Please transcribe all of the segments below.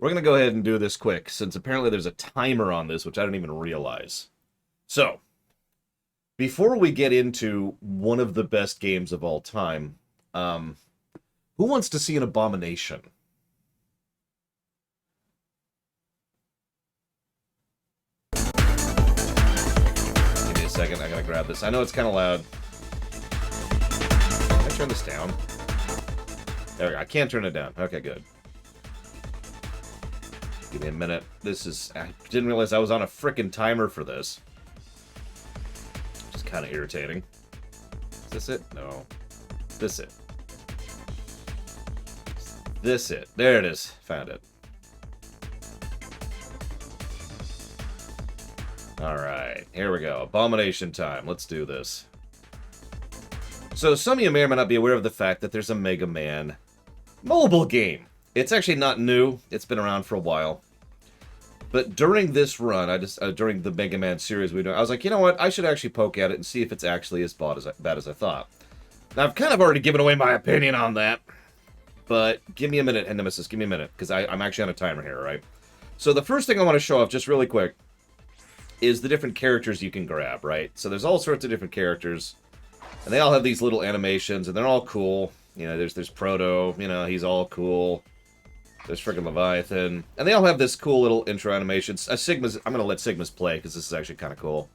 We're going to go ahead and do this quick, since apparently there's a timer on this, which I didn't even realize. So, before we get into one of the best games of all time, who wants to see an abomination? Give me a second, I gotta grab this. I know it's kind of loud. Can I turn this down? There we go. I can't turn it down. Okay, good. Give me a minute. This is... I didn't realize I was on a frickin' timer for this. Just kind of irritating. Is this it? No. Is this it? Is this it? There it is. Found it. Alright. Here we go. Abomination time. Let's do this. So, some of you may or may not be aware of the fact that there's a Mega Man mobile game. It's actually not new. It's been around for a while. But during this run, during the Mega Man series we do, I was like, you know what? I should actually poke at it and see if it's actually as bad as I thought. Now, I've kind of already given away my opinion on that. But give me a minute, Nemesis. Give me a minute. Because I'm actually on a timer here, right? So the first thing I want to show off, just really quick, is the different characters you can grab, right? So there's all sorts of different characters. And they all have these little animations, and they're all cool. You know, there's Proto, you know, he's all cool. There's freaking Leviathan. And they all have this cool little intro animations. Sigma's, I'm going to let Sigma's play, because this is actually kind of cool.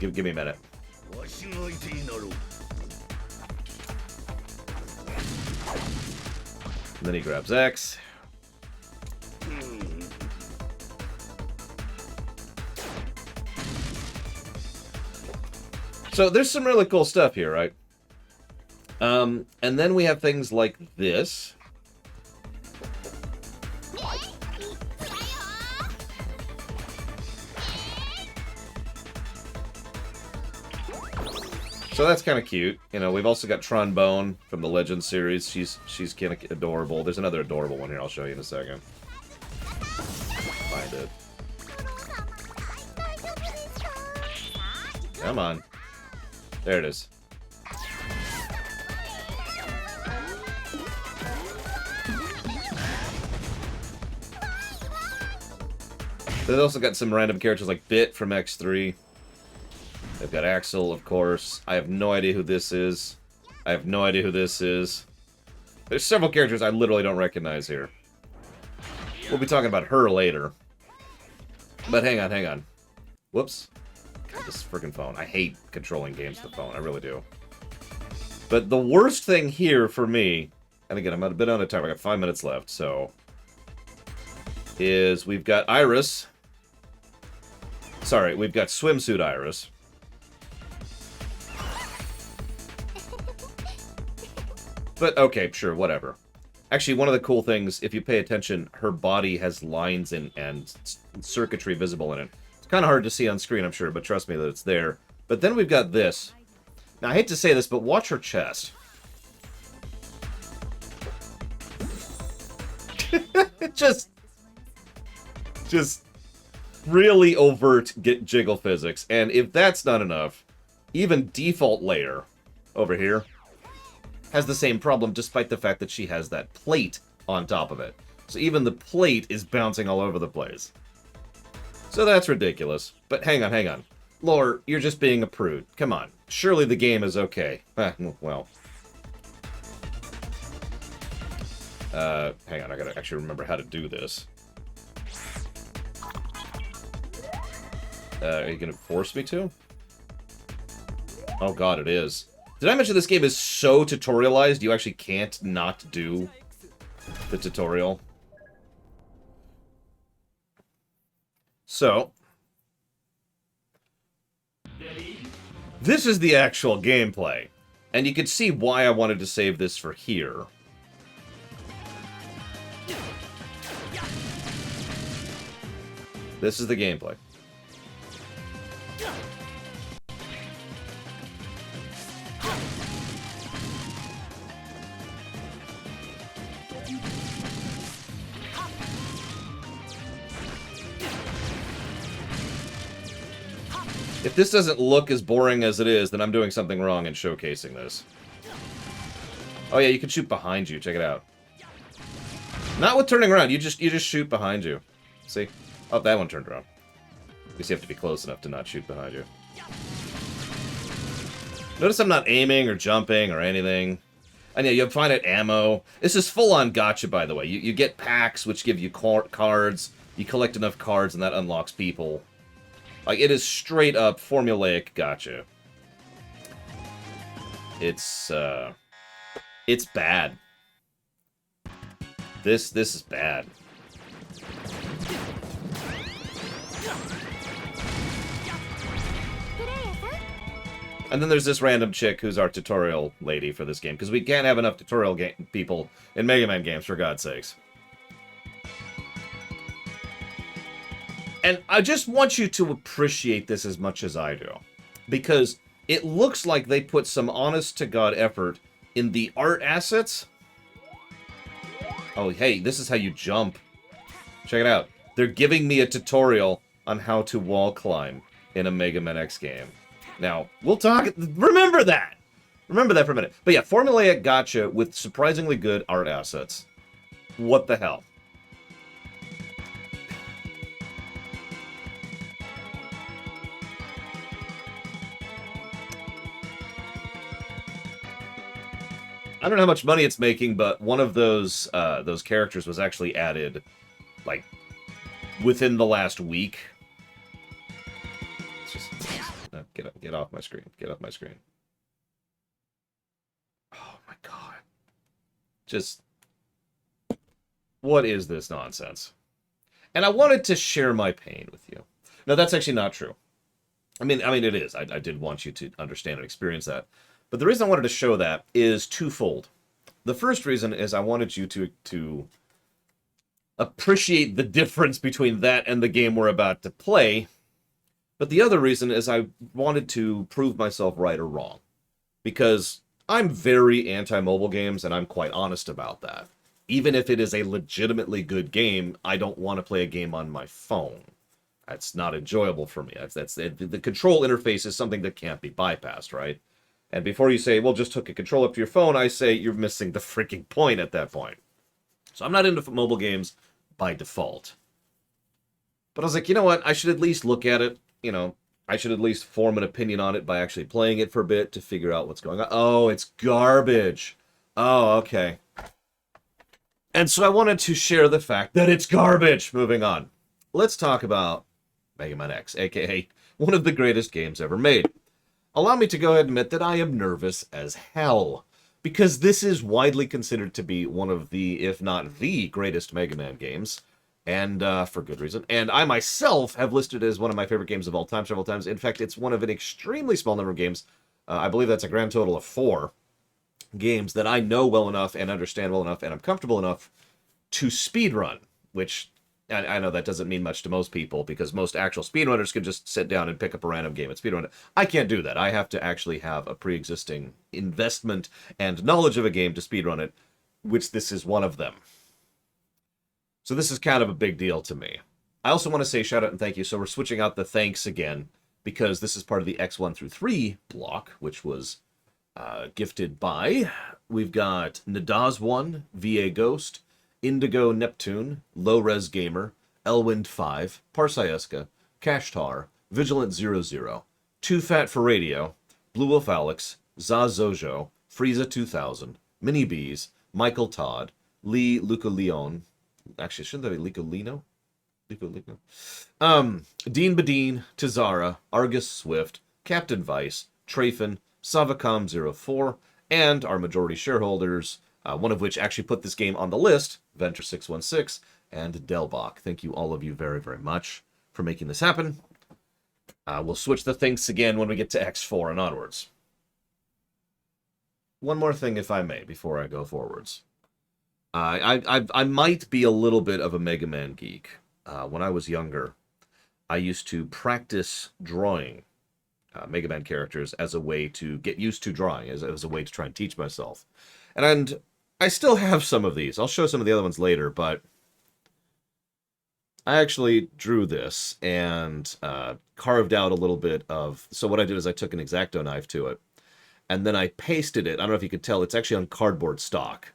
Give me a minute. And then he grabs X. So there's some really cool stuff here, right? And then we have things like this. So that's kind of cute. You know, we've also got Trombone from the Legend series. She's kind of adorable. There's another adorable one here I'll show you in a second. Find it. Come on. There it is. They've also got some random characters like Bit from X3. They've got Axel, of course. I have no idea who this is. I have no idea who this is. There's several characters I literally don't recognize here. We'll be talking about her later. But hang on, hang on. Whoops. God, this freaking phone. I hate controlling games with the phone. I really do. But the worst thing here for me, and again, I'm a bit on a timer. I got 5 minutes left, so... is we've got Iris. Sorry, we've got Swimsuit Iris. But, okay, sure, whatever. Actually, one of the cool things, if you pay attention, her body has lines and circuitry visible in it. It's kind of hard to see on screen, I'm sure, but trust me that it's there. But then we've got this. Now, I hate to say this, but watch her chest. just really overt jiggle physics. And if that's not enough, even default layer over here has the same problem, despite the fact that she has that plate on top of it. So even the plate is bouncing all over the place. So that's ridiculous. But hang on, hang on. Lore, you're just being a prude. Come on. Surely the game is okay. Well. Hang on, I gotta actually remember how to do this. Are you gonna force me to? Oh god, it is. Did I mention this game is so tutorialized, you actually can't not do the tutorial? So, this is the actual gameplay. And you can see why I wanted to save this for here. This is the gameplay. If this doesn't look as boring as it is, then I'm doing something wrong in showcasing this. Oh yeah, you can shoot behind you. Check it out. Not with turning around. You just shoot behind you. See? Oh, that one turned around. I guess you have to be close enough to not shoot behind you. Notice I'm not aiming or jumping or anything. And yeah, you have finite ammo. This is full-on gacha, by the way. You get packs, which give you cards. You collect enough cards, and that unlocks people. Like, it is straight-up formulaic gacha. It's bad. This is bad. And then there's this random chick who's our tutorial lady for this game, because we can't have enough tutorial people in Mega Man games, for God's sakes. And I just want you to appreciate this as much as I do, because it looks like they put some honest-to-God effort in the art assets. Oh, hey, this is how you jump. Check it out. They're giving me a tutorial on how to wall climb in a Mega Man X game. Now, we'll talk... Remember that! Remember that for a minute. But yeah, formulaic gacha with surprisingly good art assets. What the hell? I don't know how much money it's making, but one of those characters was actually added, like, within the last week. Get off my screen. Get off my screen. Oh my god. Just... What is this nonsense? And I wanted to share my pain with you. No, that's actually not true. I mean, it is. I did want you to understand and experience that. But the reason I wanted to show that is twofold. The first reason is I wanted you to appreciate the difference between that and the game we're about to play. But the other reason is I wanted to prove myself right or wrong. Because I'm very anti-mobile games, and I'm quite honest about that. Even if it is a legitimately good game, I don't want to play a game on my phone. That's not enjoyable for me. The control interface is something that can't be bypassed, right? And before you say, well, just hook a control up to your phone, I say you're missing the freaking point at that point. So I'm not into mobile games by default. But I was like, you know what? I should at least look at it. You know, I should at least form an opinion on it by actually playing it for a bit to figure out what's going on. Oh, it's garbage. Oh, okay. And so I wanted to share the fact that it's garbage. Moving on. Let's talk about Mega Man X, aka one of the greatest games ever made. Allow me to go ahead and admit that I am nervous as hell, because this is widely considered to be one of the, if not the greatest Mega Man games, and for good reason. And I myself have listed it as one of my favorite games of all time several times. In fact, it's one of an extremely small number of games. I believe that's a grand total of 4 games that I know well enough and understand well enough and I'm comfortable enough to speedrun, which I know that doesn't mean much to most people because most actual speedrunners can just sit down and pick up a random game and speedrun it. I can't do that. I have to actually have a pre-existing investment and knowledge of a game to speedrun it, which this is one of them. So this is kind of a big deal to me. I also want to say shout out and thank you. So we're switching out the thanks again because this is part of the X1 through 3 block, which was gifted by. We've got Nadaz1, VA Ghost, Indigo Neptune, Low Res Gamer, Elwind 5, Parsieska, Kashtar, Vigilant 00, Too Fat for Radio, Blue Wolf Alex, Zazojo, Frieza 2000, Mini Bees, Michael Todd, Lee Luca Leon. Actually, shouldn't that be Licolino? Dean Badine, Tizara, Argus Swift, Captain Vice, Trafin, Savacom04, and our majority shareholders, one of which actually put this game on the list, Venture616, and Delbach. Thank you all of you very, very much for making this happen. We'll switch the thanks again when we get to X4 and onwards. One more thing, if I may, before I go forwards. I might be a little bit of a Mega Man geek. When I was younger, I used to practice drawing Mega Man characters as a way to get used to drawing, as a way to try and teach myself. And I still have some of these. I'll show some of the other ones later, but I actually drew this and carved out a little bit of... So what I did is I took an X-Acto knife to it, and then I pasted it. I don't know if you could tell, it's actually on cardboard stock.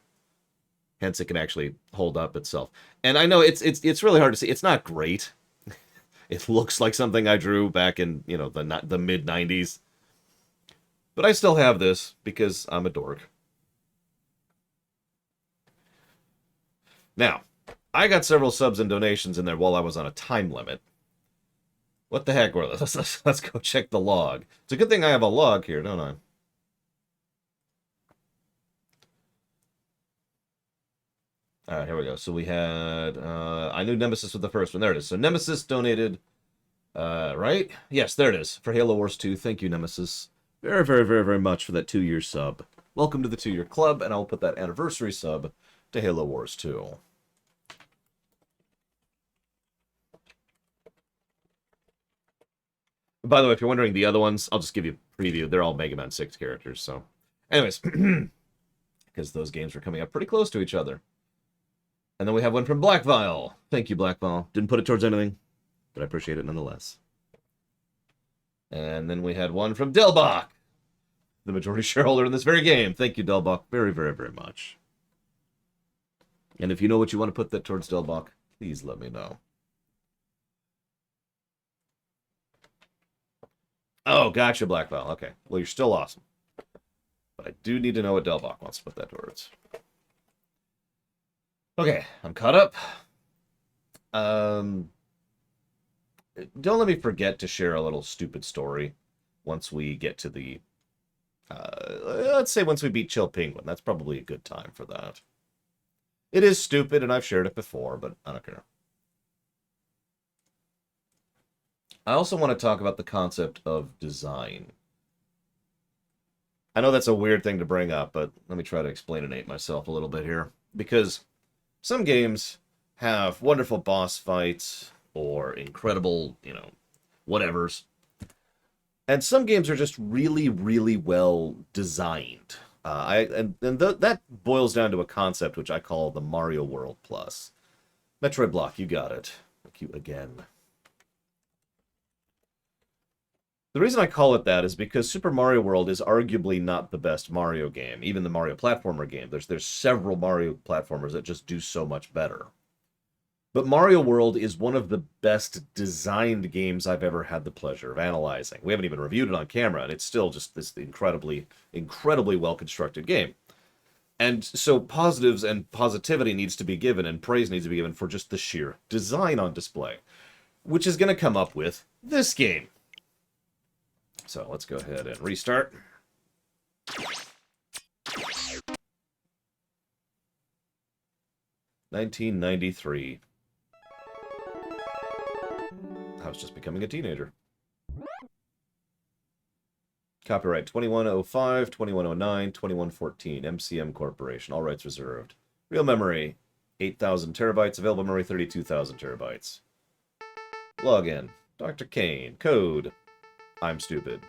Hence, it can actually hold up itself. And I know it's really hard to see. It's not great. It looks like something I drew back in, you know, the mid 90s. But I still have this because I'm a dork. Now, I got several subs and donations in there while I was on a time limit. What the heck were those? Let's go check the log. It's a good thing I have a log here, don't I? All right, here we go. So we had, I knew Nemesis was the first one. There it is. So Nemesis donated, right? Yes, there it is. For Halo Wars 2. Thank you, Nemesis. Very, very, very, very much for that 2-year sub. Welcome to the 2-year club, and I'll put that anniversary sub to Halo Wars 2. By the way, if you're wondering the other ones, I'll just give you a preview. They're all Mega Man 6 characters, so. Anyways, because those games were coming up pretty close to each other. And then we have one from Black Vial. Thank you, Black Vial. Didn't put it towards anything, but I appreciate it nonetheless. And then we had one from Delbach, the majority shareholder in this very game. Thank you, Delbach, very, very, very much. And if you know what you want to put that towards Delbach, please let me know. Oh, gotcha, Black Vial. Okay. Well, you're still awesome. But I do need to know what Delbach wants to put that towards. Okay, I'm caught up. Don't let me forget to share a little stupid story once we get to the... let's say once we beat Chill Penguin. That's probably a good time for that. It is stupid, and I've shared it before, but I don't care. I also want to talk about the concept of design. I know that's a weird thing to bring up, but let me try to explainate myself a little bit here. Because some games have wonderful boss fights or incredible, you know, whatevers. And some games are just really, really well designed. That boils down to a concept which I call the Mario World Plus. Metroid Block, you got it. Thank you again. The reason I call it that is because Super Mario World is arguably not the best Mario game, even the Mario platformer game. There's several Mario platformers that just do so much better. But Mario World is one of the best designed games I've ever had the pleasure of analyzing. We haven't even reviewed it on camera, and it's still just this incredibly, incredibly well-constructed game. And so positives and positivity needs to be given, and praise needs to be given for just the sheer design on display, which is going to come up with this game. So let's go ahead and restart. $1993. I was just becoming a teenager. Copyright 2105, 2109, 2114. MCM Corporation. All rights reserved. Real memory 8,000 terabytes. Available memory 32,000 terabytes. Login. Dr. Kane. Code. I'm stupid.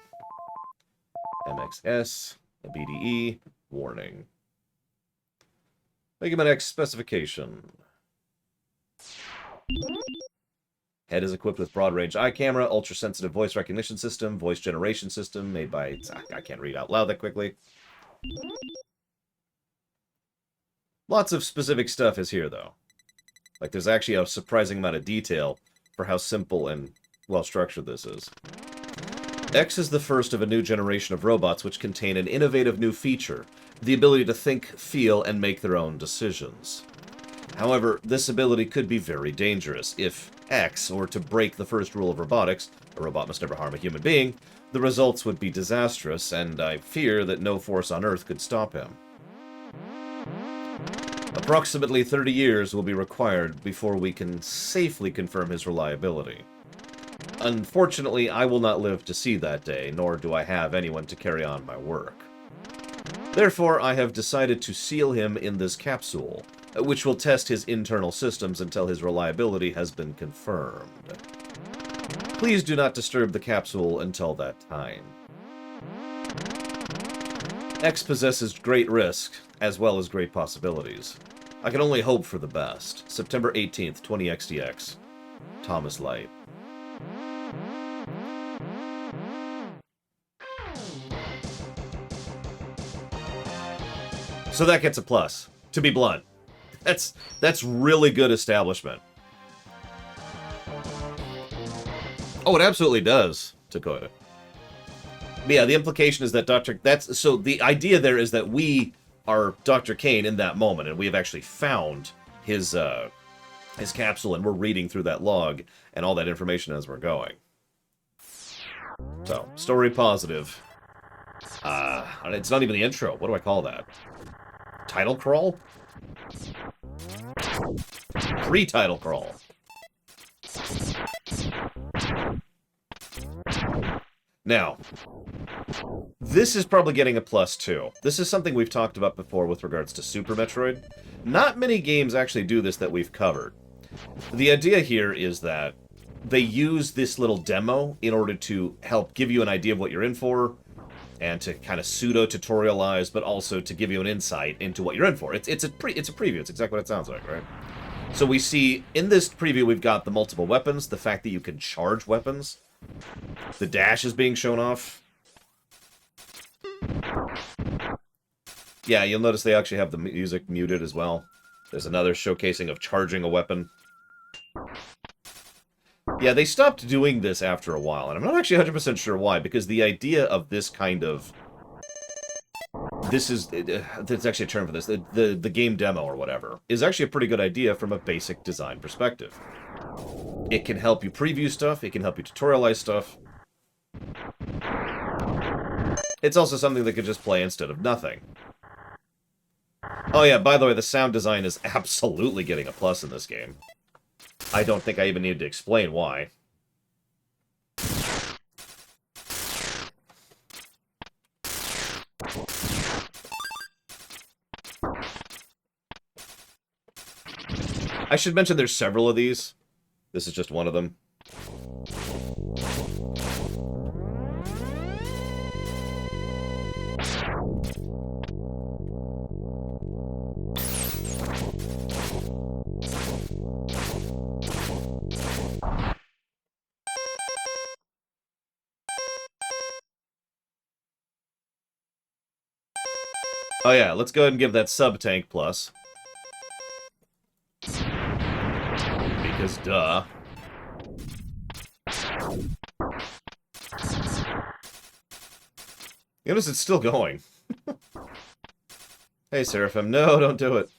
MXS, a BDE, warning. Mega Man X specification. Head is equipped with broad-range eye camera, ultra-sensitive voice recognition system, voice generation system made by... I can't read out loud that quickly. Lots of specific stuff is here, though. Like, there's actually a surprising amount of detail for how simple and well-structured this is. X is the first of a new generation of robots which contain an innovative new feature, the ability to think, feel, and make their own decisions. However, this ability could be very dangerous. If X were to break the first rule of robotics, a robot must never harm a human being, the results would be disastrous, and I fear that no force on Earth could stop him. Approximately 30 years will be required before we can safely confirm his reliability. Unfortunately, I will not live to see that day, nor do I have anyone to carry on my work. Therefore, I have decided to seal him in this capsule, which will test his internal systems until his reliability has been confirmed. Please do not disturb the capsule until that time. X possesses great risk, as well as great possibilities. I can only hope for the best. September 18th, 20XDX. Thomas Light. So that gets a plus. To be blunt, That's really good establishment. Oh, it absolutely does, Dakota. But yeah, the implication is that so the idea there is that we are Dr. Kane in that moment, and we have actually found his capsule, and we're reading through that log and all that information as we're going. So, story positive. It's not even the intro. What do I call that? Title crawl? Pre-title crawl. Now, this is probably getting a +2. This is something we've talked about before with regards to Super Metroid. Not many games actually do this that we've covered. The idea here is that they use this little demo in order to help give you an idea of what you're in for, and to kind of pseudo-tutorialize, but also to give you an insight into what you're in for. It's a preview. It's exactly what it sounds like, right? So we see, in this preview, we've got the multiple weapons, the fact that you can charge weapons. The dash is being shown off. Yeah, you'll notice they actually have the music muted as well. There's another showcasing of charging a weapon. Yeah, they stopped doing this after a while, and I'm not actually 100% sure why, because the idea of this kind of... There's actually a term for this. The game demo or whatever is actually a pretty good idea from a basic design perspective. It can help you preview stuff. It can help you tutorialize stuff. It's also something that could just play instead of nothing. Oh yeah, by the way, the sound design is absolutely getting a plus in this game. I don't think I even need to explain why. I should mention there's several of these. This is just one of them. Oh yeah, let's go ahead and give that sub-tank plus. Because duh. You notice it's still going. Hey, Seraphim. No, don't do it.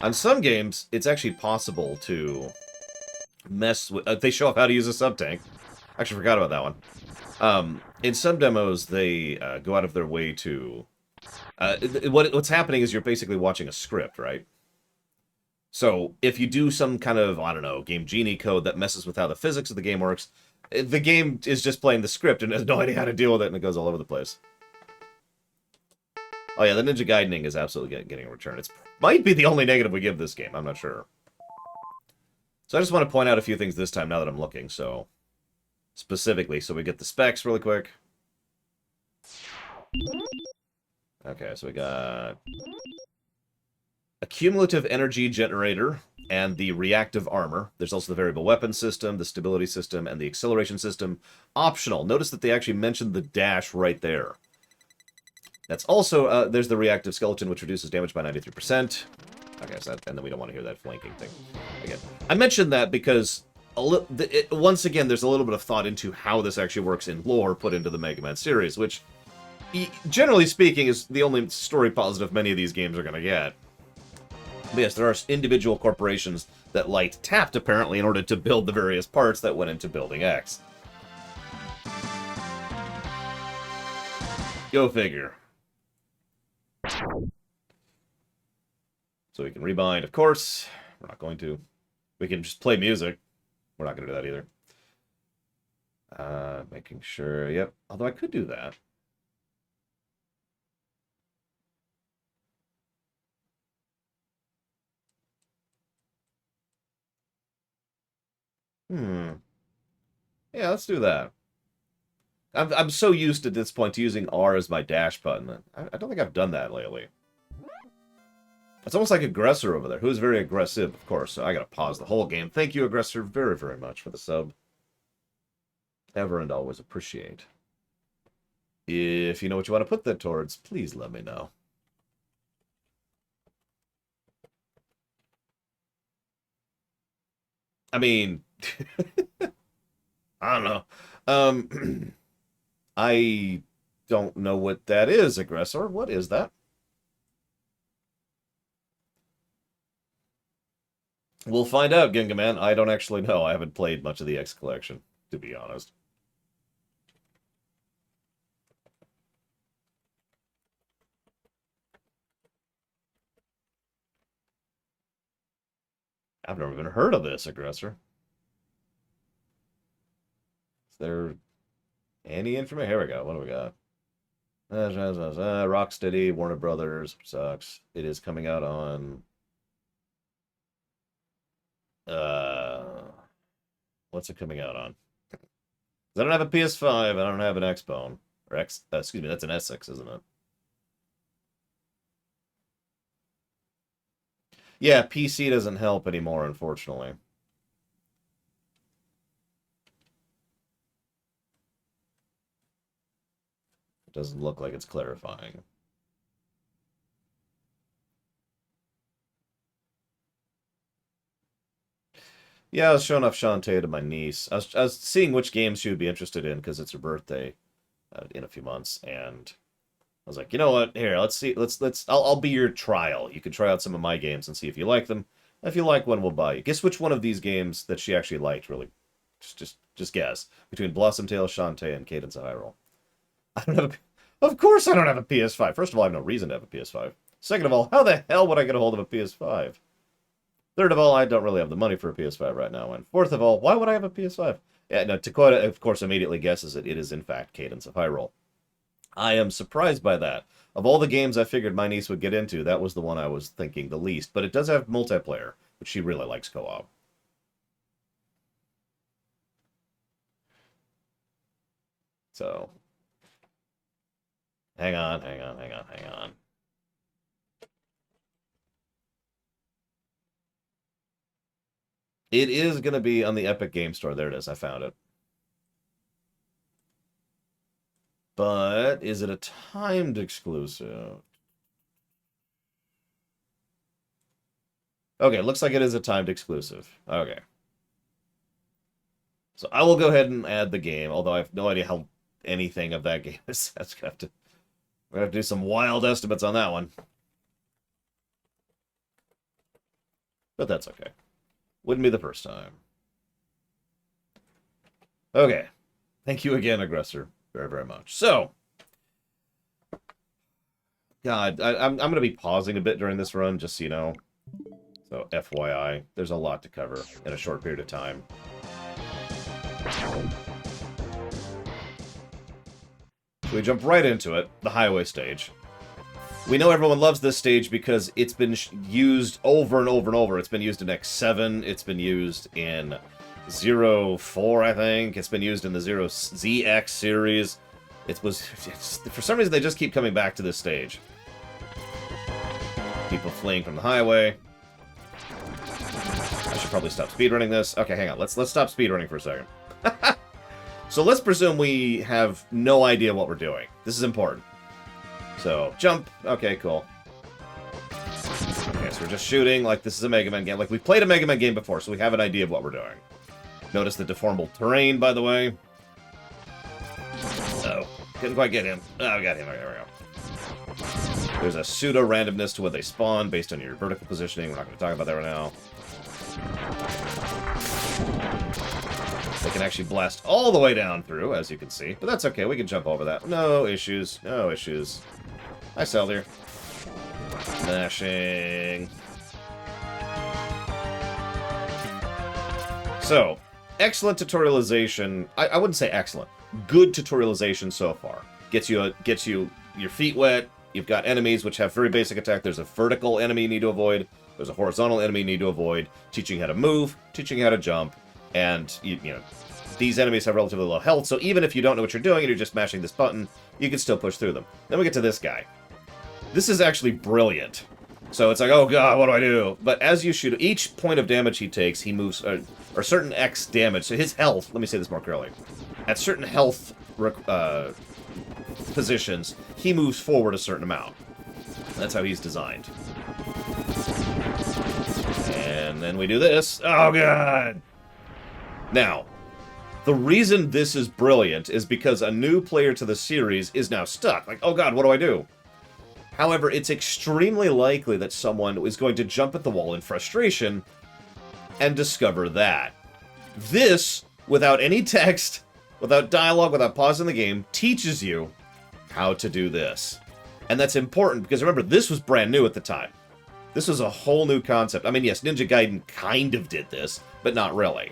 On some games, it's actually possible to mess with... they show off how to use a sub-tank. Actually forgot about that one. In some demos, they go out of their way to... what's happening is you're basically watching a script, right? So, if you do some kind of, I don't know, Game Genie code that messes with how the physics of the game works, the game is just playing the script and has no idea how to deal with it, and it goes all over the place. Oh yeah, the Ninja Gaidening is absolutely getting a return. It might be the only negative we give this game, I'm not sure. So I just want to point out a few things this time now that I'm looking, so... Specifically, so we get the specs really quick. Okay, so we got... a cumulative energy generator and the reactive armor. There's also the variable weapon system, the stability system, and the acceleration system. Optional. Notice that they actually mentioned the dash right there. That's also, there's the reactive skeleton, which reduces damage by 93%. Okay, so and then we don't want to hear that flanking thing. Again, I mentioned that because, once again, there's a little bit of thought into how this actually works in lore put into the Mega Man series, which, generally speaking, is the only story positive many of these games are going to get. But yes, there are individual corporations that Light tapped, apparently, in order to build the various parts that went into building X. Go figure. So we can rebind, of course. We're not going to. We can just play music. We're not going to do that either. Making sure, yep. Although I could do that. Yeah, let's do that. I'm so used at this point to using R as my dash button. I don't think I've done that lately. It's almost like Aggressor over there, who is very aggressive, of course, so I gotta pause the whole game. Thank you, Aggressor, very, very much for the sub. Ever and always appreciate. If you know what you want to put that towards, please let me know. I mean, I don't know. I don't know what that is, Aggressor. What is that? We'll find out, Gingaman. I don't actually know. I haven't played much of the X collection, to be honest. I've never even heard of this, Aggressor. Is there any information? Here we go. What do we got? Rocksteady, Warner Brothers, sucks. It is coming out on... what's it coming out on? I don't have a PS5, I don't have an Xbone. Or excuse me, that's an S6, isn't it? Yeah, PC doesn't help anymore, unfortunately. It doesn't look like it's clarifying. Yeah, I was showing off Shantae to my niece. I was seeing which games she would be interested in because it's her birthday in a few months, and I was like, you know what? Here, let's see. I'll be your trial. You can try out some of my games and see if you like them. If you like one, we'll buy you. Guess which one of these games that she actually liked, really. Just guess. Between Blossom Tale, Shantae, and Cadence of Hyrule. I don't have Of course I don't have a PS5. First of all, I have no reason to have a PS5. Second of all, how the hell would I get a hold of a PS5? Third of all, I don't really have the money for a PS5 right now. And fourth of all, why would I have a PS5? Yeah, no, Dakota, of course, immediately guesses it. It is, in fact, Cadence of Hyrule. I am surprised by that. Of all the games I figured my niece would get into, that was the one I was thinking the least. But it does have multiplayer, which she really likes co-op. So, hang on. It is going to be on the Epic Game Store. There it is. I found it. But is it a timed exclusive? Okay, looks like it is a timed exclusive. Okay. So I will go ahead and add the game, although I have no idea how anything of that game is. We're gonna have to do some wild estimates on that one. But that's okay. Wouldn't be the first time. Okay. Thank you again, Aggressor. Very, very much. So, God, I'm going to be pausing a bit during this run, just so you know. So, FYI, there's a lot to cover in a short period of time. So we jump right into it, the highway stage. We know everyone loves this stage because it's been used over and over and over. It's been used in X7, it's been used in 04, I think. It's been used in the ZX series. For some reason, they just keep coming back to this stage. People fleeing from the highway. I should probably stop speedrunning this. Okay, hang on. Let's stop speedrunning for a second. So let's presume we have no idea what we're doing. This is important. So, jump. Okay, cool. Okay, so we're just shooting like this is a Mega Man game. Like, we've played a Mega Man game before, so we have an idea of what we're doing. Notice the deformable terrain, by the way. Oh, couldn't quite get him. Oh, we got him. There we go. There's a pseudo-randomness to when they spawn based on your vertical positioning. We're not going to talk about that right now. They can actually blast all the way down through, as you can see. But that's okay. We can jump over that. No issues. No issues. Hi, Seldir. Smashing. So, excellent tutorialization. I wouldn't say excellent. Good tutorialization so far. Gets you your feet wet. You've got enemies which have very basic attack. There's a vertical enemy you need to avoid. There's a horizontal enemy you need to avoid. Teaching you how to move. Teaching you how to jump. And, you know, these enemies have relatively low health, so even if you don't know what you're doing and you're just mashing this button, you can still push through them. Then we get to this guy. This is actually brilliant. So it's like, oh god, what do I do? But as you shoot, each point of damage he takes, he moves, or certain X damage, so his health, let me say this more clearly, at certain health positions, he moves forward a certain amount. That's how he's designed. And then we do this. Oh god! Now, the reason this is brilliant is because a new player to the series is now stuck. Like, oh god, what do I do? However, it's extremely likely that someone is going to jump at the wall in frustration and discover that. This, without any text, without dialogue, without pausing the game, teaches you how to do this. And that's important because remember, this was brand new at the time. This was a whole new concept. I mean, yes, Ninja Gaiden kind of did this, but not really.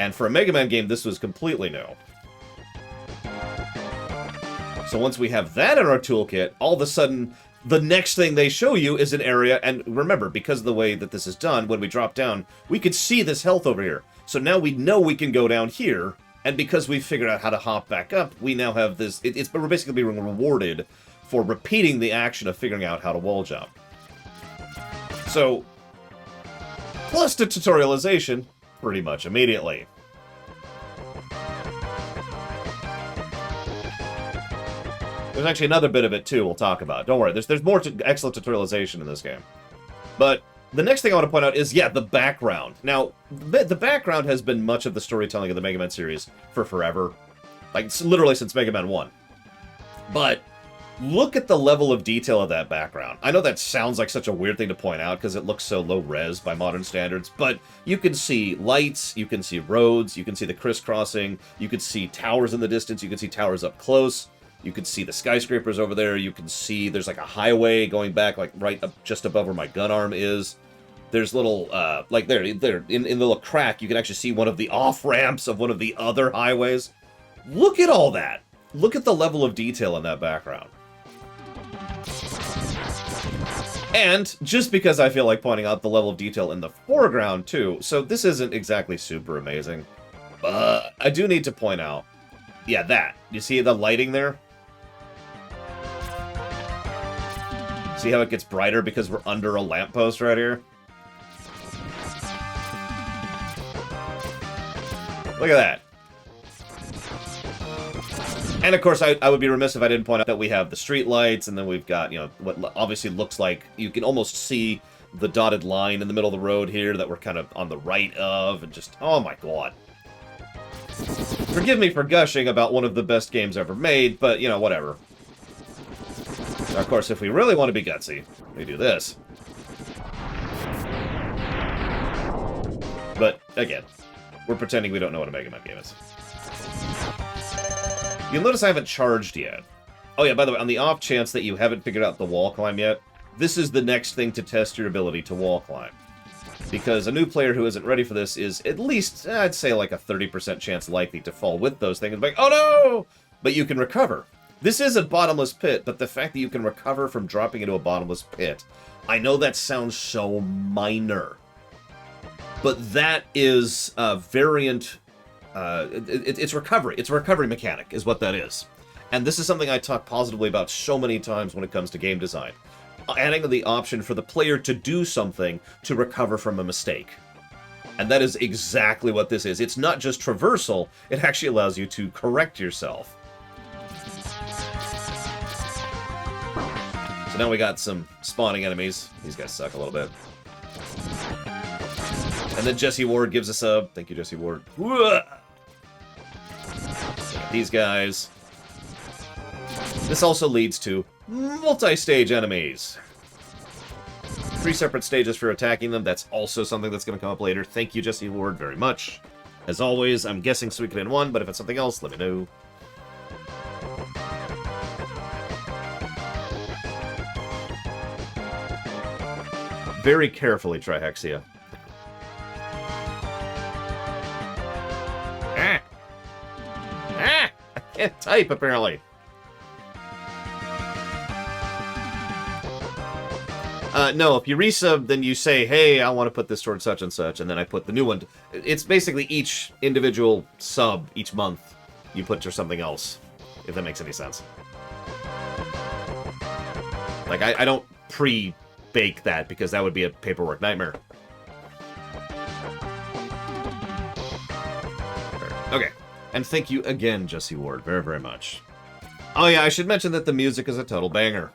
And for a Mega Man game, this was completely new. So once we have that in our toolkit, all of a sudden, the next thing they show you is an area, and remember, because of the way that this is done, when we drop down, we could see this health over here. So now we know we can go down here, and because we figured out how to hop back up, we now have this, we're basically being rewarded for repeating the action of figuring out how to wall jump. So, plus the tutorialization, pretty much immediately. There's actually another bit of it, too, we'll talk about. Don't worry, there's more excellent tutorialization in this game. But the next thing I want to point out is, yeah, the background. Now, the background has been much of the storytelling of the Mega Man series for forever. Like, literally since Mega Man 1. But look at the level of detail of that background. I know that sounds like such a weird thing to point out because it looks so low-res by modern standards, but you can see lights, you can see roads, you can see the crisscrossing, you can see towers in the distance, you can see towers up close. You can see the skyscrapers over there. You can see there's like a highway going back like right up just above where my gun arm is. There's little, like there in the little crack, you can actually see one of the off-ramps of one of the other highways. Look at all that. Look at the level of detail in that background. And just because I feel like pointing out the level of detail in the foreground too, so this isn't exactly super amazing, but I do need to point out, yeah, that. You see the lighting there? See how it gets brighter because we're under a lamppost right here? Look at that. And of course, I would be remiss if I didn't point out that we have the street lights, and then we've got, you know, what obviously looks like, you can almost see the dotted line in the middle of the road here that we're kind of on the right of, and just, oh my god. Forgive me for gushing about one of the best games ever made, but, you know, whatever. Now, of course, if we really want to be gutsy, we do this. But, again, we're pretending we don't know what a Mega Man game is. You'll notice I haven't charged yet. Oh yeah, by the way, on the off chance that you haven't figured out the wall climb yet, this is the next thing to test your ability to wall climb. Because a new player who isn't ready for this is at least, I'd say, like a 30% chance likely to fall with those things and be like, oh no! But you can recover. This is a bottomless pit, but the fact that you can recover from dropping into a bottomless pit, I know that sounds so minor, but that is a variant, it's recovery. It's a recovery mechanic, is what that is. And this is something I talk positively about so many times when it comes to game design. Adding the option for the player to do something to recover from a mistake. And that is exactly what this is. It's not just traversal, it actually allows you to correct yourself. So now we got some spawning enemies. These guys suck a little bit. And then Jesse Ward gives us a... Thank you, Jesse Ward. These guys. This also leads to multi-stage enemies. 3 separate stages for attacking them. That's also something that's going to come up later. Thank you, Jesse Ward, very much. As always, I'm guessing Suikoden 1, but if it's something else, let me know. Very carefully, Trihexia. I can't type, apparently. No, if you resub, then you say, hey, I want to put this towards such and such, and then I put the new one. It's basically each individual sub, each month, you put to something else, if that makes any sense. Like, I don't pre-bake that, because that would be a paperwork nightmare. Okay. And thank you again, Jesse Ward, very, very much. Oh yeah, I should mention that the music is a total banger.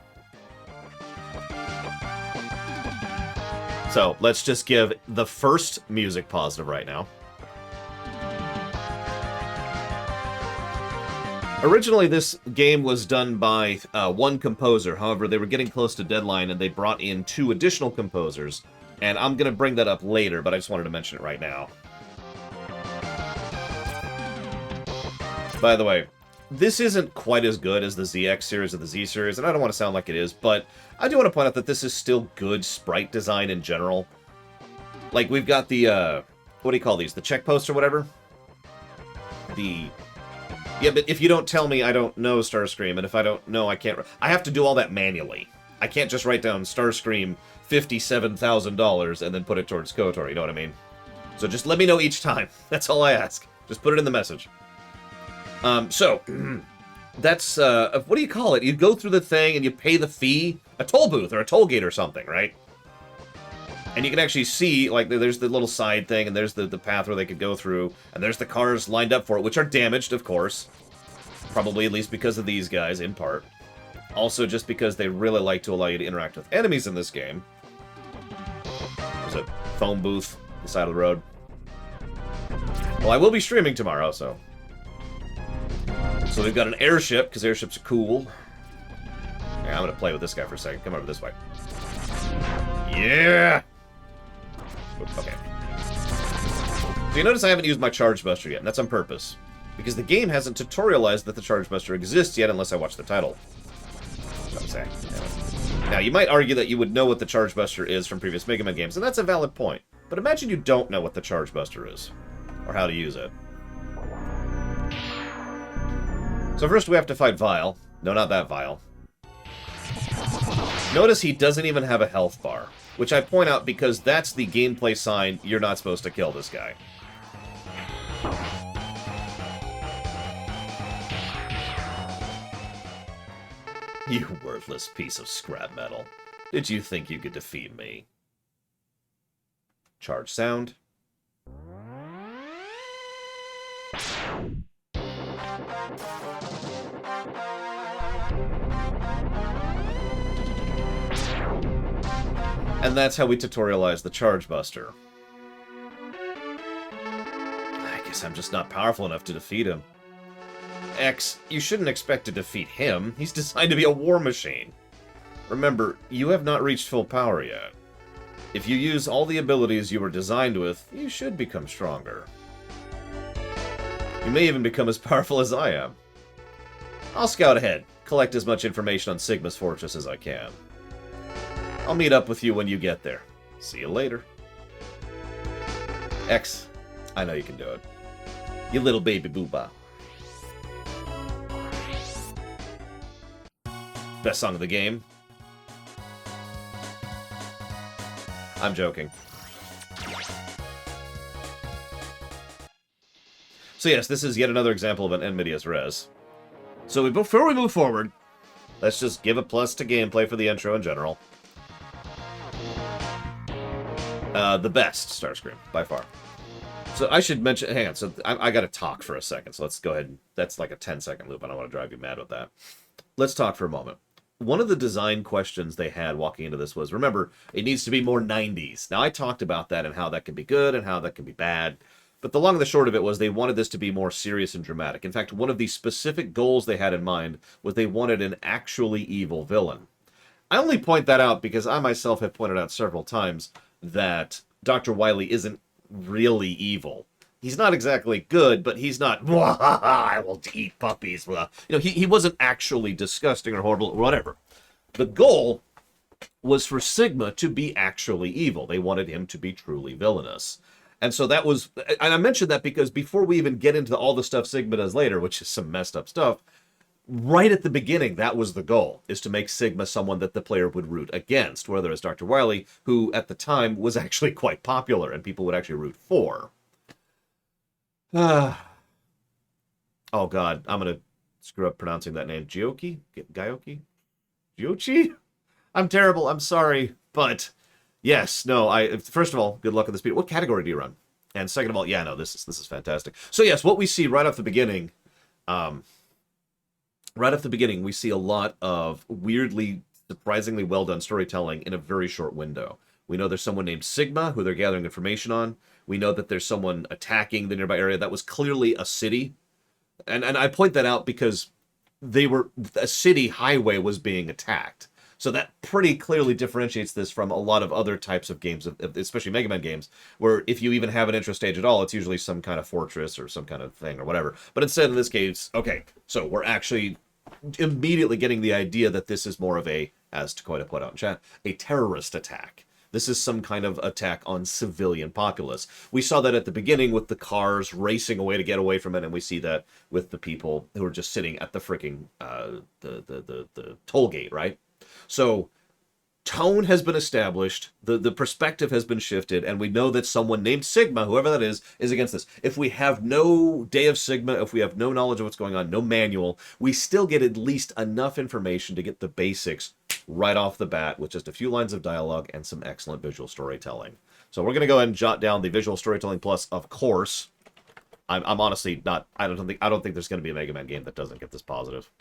So, let's just give the first music positive right now. Originally, this game was done by one composer. However, they were getting close to deadline, and they brought in 2 additional composers. And I'm going to bring that up later, but I just wanted to mention it right now. By the way, this isn't quite as good as the ZX series or the Z series, and I don't want to sound like it is, but I do want to point out that this is still good sprite design in general. Like, we've got the, what do you call these? The check posts or whatever? Yeah, but if you don't tell me, I don't know Starscream, and if I don't know, I can't... I have to do all that manually. I can't just write down Starscream $57,000 and then put it towards KOTOR, you know what I mean? So just let me know each time. That's all I ask. Just put it in the message. So, that's, what do you call it? You go through the thing and you pay the fee, a toll booth or a toll gate or something, right? And you can actually see, like, there's the little side thing, and there's the path where they could go through, and there's the cars lined up for it, which are damaged, of course. Probably at least because of these guys, in part. Also, just because they really like to allow you to interact with enemies in this game. There's a phone booth on the side of the road. Well, I will be streaming tomorrow, so... So we've got an airship, because airships are cool. Yeah, I'm going to play with this guy for a second. Come over this way. Yeah! Okay. So you notice I haven't used my Charge Buster yet, and that's on purpose. Because the game hasn't tutorialized that the Charge Buster exists yet unless I watch the title. That's what I'm saying. Anyway. Now, you might argue that you would know what the Charge Buster is from previous Mega Man games, and that's a valid point. But imagine you don't know what the Charge Buster is, or how to use it. So first we have to fight Vile. No, not that Vile. Notice he doesn't even have a health bar, which I point out because that's the gameplay sign you're not supposed to kill this guy. You worthless piece of scrap metal. Did you think you could defeat me? Charge sound. And that's how we tutorialize the Charge Buster. I guess I'm just not powerful enough to defeat him. X, you shouldn't expect to defeat him. He's designed to be a war machine. Remember, you have not reached full power yet. If you use all the abilities you were designed with, you should become stronger. You may even become as powerful as I am. I'll scout ahead, collect as much information on Sigma's fortress as I can. I'll meet up with you when you get there. See you later. X, I know you can do it. You little baby booba. Best song of the game. I'm joking. So yes, this is yet another example of an en medias res. So before we move forward, let's just give a plus to gameplay for the intro in general. The best Starscream, by far. So I should mention... Hang on, so I gotta talk for a second, so let's go ahead and... That's like a 10-second loop, I don't want to drive you mad with that. Let's talk for a moment. One of the design questions they had walking into this was, remember, it needs to be more 90s. Now, I talked about that and how that can be good and how that can be bad. But the long and the short of it was they wanted this to be more serious and dramatic. In fact, one of the specific goals they had in mind was they wanted an actually evil villain. I only point that out because I myself have pointed out several times that Dr. Wily isn't really evil. He's not exactly good, but he's not, I will eat puppies. You know, he wasn't actually disgusting or horrible or whatever. The goal was for Sigma to be actually evil. They wanted him to be truly villainous. And so that was, and I mentioned that because before we even get into all the stuff Sigma does later, which is some messed up stuff, right at the beginning, that was the goal, is to make Sigma someone that the player would root against, whether it's Dr. Wily, who at the time was actually quite popular and people would actually root for. Oh god, I'm gonna screw up pronouncing that name. Gyoki? Gyoki? Gyochi? I'm terrible, I'm sorry, but yes, no, first of all, good luck on this video. What category do you run? And second of all, yeah, no, this is fantastic. So yes, what we see right off the beginning, we see a lot of weirdly, surprisingly well done storytelling in a very short window. We know there's someone named Sigma who they're gathering information on. We know that there's someone attacking the nearby area. That was clearly a city. And I point that out because a city highway was being attacked. So that pretty clearly differentiates this from a lot of other types of games, especially Mega Man games, where if you even have an intro stage at all, it's usually some kind of fortress or some kind of thing or whatever. But instead, in this case, okay, so we're actually immediately getting the idea that this is more of a, as Takoida put out in chat, a terrorist attack. This is some kind of attack on civilian populace. We saw that at the beginning with the cars racing away to get away from it, and we see that with the people who are just sitting at the freaking the toll gate, right? So tone has been established, the perspective has been shifted, and we know that someone named Sigma, whoever that is against this. If we have no Day of Sigma, if we have no knowledge of what's going on, no manual, we still get at least enough information to get the basics right off the bat with just a few lines of dialogue and some excellent visual storytelling. So we're going to go ahead and jot down the visual storytelling plus, of course. I'm honestly not, I don't think there's going to be a Mega Man game that doesn't get this positive.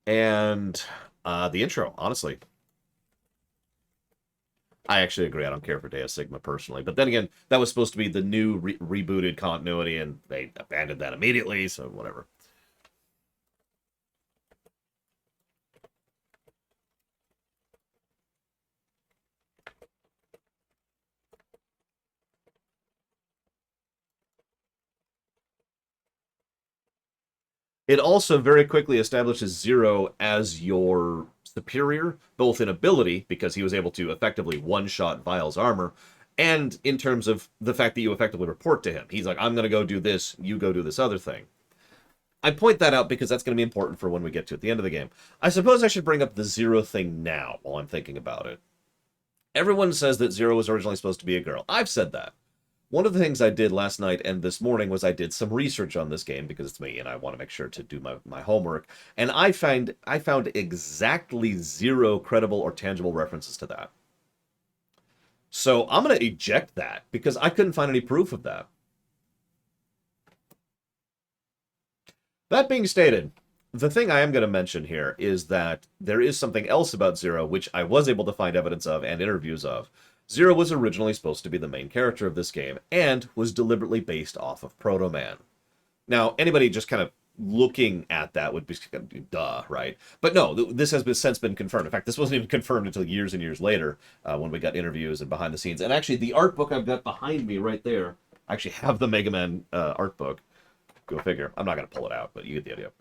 And the intro, honestly. I actually agree. I don't care for Day of Sigma personally. But then again, that was supposed to be the new rebooted continuity, and they abandoned that immediately, so whatever. It also very quickly establishes Zero as your superior, both in ability, because he was able to effectively one-shot Vile's armor, and in terms of the fact that you effectively report to him. He's like, I'm going to go do this, you go do this other thing. I point that out because that's going to be important for when we get to at the end of the game. I suppose I should bring up the Zero thing now while I'm thinking about it. Everyone says that Zero was originally supposed to be a girl. I've said that. One of the things I did last night and this morning was I did some research on this game because it's me and I want to make sure to do my homework. And I found exactly zero credible or tangible references to that. So I'm going to eject that because I couldn't find any proof of that. That being stated, the thing I am going to mention here is that there is something else about Zero which I was able to find evidence of and interviews of. Zero was originally supposed to be the main character of this game, and was deliberately based off of Proto Man. Now, anybody just kind of looking at that would be duh, right? But no, this has since been confirmed. In fact, this wasn't even confirmed until years and years later, when we got interviews and behind the scenes. And actually, the art book I've got behind me right there, I actually have the Mega Man art book. Go figure. I'm not going to pull it out, but you get the idea.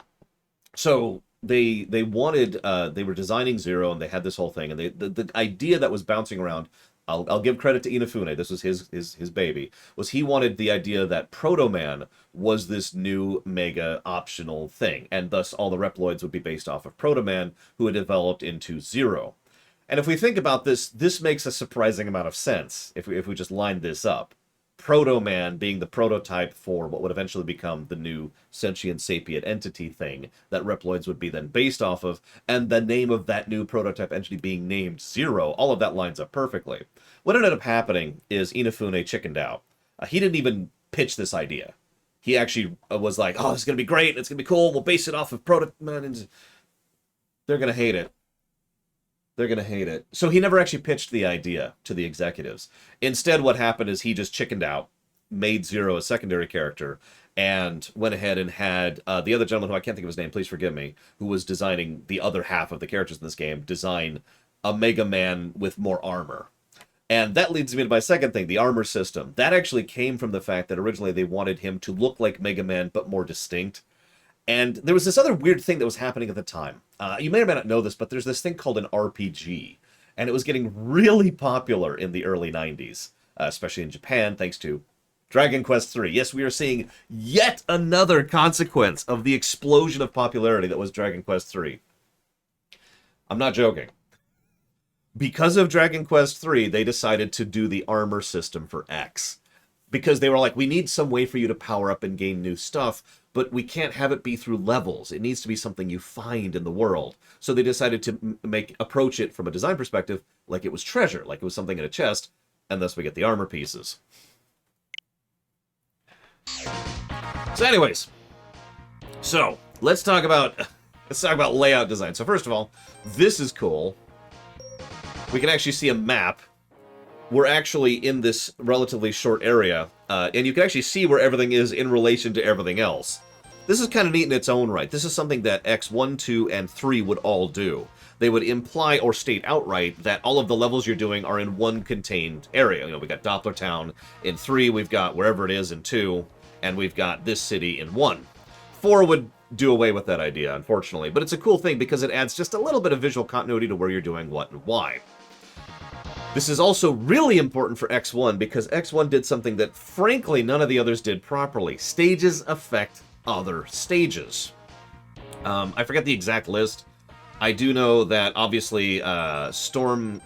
So they wanted, they were designing Zero, and they had this whole thing, and the idea that was bouncing around, I'll give credit to Inafune, this was his baby, was he wanted the idea that Proto Man was this new mega optional thing, and thus all the Reploids would be based off of Proto Man, who had developed into Zero. And if we think about this, this makes a surprising amount of sense if we just line this up. Proto Man being the prototype for what would eventually become the new sentient sapient entity thing that Reploids would be then based off of, and the name of that new prototype entity being named Zero, all of that lines up perfectly. What ended up happening is Inafune chickened out. He didn't even pitch this idea. He actually was like, oh, this is going to be great, it's going to be cool, we'll base it off of Proto Man. They're going to hate it. They're going to hate it. So he never actually pitched the idea to the executives. Instead, what happened is he just chickened out, made Zero a secondary character, and went ahead and had the other gentleman, who I can't think of his name, please forgive me, who was designing the other half of the characters in this game, design a Mega Man with more armor. And that leads me to my second thing, the armor system. That actually came from the fact that originally they wanted him to look like Mega Man, but more distinct. And there was this other weird thing that was happening at the time. You may or may not know this, but there's this thing called an RPG. And it was getting really popular in the early 90s, especially in Japan, thanks to Dragon Quest III. Yes, we are seeing yet another consequence of the explosion of popularity that was Dragon Quest III. I'm not joking. Because of Dragon Quest III, they decided to do the armor system for X. Because they were like, we need some way for you to power up and gain new stuff, but we can't have it be through levels. It needs to be something you find in the world. So they decided to approach it from a design perspective like it was treasure, like it was something in a chest, and thus we get the armor pieces. So anyways, let's talk about layout design. So first of all, this is cool. We can actually see a map we're actually in this relatively short area, and you can actually see where everything is in relation to everything else. This is kind of neat in its own right. This is something that X1, 2, and 3 would all do. They would imply or state outright that all of the levels you're doing are in one contained area. You know, we got Doppler Town in 3, we've got wherever it is in 2, and we've got this city in 1. 4 would do away with that idea, unfortunately, but it's a cool thing because it adds just a little bit of visual continuity to where you're doing what and why. This is also really important for X1 because X1 did something that, frankly, none of the others did properly. Stages affect other stages. I forget the exact list. I do know that, obviously, Storm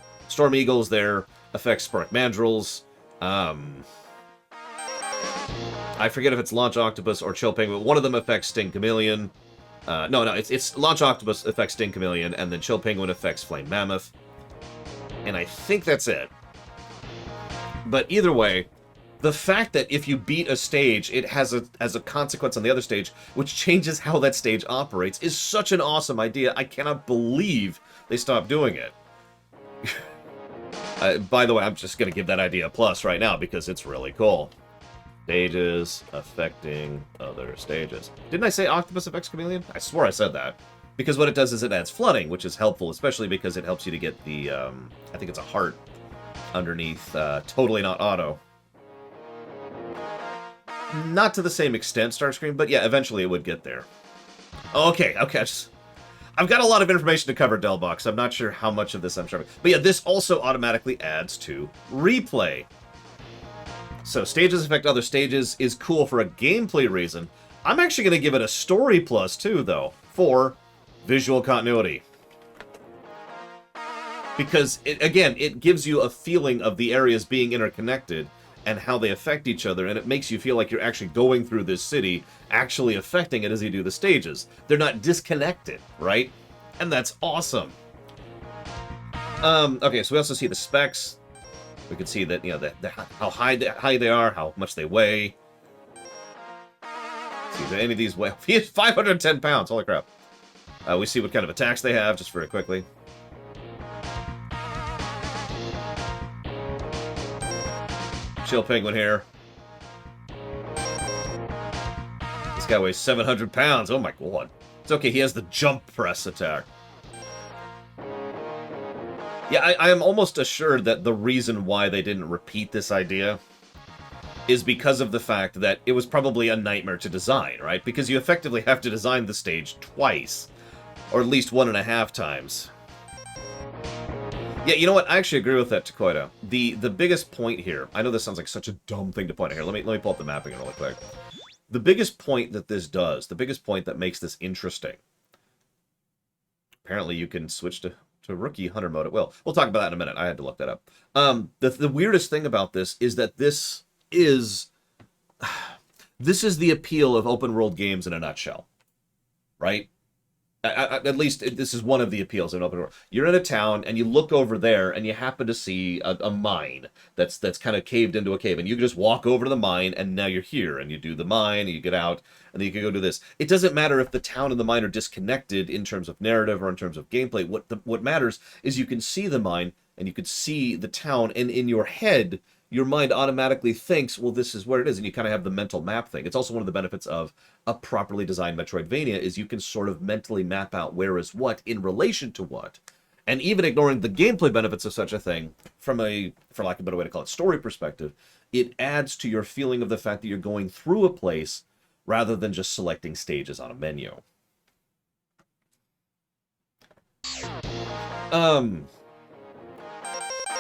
Eagles there affects Spark Mandrills. I forget if it's Launch Octopus or Chill Penguin. One of them affects Sting Chameleon. No, it's Launch Octopus affects Sting Chameleon, and then Chill Penguin affects Flame Mammoth. And I think that's it. But either way, the fact that if you beat a stage, it has a consequence on the other stage, which changes how that stage operates, is such an awesome idea. I cannot believe they stopped doing it. By the way, I'm just going to give that idea a plus right now because it's really cool. Stages affecting other stages. Didn't I say Octopus affects Chameleon? I swore I said that. Because what it does is it adds flooding, which is helpful, especially because it helps you to get the, I think it's a heart underneath Totally Not Auto. Not to the same extent, Starscream, but yeah, eventually it would get there. Okay, I've got a lot of information to cover, Delbox. I'm not sure how much of this I'm showing. But yeah, this also automatically adds to replay. So stages affect other stages is cool for a gameplay reason. I'm actually going to give it a story plus too, though, for visual continuity. Because, it gives you a feeling of the areas being interconnected and how they affect each other, and it makes you feel like you're actually going through this city, actually affecting it as you do the stages. They're not disconnected, right? And that's awesome. Okay, so we also see the specs. We can see that, you know, how high they are, how much they weigh. Let's see, do any of these weigh? He is 510 pounds, holy crap. We see what kind of attacks they have, just very quickly. Chill Penguin here. This guy weighs 700 pounds. Oh my god. It's okay, he has the jump press attack. Yeah, I am almost assured that the reason why they didn't repeat this idea is because of the fact that it was probably a nightmare to design, right? Because you effectively have to design the stage twice. Or at least 1.5 times. Yeah, you know what? I actually agree with that, Takoida. The biggest point here... I know this sounds like such a dumb thing to point out here. Let me pull up the mapping really quick. The biggest point that this does, the biggest point that makes this interesting... Apparently you can switch to Rookie Hunter mode at will. We'll talk about that in a minute. I had to look that up. The weirdest thing about this is that this is the appeal of open world games in a nutshell. Right? At least this is one of the appeals of an open world. You're in a town and you look over there and you happen to see a mine that's kind of caved into a cave, and you can just walk over to the mine and now you're here and you do the mine and you get out and then you can go do this. It doesn't matter if the town and the mine are disconnected in terms of narrative or in terms of gameplay. What matters is you can see the mine and you can see the town, and in your head your mind automatically thinks, well, this is where it is, and you kind of have the mental map thing. It's also one of the benefits of a properly designed Metroidvania is you can sort of mentally map out where is what in relation to what. And even ignoring the gameplay benefits of such a thing, from a, for lack of a better way to call it, story perspective, it adds to your feeling of the fact that you're going through a place rather than just selecting stages on a menu.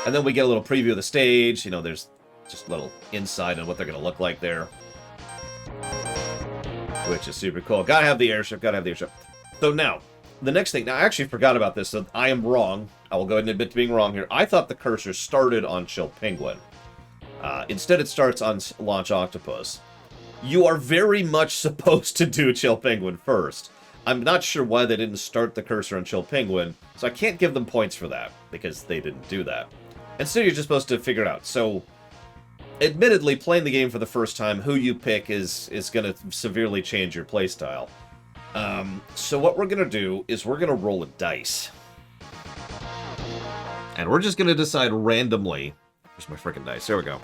And then we get a little preview of the stage. You know, there's just a little insight on what they're going to look like there. Which is super cool. Gotta have the airship, gotta have the airship. So now, the next thing. Now, I actually forgot about this, so I am wrong. I will go ahead and admit to being wrong here. I thought the cursor started on Chill Penguin. Instead, it starts on Launch Octopus. You are very much supposed to do Chill Penguin first. I'm not sure why they didn't start the cursor on Chill Penguin, so I can't give them points for that, because they didn't do that. Instead, you're just supposed to figure it out. So, admittedly, playing the game for the first time, who you pick is going to severely change your playstyle. So what we're going to do is we're going to roll a dice. And we're just going to decide randomly Where's my freaking dice? There we go.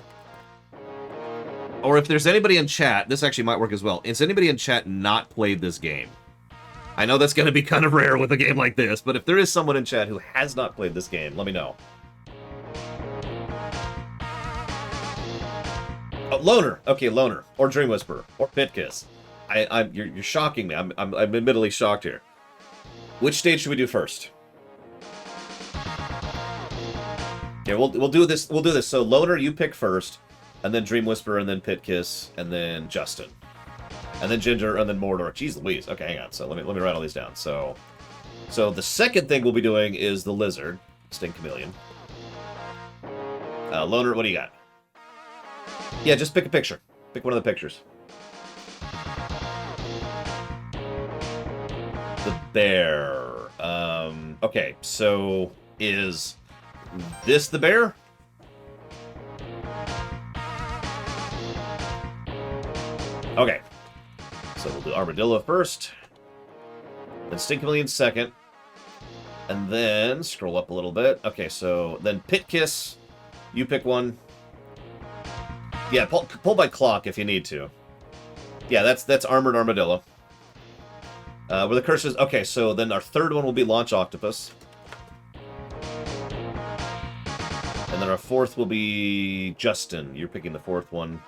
Or if there's anybody in chat, this actually might work as well. Is anybody in chat not played this game? I know that's going to be kind of rare with a game like this, but if there is someone in chat who has not played this game, let me know. Oh, Loner. Okay, Loner. Or Dream Whisperer. Or Pit Kiss. You're shocking me. I'm admittedly shocked here. Which stage should we do first? Yeah, we'll do this. We'll do this. So Loner, you pick first, and then Dream Whisperer, and then Pit Kiss, and then Justin, and then Ginger, and then Mordor. Jeez Louise. Okay, hang on. So let me write all these down. So the second thing we'll be doing is the Lizard, Sting Chameleon. Loner, what do you got? Yeah, just pick a picture. Pick one of the pictures. The bear. Okay, so is this the bear? Okay. So we'll do Armadillo first. Then Sting Chameleon second. And then scroll up a little bit. Okay, so then Pit Kiss. You pick one. Yeah, pull by clock if you need to. Yeah, that's Armored Armadillo. Where the curse is... Okay, so then our third one will be Launch Octopus. And then our fourth will be Justin. You're picking the fourth one.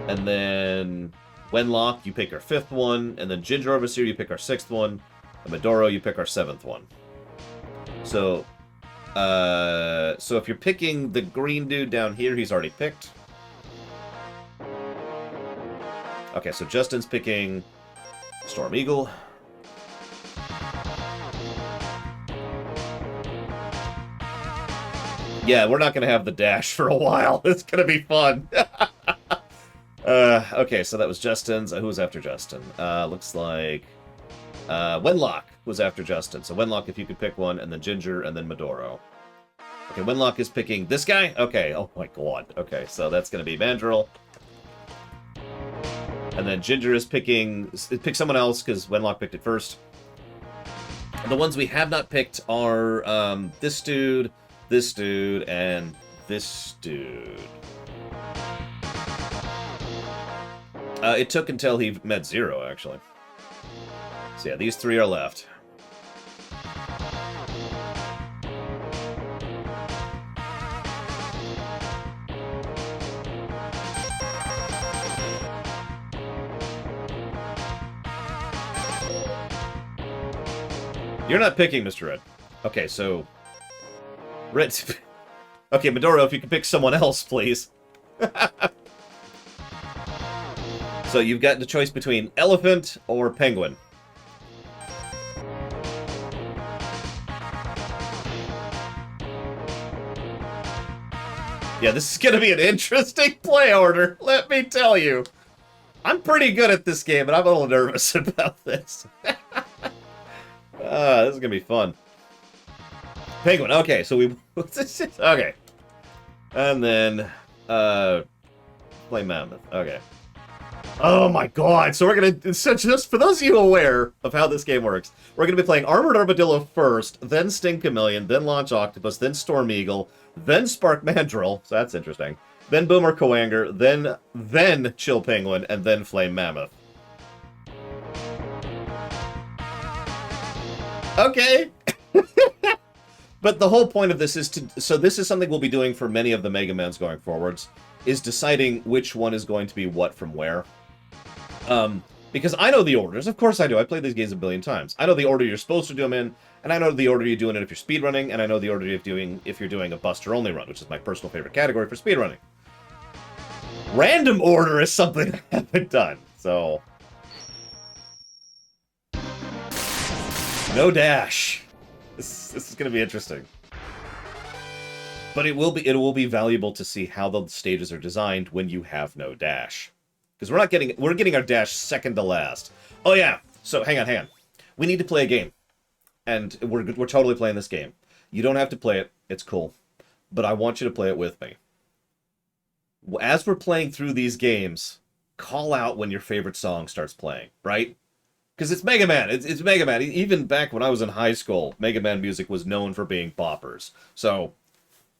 And then Wenlock, you pick our fifth one. And then Ginger Overseer, you pick our sixth one. And Medoro, you pick our seventh one. So if you're picking the green dude down here, he's already picked. Okay, so Justin's picking Storm Eagle. Yeah, we're not going to have the dash for a while. It's going to be fun. Okay, so that was Justin's. Who was after Justin? Looks like Wenlock was after Justin. So Wenlock, if you could pick one, and then Ginger, and then Medoro. Okay, Wenlock is picking this guy? Okay, oh my god. Okay, so that's going to be Mandrill. And then Ginger is picking someone else, because Wenlock picked it first. And the ones we have not picked are this dude, and this dude. It took until he met 0, actually. So yeah, these three are left. You're not picking, Mr. Red. Okay, so... Red... Okay, Medoro, if you could pick someone else, please. So you've got the choice between elephant or penguin. Yeah, this is going to be an interesting play order, let me tell you. I'm pretty good at this game, but I'm a little nervous about this. This is going to be fun. Penguin, okay, so we... Okay. And then, play Mammoth, okay. Oh my god, so we're going to... So just for those of you aware of how this game works, we're going to be playing Armored Armadillo first, then Sting Chameleon, then Launch Octopus, then Storm Eagle, then Spark Mandrill, so that's interesting, then Boomer Coanger, then Chill Penguin, and then Flame Mammoth. Okay. But the whole point of this is to... So this is something we'll be doing for many of the Mega Mans going forwards, is deciding which one is going to be what from where. Because I know the orders. Of course I do. I played these games a billion times. I know the order you're supposed to do them in, and I know the order you're doing it if you're speedrunning, and I know the order you're doing if you're doing a Buster-only run, which is my personal favorite category for speedrunning. Random order is something I haven't done, so... No dash. This is going to be interesting. But it will be valuable to see how the stages are designed when you have no dash. Because we're getting our dash second to last. Oh yeah. So hang on. We need to play a game. And we're totally playing this game. You don't have to play it. It's cool. But I want you to play it with me. As we're playing through these games, call out when your favorite song starts playing, right? Because it's Mega Man. It's Mega Man. Even back when I was in high school, Mega Man music was known for being boppers. So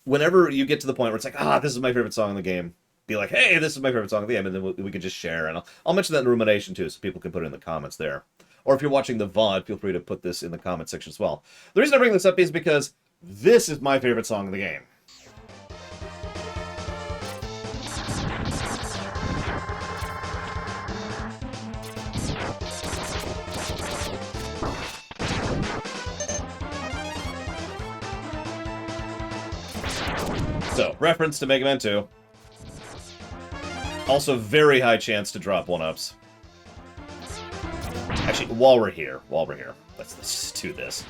whenever you get to the point where it's like, this is my favorite song in the game, be like, hey, this is my favorite song in the game, and then we could just share. And I'll mention that in Rumination, too, so people can put it in the comments there. Or if you're watching the VOD, feel free to put this in the comment section as well. The reason I bring this up is because this is my favorite song in the game. So, reference to Mega Man 2. Also, very high chance to drop 1-ups. Actually, while we're here, let's just do this.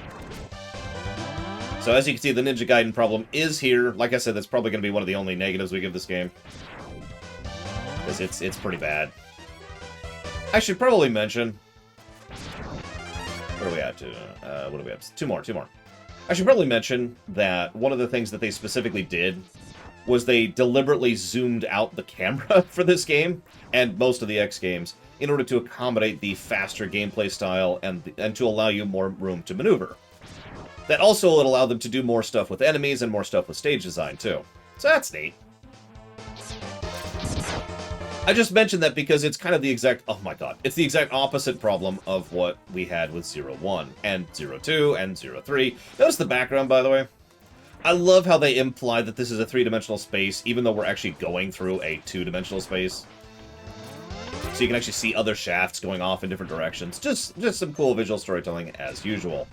So, as you can see, the Ninja Gaiden problem is here. Like I said, that's probably going to be one of the only negatives we give this game. Because it's pretty bad. I should probably mention... What are we at? What are we at? Two more. I should probably mention that one of the things that they specifically did was they deliberately zoomed out the camera for this game, and most of the X games, in order to accommodate the faster gameplay style and to allow you more room to maneuver. That also would allow them to do more stuff with enemies and more stuff with stage design, too. So that's neat. I just mentioned that because it's kind of the exact... Oh my god. It's the exact opposite problem of what we had with 0-1 and 0-2 and 0-3. Notice the background, by the way. I love how they imply that this is a three-dimensional space, even though we're actually going through a two-dimensional space. So you can actually see other shafts going off in different directions. Just some cool visual storytelling, as usual.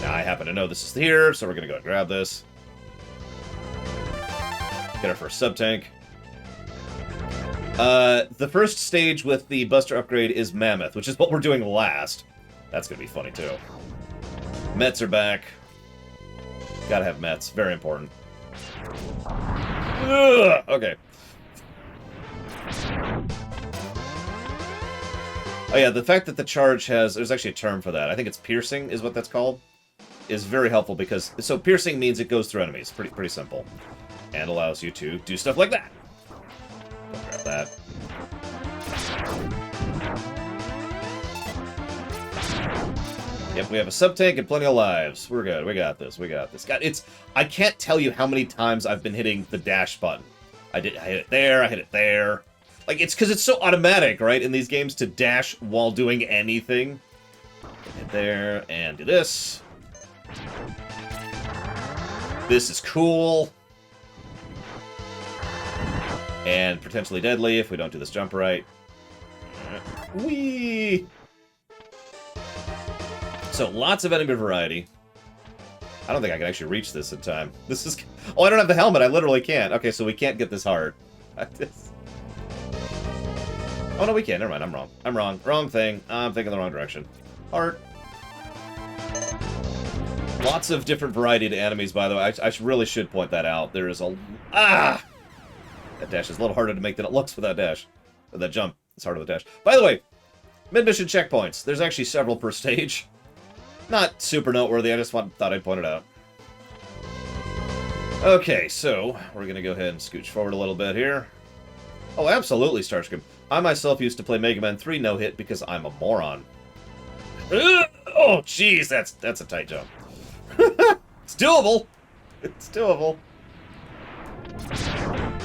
Now, I happen to know this is here, so we're going to go and grab this. Get our first sub-tank. The first stage with the Buster upgrade is Mammoth, which is what we're doing last. That's going to be funny, too. Mets are back. Gotta have Mets. Very important. Ugh! Okay. Oh yeah, the fact that the charge has... There's actually a term for that. I think it's piercing is what that's called. Is very helpful because... So piercing means it goes through enemies. Pretty simple. And allows you to do stuff like that. Grab that. Yep, we have a sub-tank and plenty of lives. We're good. We got this. God, I can't tell you how many times I've been hitting the dash button. I hit it there, I hit it there. Like, it's because it's so automatic, right, in these games to dash while doing anything. Hit there, and do this. This is cool. And potentially deadly if we don't do this jump right. Whee! So, lots of enemy variety. I don't think I can actually reach this in time. This is... Oh, I don't have the helmet. I literally can't. Okay, so we can't get this hard. Oh, no, we can. Never mind. I'm wrong. I'm wrong. Wrong thing. I'm thinking the wrong direction. Heart. Lots of different variety to enemies, by the way. I really should point that out. There is a... Ah! That dash is a little harder to make than it looks with that dash. Or that jump. It's harder to dash. By the way, mid-mission checkpoints. There's actually several per stage. Not super noteworthy, I just thought I'd point it out. Okay, so we're going to go ahead and scooch forward a little bit here. Oh, absolutely, Starscream. I myself used to play Mega Man 3 no-hit because I'm a moron. Oh, jeez, that's a tight jump. It's doable! It's doable.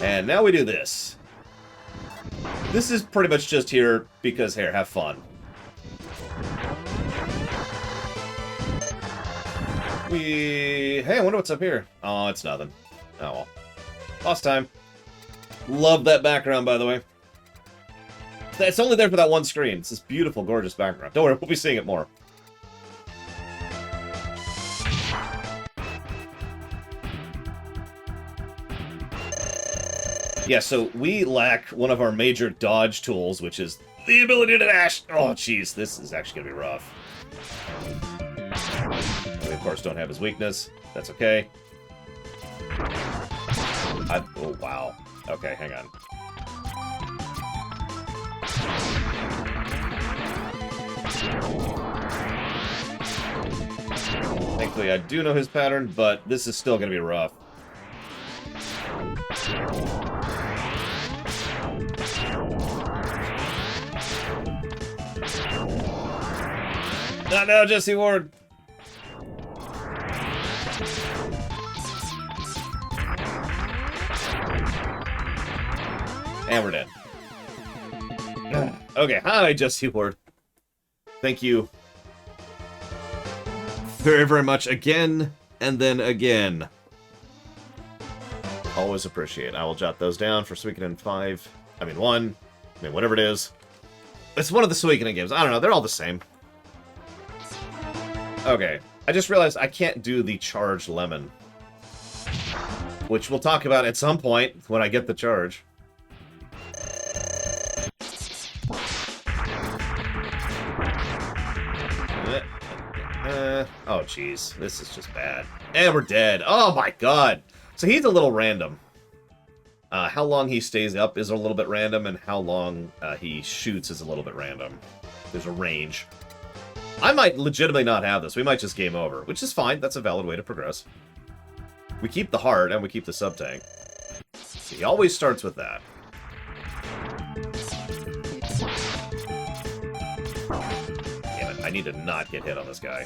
And now we do this. This is pretty much just here because, here, have fun. Hey, I wonder what's up here. Oh, it's nothing. Oh, well. Lost time. Love that background, by the way. It's only there for that one screen. It's this beautiful, gorgeous background. Don't worry, we'll be seeing it more. Yeah, so we lack one of our major dodge tools, which is the ability to dash. Oh, jeez, this is actually going to be rough. We, of course, don't have his weakness. That's okay. Oh, wow. Okay, hang on. Thankfully, I do know his pattern, but this is still going to be rough. Not now, Jesse Ward! And we're dead. Okay, hi, Jesse Ward. Thank you very, very much again, and then again. Always appreciate. I will jot those down for Suikoden 5. I mean, 1. I mean, whatever it is. It's one of the Suikoden games. I don't know, they're all the same. Okay, I just realized I can't do the charged lemon. Which we'll talk about at some point when I get the charge. Oh, jeez. This is just bad. And we're dead. Oh, my God. So he's a little random. How long he stays up is a little bit random, and how long he shoots is a little bit random. There's a range. I might legitimately not have this. We might just game over, which is fine. That's a valid way to progress. We keep the heart, and we keep the sub-tank. So he always starts with that. Damn it, I need to not get hit on this guy.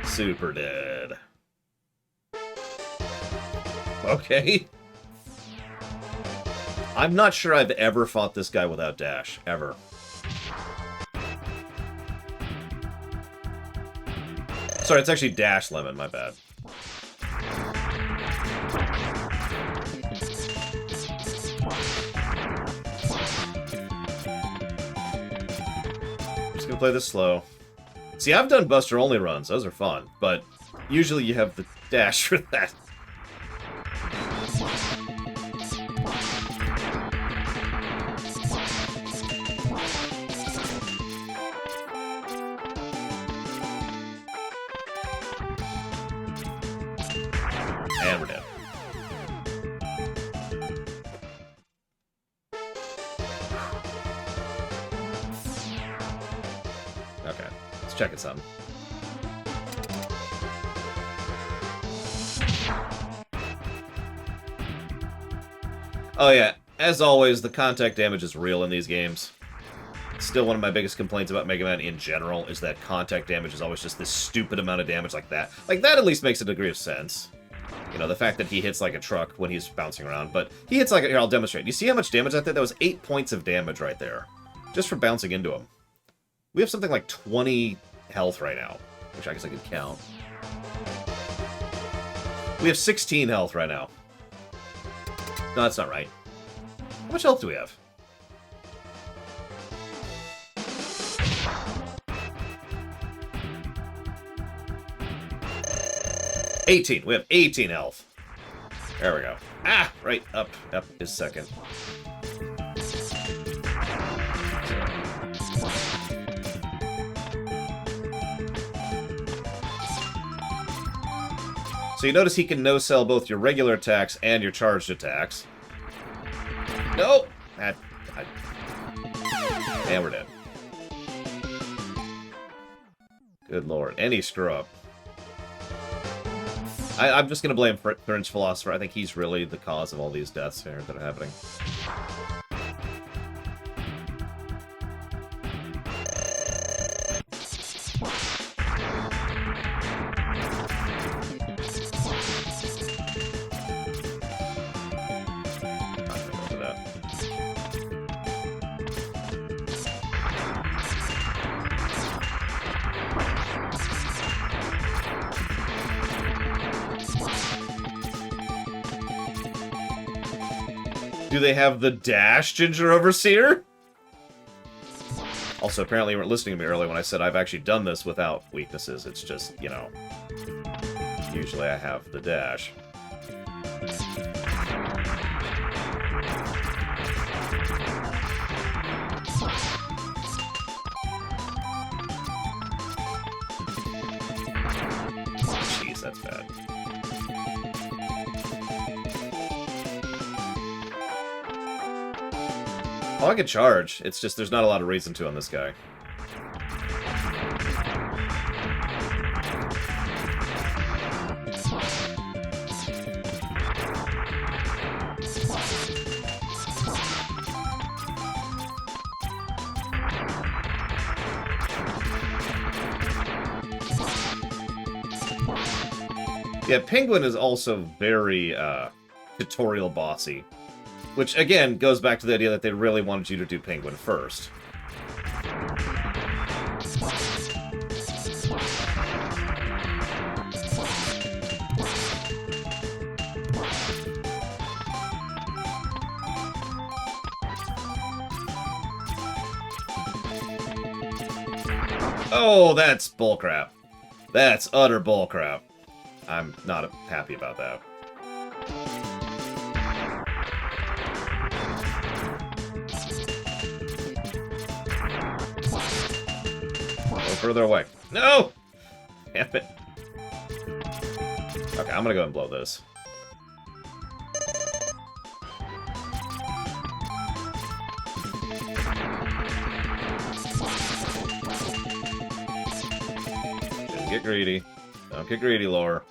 Super dead. Okay. I'm not sure I've ever fought this guy without dash. Ever. Sorry, it's actually dash lemon, my bad. Play this slow. See, I've done Buster only runs. Those are fun, but usually you have the dash for that. And we're dead. Okay, let's check it some. Oh yeah, as always, the contact damage is real in these games. Still one of my biggest complaints about Mega Man in general is that contact damage is always just this stupid amount of damage like that. Like, that at least makes a degree of sense. You know, the fact that he hits like a truck when he's bouncing around, but he hits like a... Here, I'll demonstrate. You see how much damage I did? That was 8 points of damage right there. Just for bouncing into him. We have something like 20 health right now, which I guess I could count. We have 16 health right now. No, that's not right. How much health do we have? $18. We have 18 health. There we go. Ah! Right. Up. Up is second. So you notice he can no-sell both your regular attacks and your charged attacks. Nope! And we're dead. Good lord. Any screw-up. I'm just going to blame French Philosopher. I think he's really the cause of all these deaths here that are happening. Do they have the dash, Ginger Overseer? Also, apparently you weren't listening to me earlier when I said I've actually done this without weaknesses. It's just, you know, usually I have the dash. Jeez, that's bad. Oh, I can charge. It's just there's not a lot of reason to on this guy. Yeah, Penguin is also very tutorial bossy. Which, again, goes back to the idea that they really wanted you to do Penguin first. Oh, that's bullcrap. That's utter bullcrap. I'm not happy about that. Go further away. No! Damn it. Okay, I'm gonna go and blow this. Get greedy. Don't get greedy, Lore.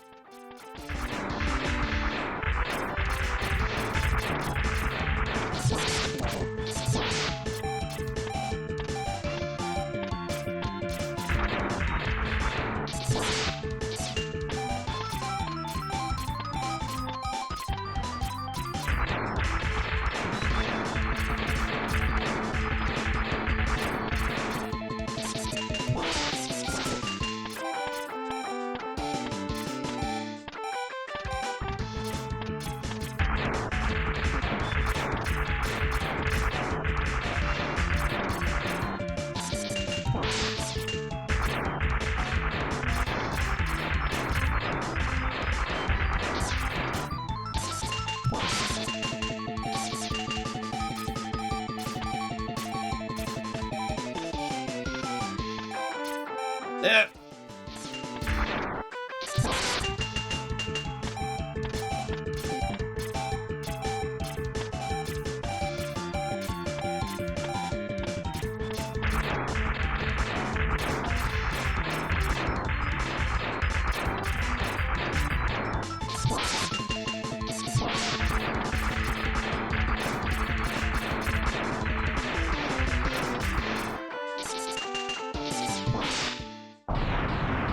Eh.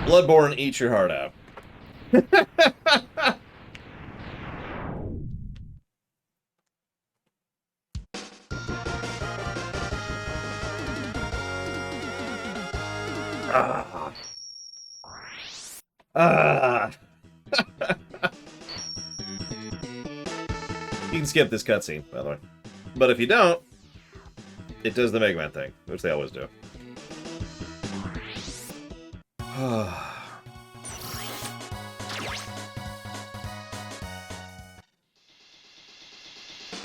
Bloodborne, eat your heart out. You can skip this cutscene, by the way. But if you don't, it does the Mega Man thing, which they always do.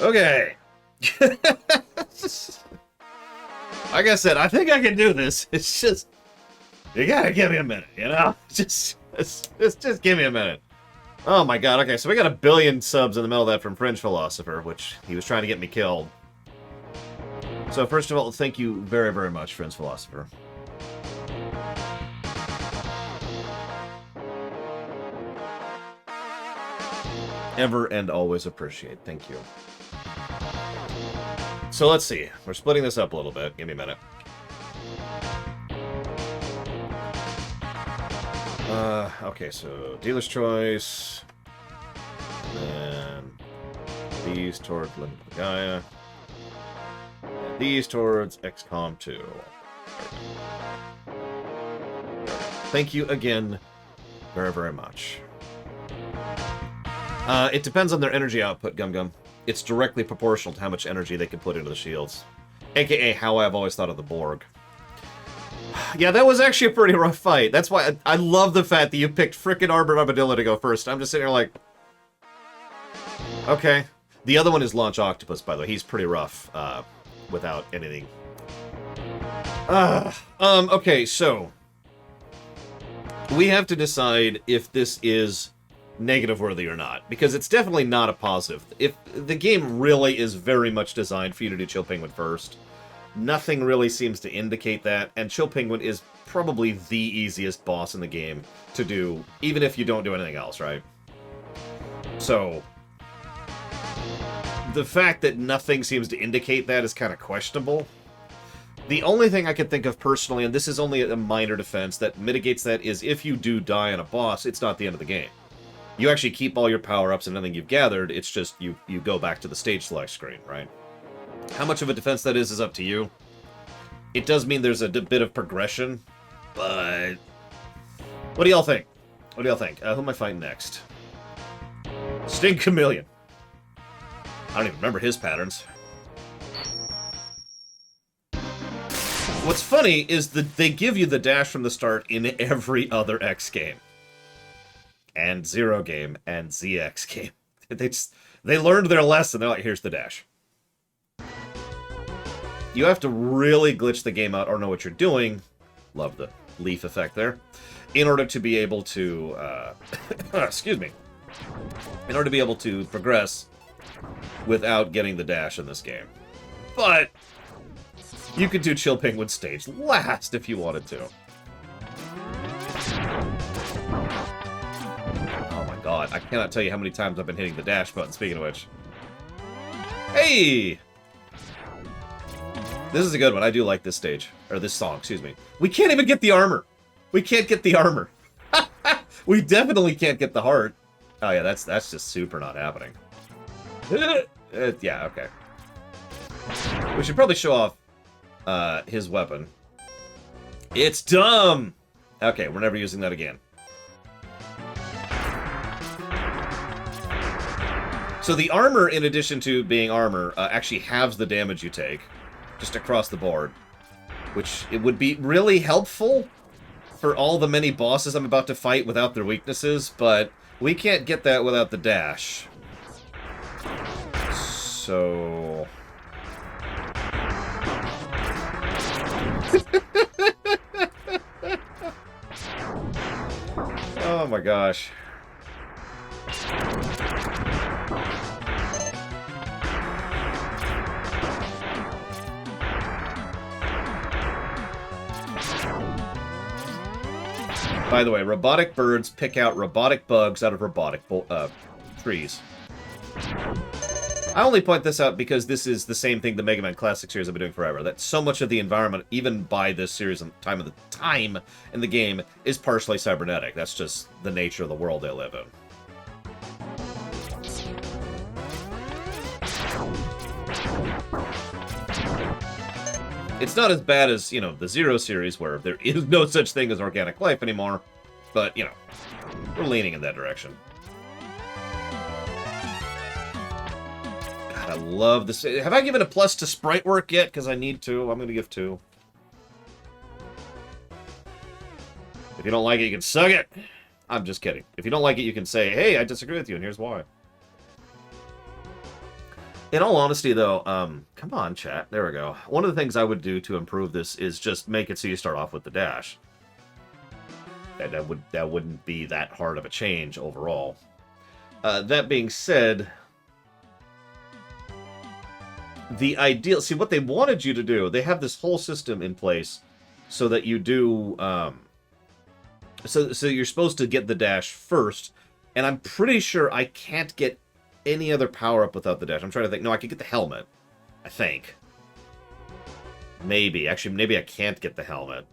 Okay. Like I said, I think I can do this. It's just, you gotta give me a minute, you know? Just give me a minute. Oh my god, okay, so we got 1 billion subs in the middle of that from Fringe Philosopher, which he was trying to get me killed. So first of all, thank you very, very much, Fringe Philosopher. Ever and always appreciate. Thank you. So let's see. We're splitting this up a little bit. Give me a minute. Okay, so Dealer's Choice. And then these towards Limit of Gaia. And these towards XCOM 2. Thank you again very, very much. It depends on their energy output, Gum Gum. It's directly proportional to how much energy they can put into the shields. AKA how I've always thought of the Borg. Yeah, that was actually a pretty rough fight. That's why I love the fact that you picked frickin' Arbor Armadillo to go first. I'm just sitting here like... Okay. The other one is Launch Octopus, by the way. He's pretty rough, without anything. Okay, so... We have to decide if this is negative worthy or not, because it's definitely not a positive. If the game really is very much designed for you to do Chill Penguin first, nothing really seems to indicate that, and Chill Penguin is probably the easiest boss in the game to do, even if you don't do anything else, right? So, the fact that nothing seems to indicate that is kind of questionable. The only thing I can think of personally, and this is only a minor defense, that mitigates that is if you do die on a boss, it's not the end of the game. You actually keep all your power-ups and everything you've gathered. It's just you go back to the stage select screen, right? How much of a defense that is up to you. It does mean there's a bit of progression, but... What do y'all think? What do y'all think? Who am I fighting next? Sting Chameleon. I don't even remember his patterns. What's funny is that they give you the dash from the start in every other X game. And Zero game, and ZX game. They learned their lesson. They're like, here's the dash. You have to really glitch the game out or know what you're doing. Love the leaf effect there. In order to be able to... excuse me. In order to be able to progress without getting the dash in this game. But you could do Chill Penguin stage last if you wanted to. Oh my god, I cannot tell you how many times I've been hitting the dash button, speaking of which. Hey! This is a good one. I do like this stage. Or this song, excuse me. We can't even get the armor. We can't get the armor. We definitely can't get the heart. Oh yeah, that's just super not happening. Yeah, okay. We should probably show off his weapon. It's dumb! Okay, we're never using that again. So the armor, in addition to being armor, actually halves the damage you take. Just across the board. Which, it would be really helpful for all the many bosses I'm about to fight without their weaknesses, but we can't get that without the dash. So... oh my gosh. By the way, robotic birds pick out robotic bugs out of robotic trees. I only point this out because this is the same thing the Mega Man Classic series have been doing forever. That so much of the environment, even by this series and time in the game, is partially cybernetic. That's just the nature of the world they live in. It's not as bad as, you know, the Zero series, where there is no such thing as organic life anymore. But, you know, we're leaning in that direction. God, I love this. Have I given a plus to sprite work yet? Because I need to. I'm going to give 2. If you don't like it, you can suck it. I'm just kidding. If you don't like it, you can say, hey, I disagree with you, and here's why. In all honesty, though, come on, chat. There we go. One of the things I would do to improve this is just make it so you start off with the dash. That wouldn't be that hard of a change overall. That being said, the ideal... See, what they wanted you to do, they have this whole system in place so that you do... So you're supposed to get the dash first, and I'm pretty sure I can't get any other power-up without the dash. I'm trying to think. No, I could get the helmet. I think. Maybe. Actually, maybe I can't get the helmet.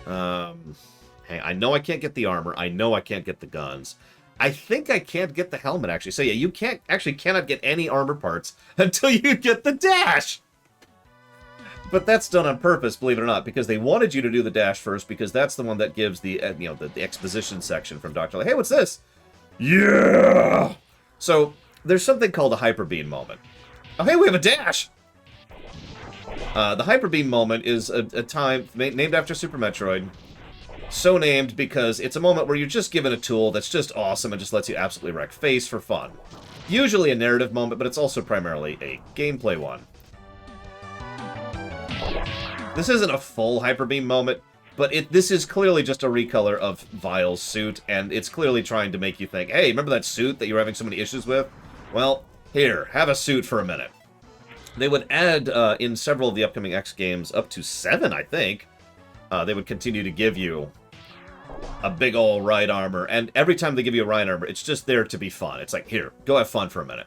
Hey, I know I can't get the armor. I know I can't get the guns. I think I can't get the helmet, actually. So yeah, you cannot get any armor parts until you get the dash! But that's done on purpose, believe it or not, because they wanted you to do the dash first, because that's the one that gives the, the exposition section from Dr. Like, hey, what's this? Yeah! So, there's something called a Hyper Beam moment. Oh, hey, we have a dash! The Hyper Beam moment is a time named after Super Metroid. So named because it's a moment where you're just given a tool that's just awesome and just lets you absolutely wreck face for fun. Usually a narrative moment, but it's also primarily a gameplay one. This isn't a full Hyper Beam moment, but this is clearly just a recolor of Vile's suit, and it's clearly trying to make you think, hey, remember that suit that you were having so many issues with? Well, here, have a suit for a minute. They would add, in several of the upcoming X games, up to 7, I think, they would continue to give you a big ol' ride armor, and every time they give you a ride armor, it's just there to be fun. It's like, here, go have fun for a minute.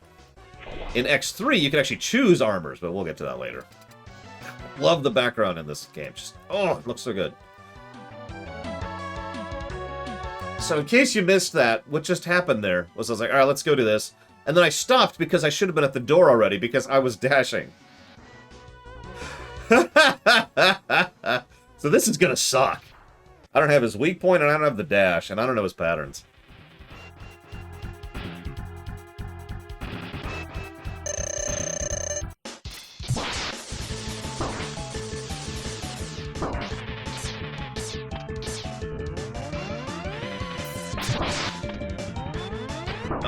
In X3, you can actually choose armors, but we'll get to that later. Love the background in this game. Just, oh, it looks so good. So in case you missed that, what just happened there was I was like, alright, let's go do this. And then I stopped because I should have been at the door already because I was dashing. So this is gonna suck. I don't have his weak point and I don't have the dash, and I don't know his patterns.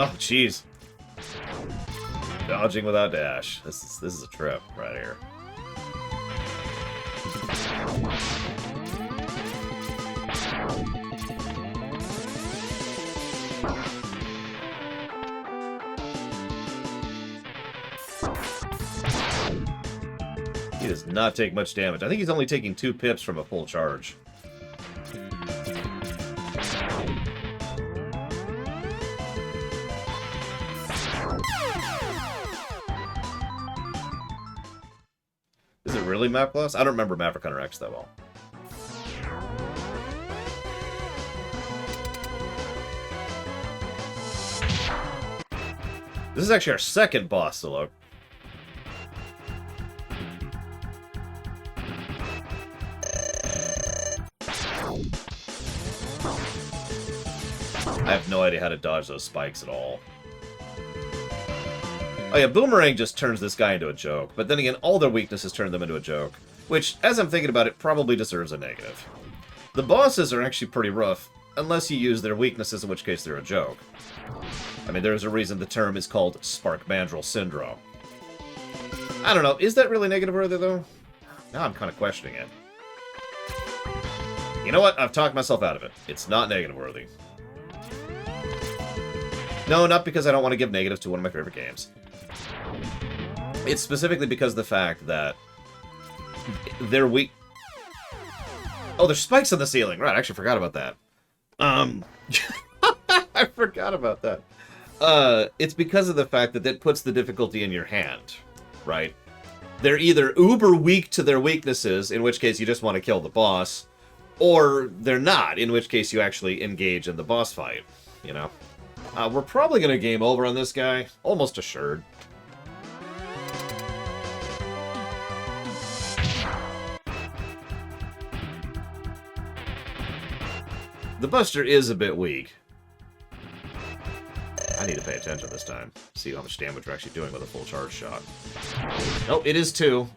Oh, jeez. Dodging without dash. This is a trip right here. He does not take much damage. I think he's only taking 2 pips from a full charge. Is it really map loss? I don't remember Maverick Hunter X that well. This is actually our second boss to look. I have no idea how to dodge those spikes at all. Oh yeah, Boomerang just turns this guy into a joke, but then again, all their weaknesses turn them into a joke, which, as I'm thinking about it, probably deserves a negative. The bosses are actually pretty rough, unless you use their weaknesses, in which case they're a joke. I mean, there's a reason the term is called Spark Mandrill Syndrome. I don't know, is that really negative worthy, though? Now I'm kind of questioning it. You know what? I've talked myself out of it. It's not negative worthy. No, not because I don't want to give negatives to one of my favorite games. It's specifically because of the fact that they're weak. Oh, there's spikes on the ceiling. Right, I actually forgot about that. I forgot about that. It's because of the fact that that puts the difficulty in your hand, right? They're either uber weak to their weaknesses, in which case you just want to kill the boss, or they're not, in which case you actually engage in the boss fight, you know? We're probably going to game over on this guy. Almost assured. The Buster is a bit weak. I need to pay attention this time. See how much damage we're actually doing with a full charge shot. Nope, it is 2.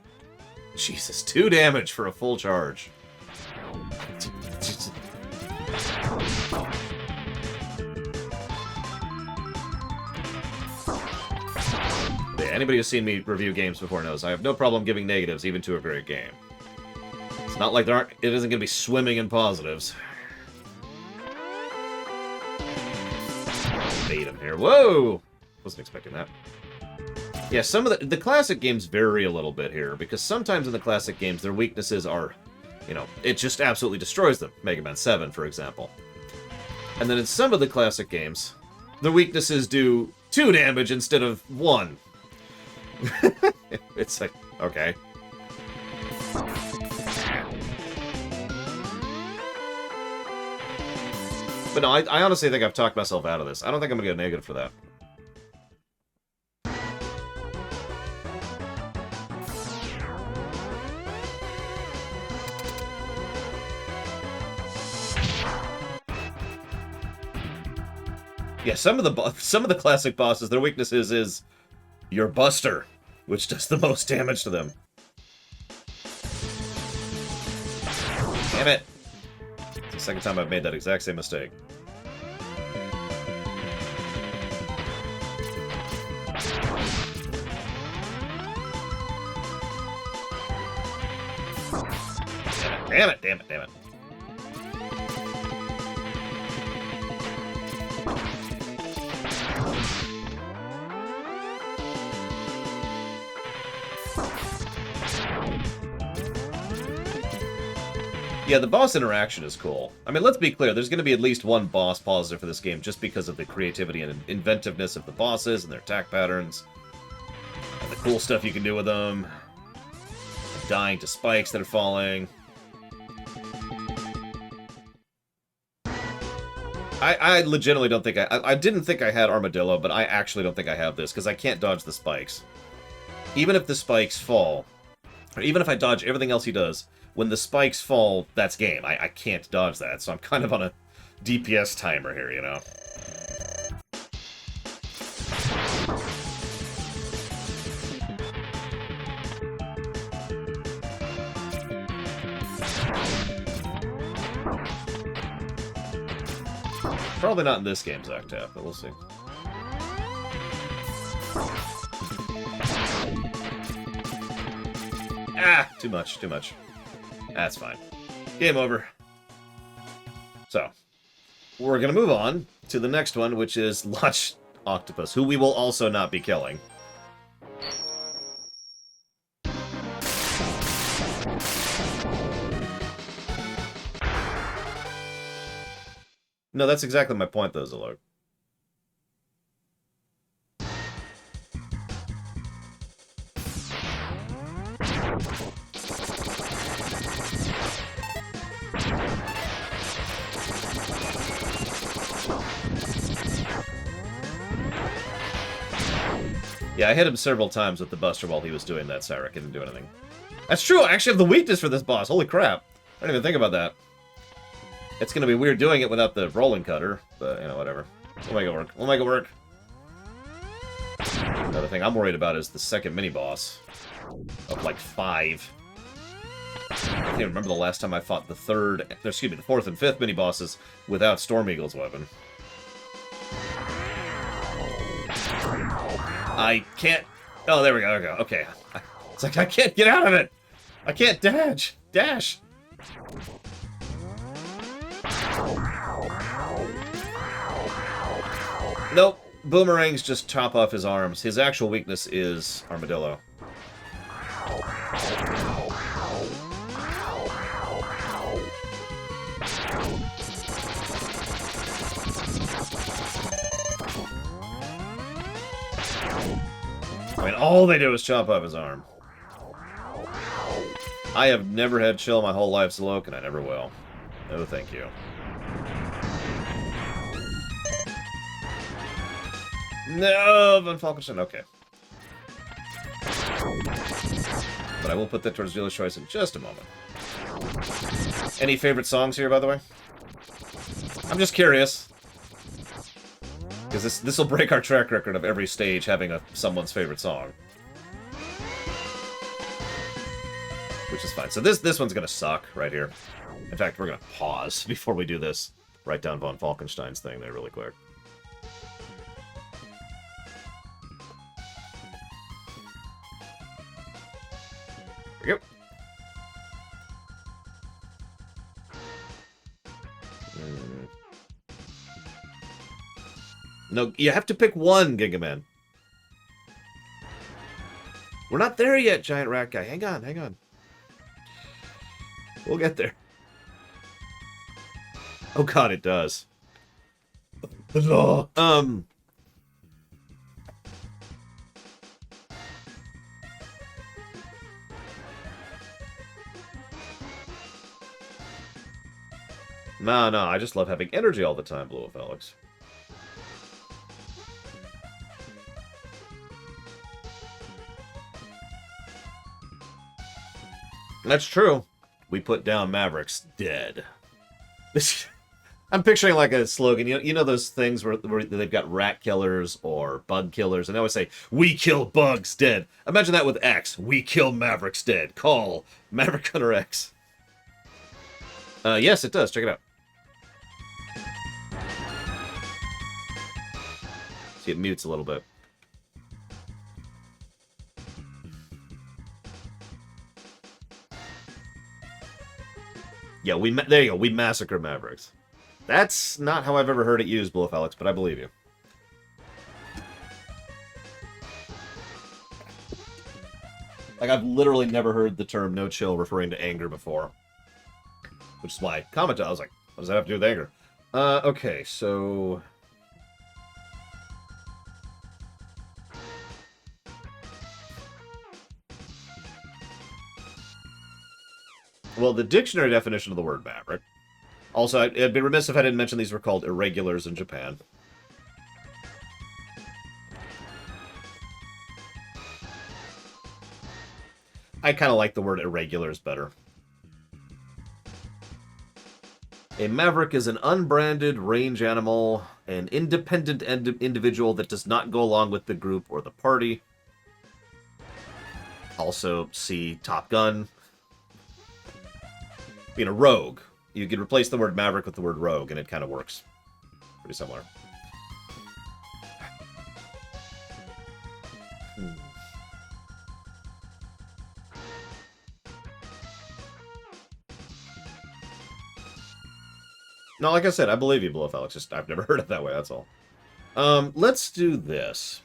Jesus, 2 damage for a full charge. Anybody who's seen me review games before knows I have no problem giving negatives even to a great game. It's not like it isn't going to be swimming in positives. Bait him here. Whoa! Wasn't expecting that. Yeah, some of the classic games vary a little bit here, because sometimes in the classic games their weaknesses are, you know, it just absolutely destroys them. Mega Man 7, for example. And then in some of the classic games, their weaknesses do 2 damage instead of 1. It's like, okay. But no, I honestly think I've talked myself out of this. I don't think I'm going to get a negative for that. Yeah, some of the classic bosses, their weaknesses is your Buster, which does the most damage to them. Damn it! It's the second time I've made that exact same mistake. Damn it, damn it, damn it. Yeah, the boss interaction is cool. I mean, let's be clear, there's going to be at least one boss positive for this game just because of the creativity and inventiveness of the bosses and their attack patterns. And the cool stuff you can do with them. Dying to spikes that are falling. I legitimately don't think I didn't think I had Armadillo, but I actually don't think I have this, because I can't dodge the spikes. Even if the spikes fall, or even if I dodge everything else he does, when the spikes fall, that's game. I can't dodge that, so I'm kind of on a DPS timer here, you know? Probably not in this game's Octap, but we'll see. Ah! Too much, too much. That's fine. Game over. So, we're gonna move on to the next one, which is Launch Octopus, who we will also not be killing. No, that's exactly my point, though, Zalog. Yeah, I hit him several times with the Buster while he was doing that, Cyrus. Didn't do anything. That's true, I actually have the weakness for this boss. Holy crap. I didn't even think about that. It's gonna be weird doing it without the rolling cutter, but, you know, whatever. We'll make it work. We'll make it work. Another thing I'm worried about is the second mini-boss. Of, like, 5. I can't remember the last time I fought the fourth and fifth mini-bosses without Storm Eagle's weapon. I can't... Oh, there we go, there we go. Okay. It's like, I can't get out of it! I can't dash! Dash! Nope. Boomerangs just chop off his arms. His actual weakness is Armadillo. I mean, all they do is chop off his arm. I have never had chill my whole life, Zalok, and I never will. No, thank you. No, Von Falkenstein, okay. But I will put that towards dealer's choice in just a moment. Any favorite songs here, by the way? I'm just curious. Because this will break our track record of every stage having someone's favorite song. Which is fine. So this one's gonna suck right here. In fact, we're gonna pause before we do this. Write down Von Falkenstein's thing there really quick. There we go. No, you have to pick one, Gigaman. We're not there yet, Giant Rat Guy. Hang on, hang on. We'll get there. Oh god, it does. No, I just love having energy all the time, Blue Wolf Alex. That's true. We put down Mavericks dead. I'm picturing like a slogan. You know those things where they've got rat killers or bug killers, and they always say, "We kill bugs dead." Imagine that with X. We kill Mavericks dead. Call Maverick Hunter X. Yes, it does. Check it out. See, it mutes a little bit. Yeah, there you go. We massacre Mavericks. That's not how I've ever heard it used, Bluff Alex, but I believe you. Like, I've literally never heard the term no chill referring to anger before. Which is why I commented. I was like, what does that have to do with anger? Okay, so... Well, the dictionary definition of the word maverick Also, I'd be remiss if I didn't mention these were called irregulars in Japan. I kind of like the word irregulars better. A maverick is an unbranded range animal, an independent individual that does not go along with the group or the party. Also, see Top Gun. Being a rogue. You could replace the word maverick with the word rogue, and it kind of works. Pretty similar. No, like I said, I believe you, Blowfell. It's just I've never heard it that way, that's all. Let's do this.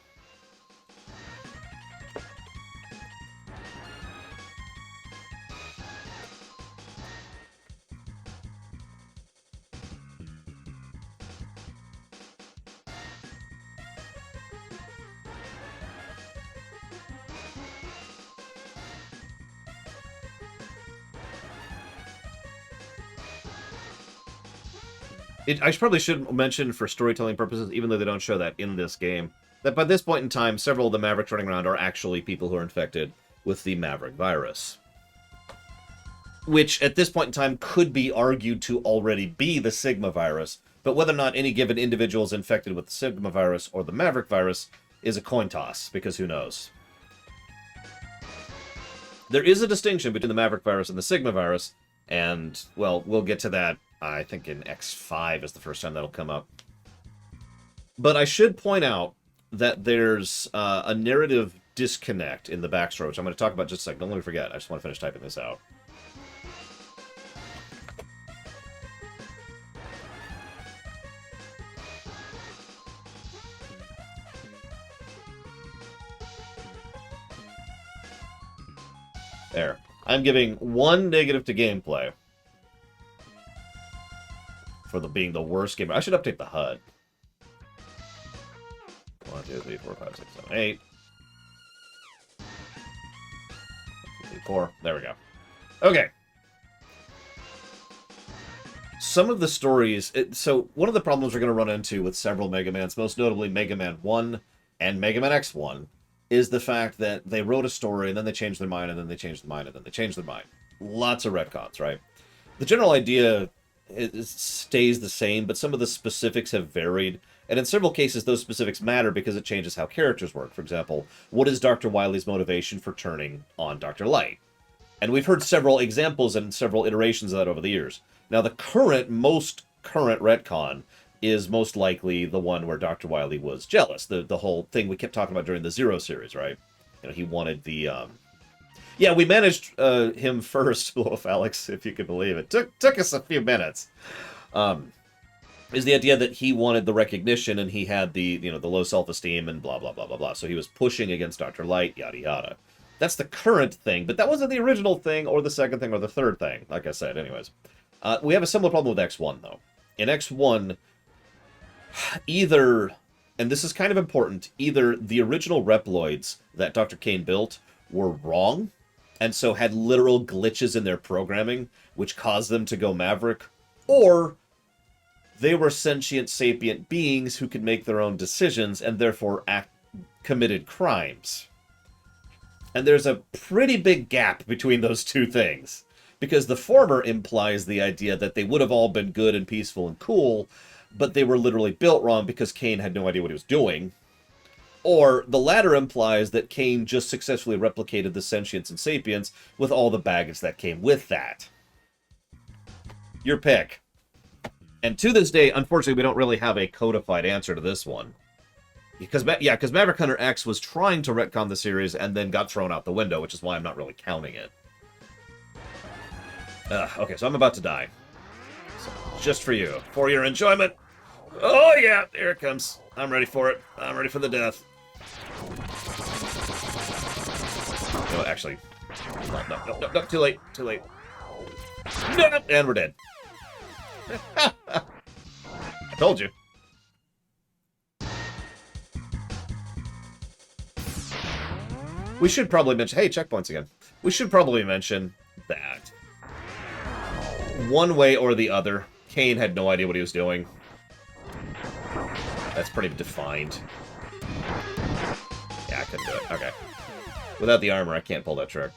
I probably should mention, for storytelling purposes, even though they don't show that in this game, that by this point in time, several of the Mavericks running around are actually people who are infected with the Maverick virus. Which, at this point in time, could be argued to already be the Sigma virus, but whether or not any given individual is infected with the Sigma virus or the Maverick virus is a coin toss, because who knows. There is a distinction between the Maverick virus and the Sigma virus, and, well, we'll get to that. I think in X5 is the first time that'll come up. But I should point out that there's a narrative disconnect in the backstory, which I'm going to talk about just a second. Don't let me forget. I just want to finish typing this out. There. I'm giving 1 negative to gameplay. For being the worst game. I should update the HUD. 1, 2, 3, 4, 5, 6, 7, 8. 1, 2, 3, 4. There we go. Okay. Some of the stories... So, one of the problems we're going to run into with several Mega Mans, most notably Mega Man 1 and Mega Man X1, is the fact that they wrote a story, and then they changed their mind, and then they changed their mind, and then they changed their mind. Lots of retcons, right? The general idea... it stays the same, but some of the specifics have varied, and in several cases those specifics matter because it changes how characters work. For example, what is Dr. Wily's motivation for turning on Dr. Light? And we've heard several examples and several iterations of that over the years. Now, the most current retcon is most likely the one where Dr. Wily was jealous. The whole thing we kept talking about during the Zero series, right? You know, he wanted the... Yeah, we managed him first, Blow Off Alex, if you could believe it. Took us a few minutes. Is the idea that he wanted the recognition and he had the low self-esteem and blah, blah, blah, blah, blah. So he was pushing against Dr. Light, yada, yada. That's the current thing, but that wasn't the original thing or the second thing or the third thing, like I said, anyways. We have a similar problem with X1, though. In X1, either, and this is kind of important, either the original Reploids that Dr. Kane built were wrong, and so had literal glitches in their programming, which caused them to go Maverick, or they were sentient, sapient beings who could make their own decisions and therefore committed crimes. And there's a pretty big gap between those two things, because the former implies the idea that they would have all been good and peaceful and cool, but they were literally built wrong because Kane had no idea what he was doing. Or the latter implies that Kane just successfully replicated the sentience and sapience with all the baggage that came with that. Your pick. And to this day, unfortunately, we don't really have a codified answer to this one. Because Maverick Hunter X was trying to retcon the series and then got thrown out the window, which is why I'm not really counting it. Okay, so I'm about to die. So, just for you. For your enjoyment. Oh, yeah, here it comes. I'm ready for it. I'm ready for the death. No, actually. No, too late. Too late. No, and we're dead. I told you. We should probably mention... Hey, checkpoints again. We should probably mention that one way or the other, Kane had no idea what he was doing. That's pretty defined. Yeah, I couldn't do it. Okay. Without the armor, I can't pull that trick.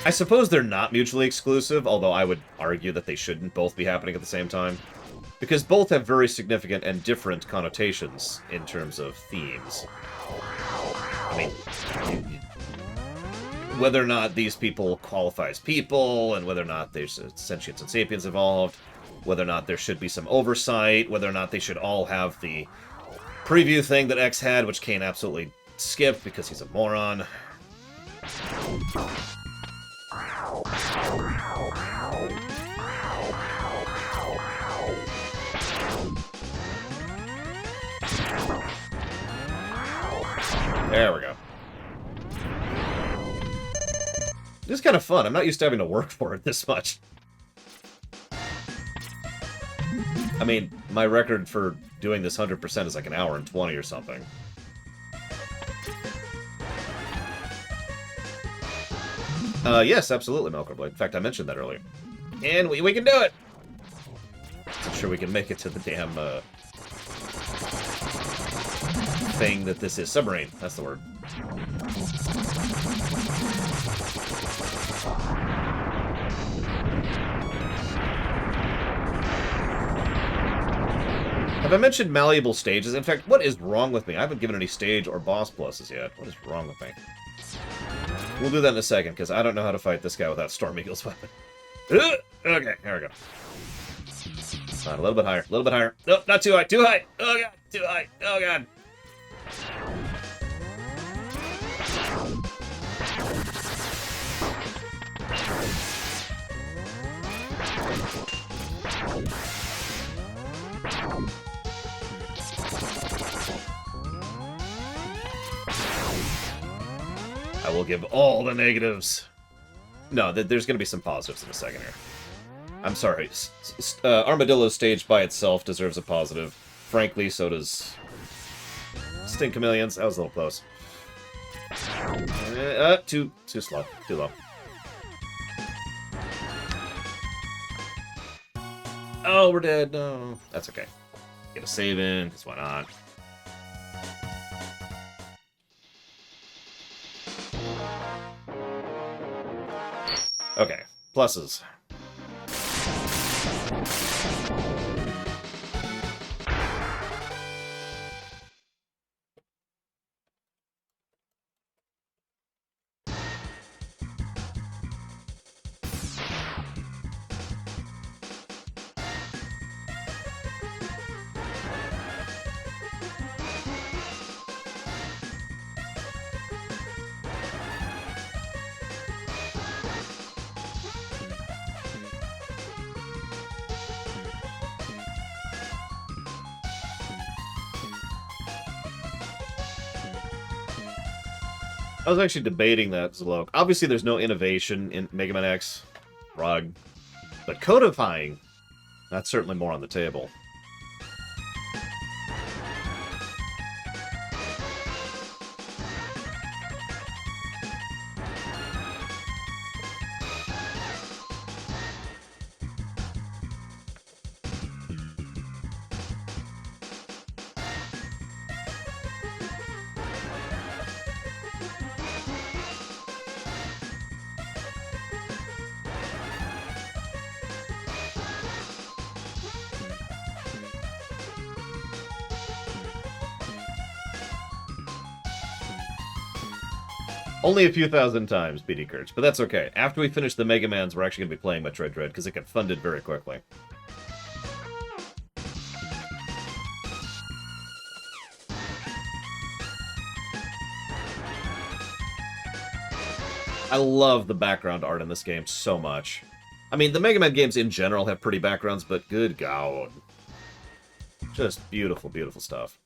I suppose they're not mutually exclusive, although I would argue that they shouldn't both be happening at the same time. Because both have very significant and different connotations in terms of themes. I mean, whether or not these people qualify as people, and whether or not there's sentience and sapience involved, whether or not there should be some oversight, whether or not they should all have the preview thing that X had, which Kane absolutely skipped because he's a moron. There we go. This is kind of fun. I'm not used to having to work for it this much. I mean, my record for doing this 100% is like an hour and 20 or something. Yes, absolutely, Melkorblade. In fact, I mentioned that earlier. And we can do it! I'm sure we can make it to the damn, thing that this is. Submarine. That's the word. Have I mentioned malleable stages? In fact, what is wrong with me? I haven't given any stage or boss pluses yet. What is wrong with me? We'll do that in a second, because I don't know how to fight this guy without Storm Eagle's weapon. Okay, there we go. Fine, a little bit higher, a little bit higher. Nope, not too high, too high! Oh god, too high, oh god. I will give all the negatives. No, there's going to be some positives in a second here. I'm sorry. Armadillo's stage by itself deserves a positive. Frankly, so does Sting Chameleons. That was a little close. Too slow. Too low. Oh, we're dead. No. That's okay. Get a save in, because why not? Okay, pluses. I was actually debating that, Zlok. Obviously, there's no innovation in Mega Man X, Rug, but codifying, that's certainly more on the table. Only a few thousand times, BD Kurtz, but that's okay. After we finish the Mega Mans, we're actually going to be playing Metroid Dread, because it get funded very quickly. I love the background art in this game so much. I mean, the Mega Man games in general have pretty backgrounds, but good God. Just beautiful, beautiful stuff.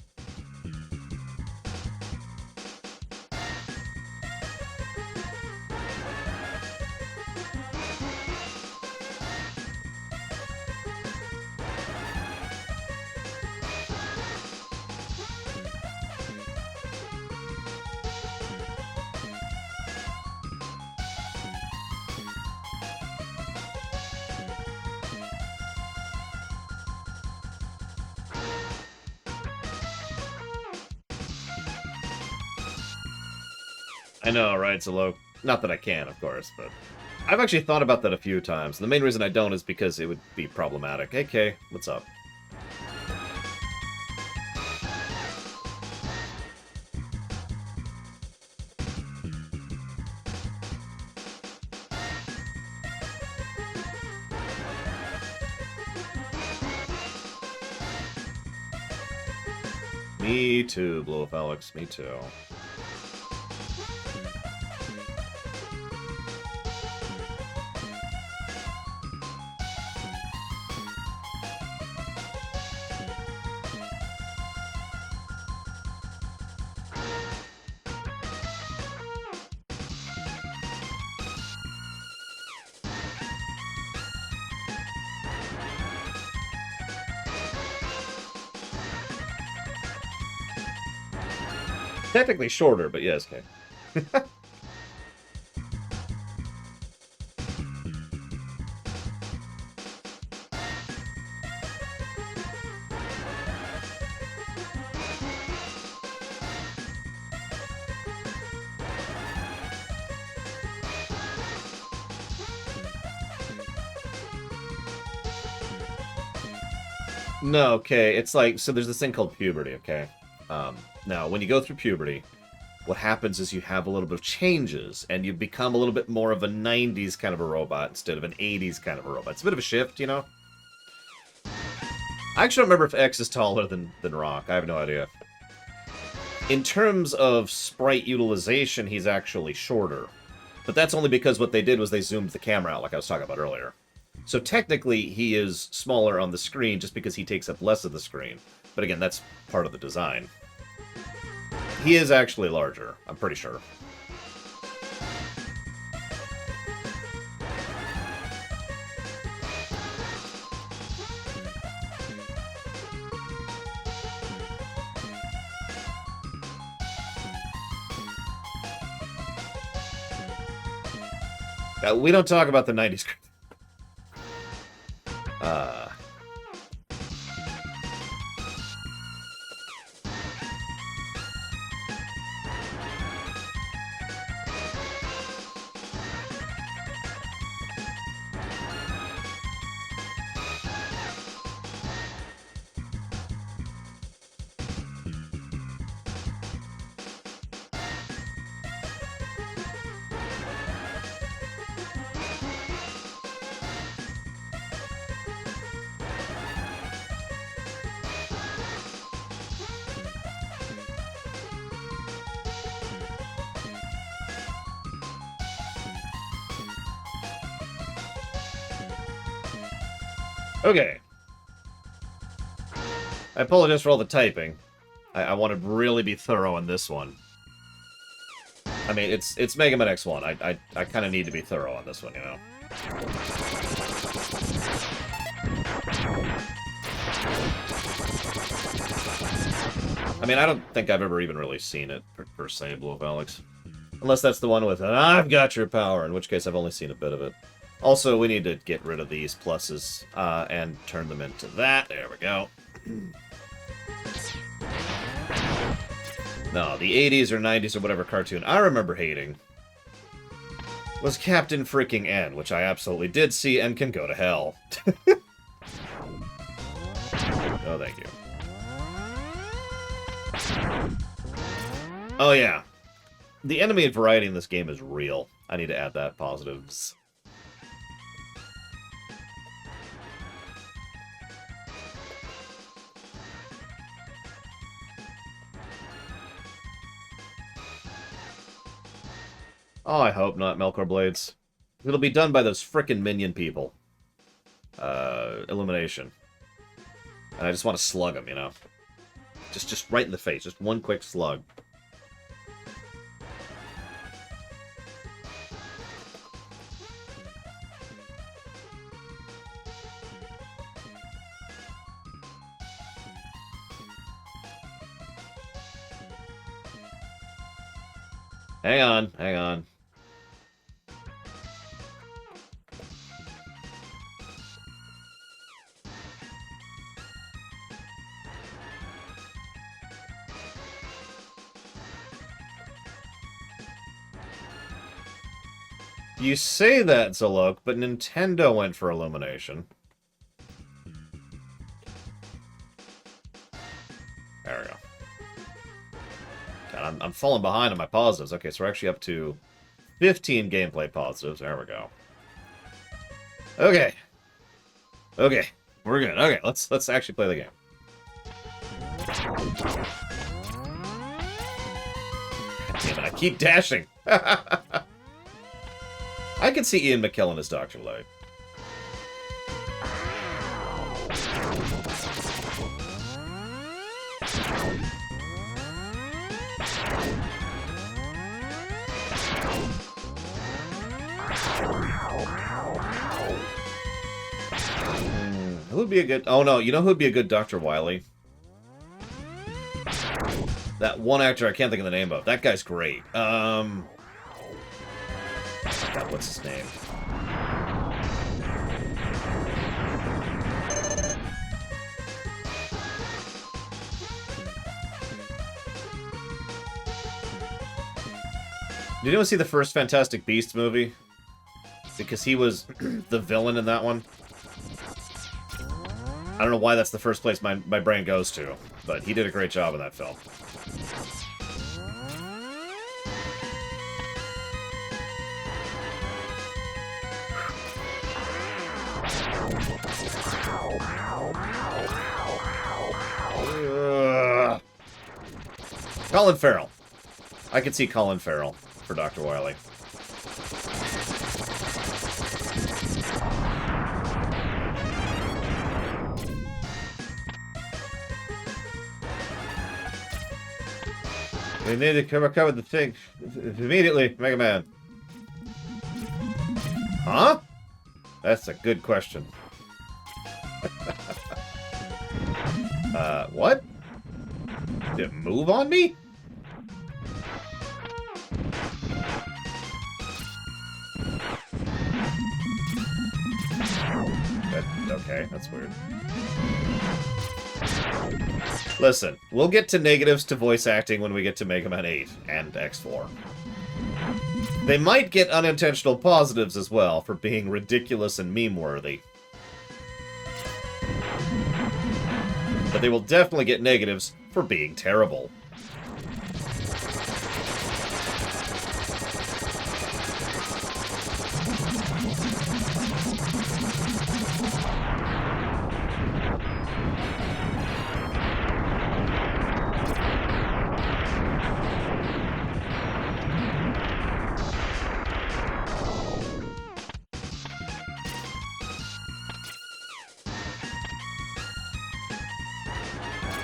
I know, right? It's a low... Not that I can, of course, but... I've actually thought about that a few times. The main reason I don't is because it would be problematic. Hey, Kay, what's up? Me too, Blue Wolf Alex. Me too. Technically shorter, but yes, okay. No, okay, it's like, so there's this thing called puberty, okay? Now, when you go through puberty, what happens is you have a little bit of changes, and you become a little bit more of a 90s kind of a robot instead of an 80s kind of a robot. It's a bit of a shift, you know? I actually don't remember if X is taller than Rock. I have no idea. In terms of sprite utilization, he's actually shorter. But that's only because what they did was they zoomed the camera out, like I was talking about earlier. So technically, he is smaller on the screen just because he takes up less of the screen. But again, that's part of the design. He is actually larger, I'm pretty sure. We don't talk about the 90s. Okay. I apologize for all the typing. I want to really be thorough on this one. I mean, it's Mega Man X1. I kind of need to be thorough on this one, you know? I mean, I don't think I've ever even really seen it, per se, Blue Wolf Alex. Unless that's the one with, I've got your power, in which case I've only seen a bit of it. Also, we need to get rid of these pluses and turn them into that. There we go. No, the 80s or 90s or whatever cartoon I remember hating was Captain Freaking N, which I absolutely did see and can go to hell. Oh, thank you. Oh, yeah. The enemy variety in this game is real. I need to add that positives. Oh, I hope not, Melkor Blades. It'll be done by those frickin' minion people. Illumination. And I just want to slug them, you know? Just right in the face. Just one quick slug. Hang on, hang on. You say that, Zalok, but Nintendo went for Illumination. There we go. God, I'm falling behind on my positives. Okay, so we're actually up to 15 gameplay positives. There we go. Okay. Okay. We're good. Okay, let's actually play the game. Damn it, I keep dashing. I could see Ian McKellen as Dr. Light. Who would be a good... Oh, no. You know who would be a good Dr. Wily? That one actor I can't think of the name of. That guy's great. God, what's his name? Did anyone see the first Fantastic Beasts movie? Because he was the villain in that one. I don't know why that's the first place my brain goes to, but he did a great job in that film. Colin Farrell. I could see Colin Farrell for Dr. Wily. We need to recover the thing immediately, Mega Man. Huh? That's a good question. What? Did it move on me? Okay, that's weird. Listen, we'll get to negatives to voice acting when we get to Mega Man 8 and X4. They might get unintentional positives as well for being ridiculous and meme-worthy. But they will definitely get negatives for being terrible.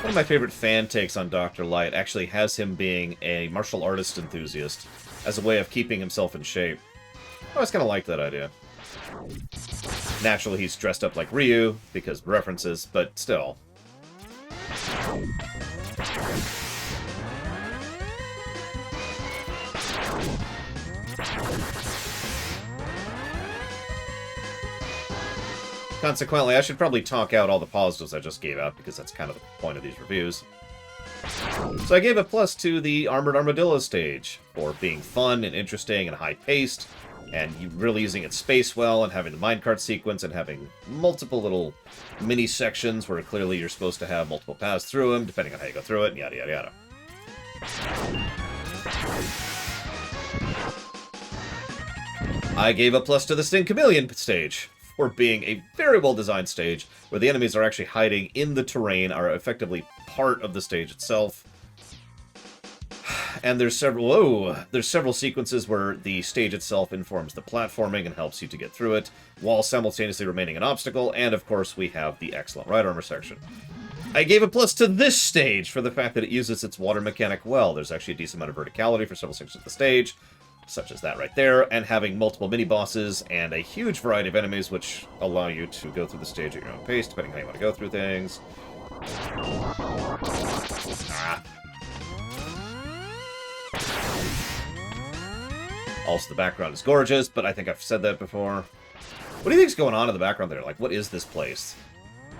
One of my favorite fan takes on Dr. Light actually has him being a martial artist enthusiast as a way of keeping himself in shape. I always kind of like that idea. Naturally, he's dressed up like Ryu, because references, but still. Consequently, I should probably talk out all the positives I just gave out, because that's kind of the point of these reviews. So I gave a plus to the Armored Armadillo stage for being fun and interesting and high-paced, and really using its space well, and having the minecart sequence, and having multiple little mini-sections where clearly you're supposed to have multiple paths through them, depending on how you go through it, and yada yada yada. I gave a plus to the Sting Chameleon stage for being a very well-designed stage, where the enemies are actually hiding in the terrain, are effectively part of the stage itself. And there's several sequences where the stage itself informs the platforming and helps you to get through it, while simultaneously remaining an obstacle, and of course we have the excellent ride armor section. I gave a plus to this stage for the fact that it uses its water mechanic well. There's actually a decent amount of verticality for several sections of the stage, such as that right there, and having multiple mini-bosses and a huge variety of enemies which allow you to go through the stage at your own pace, depending on how you want to go through things. Also, the background is gorgeous, but I think I've said that before. What do you think's going on in the background there? Like, what is this place?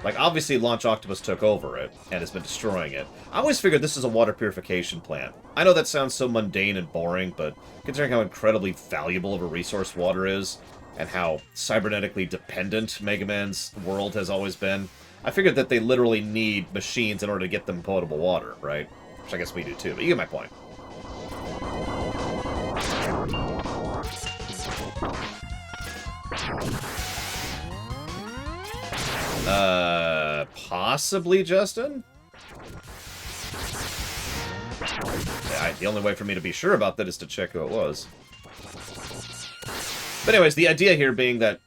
Like, obviously, Launch Octopus took over it and has been destroying it. I always figured this is a water purification plant. I know that sounds so mundane and boring, but considering how incredibly valuable of a resource water is, and how cybernetically dependent Mega Man's world has always been, I figured that they literally need machines in order to get them potable water, right? Which I guess we do too, but you get my point. Possibly, Justin? The only way for me to be sure about that is to check who it was. But anyways, the idea here being that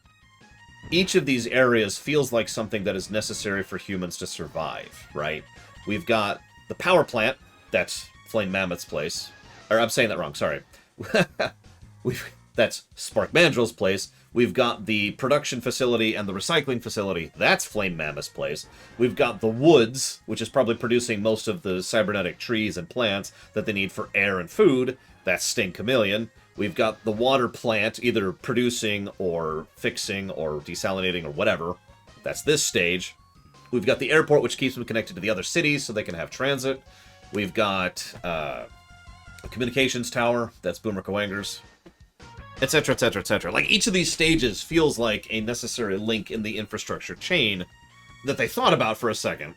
each of these areas feels like something that is necessary for humans to survive, right? We've got the power plant, that's Flame Mammoth's place. Or, I'm saying that wrong, sorry. That's Spark Mandrill's place. We've got the production facility and the recycling facility. That's Flame Mammoth's place. We've got the woods, which is probably producing most of the cybernetic trees and plants that they need for air and food. That's Sting Chameleon. We've got the water plant, either producing or fixing or desalinating or whatever. That's this stage. We've got the airport, which keeps them connected to the other cities so they can have transit. We've got a communications tower. That's Boomer Coangers. Etc., etc., etc. Like, each of these stages feels like a necessary link in the infrastructure chain that they thought about for a second.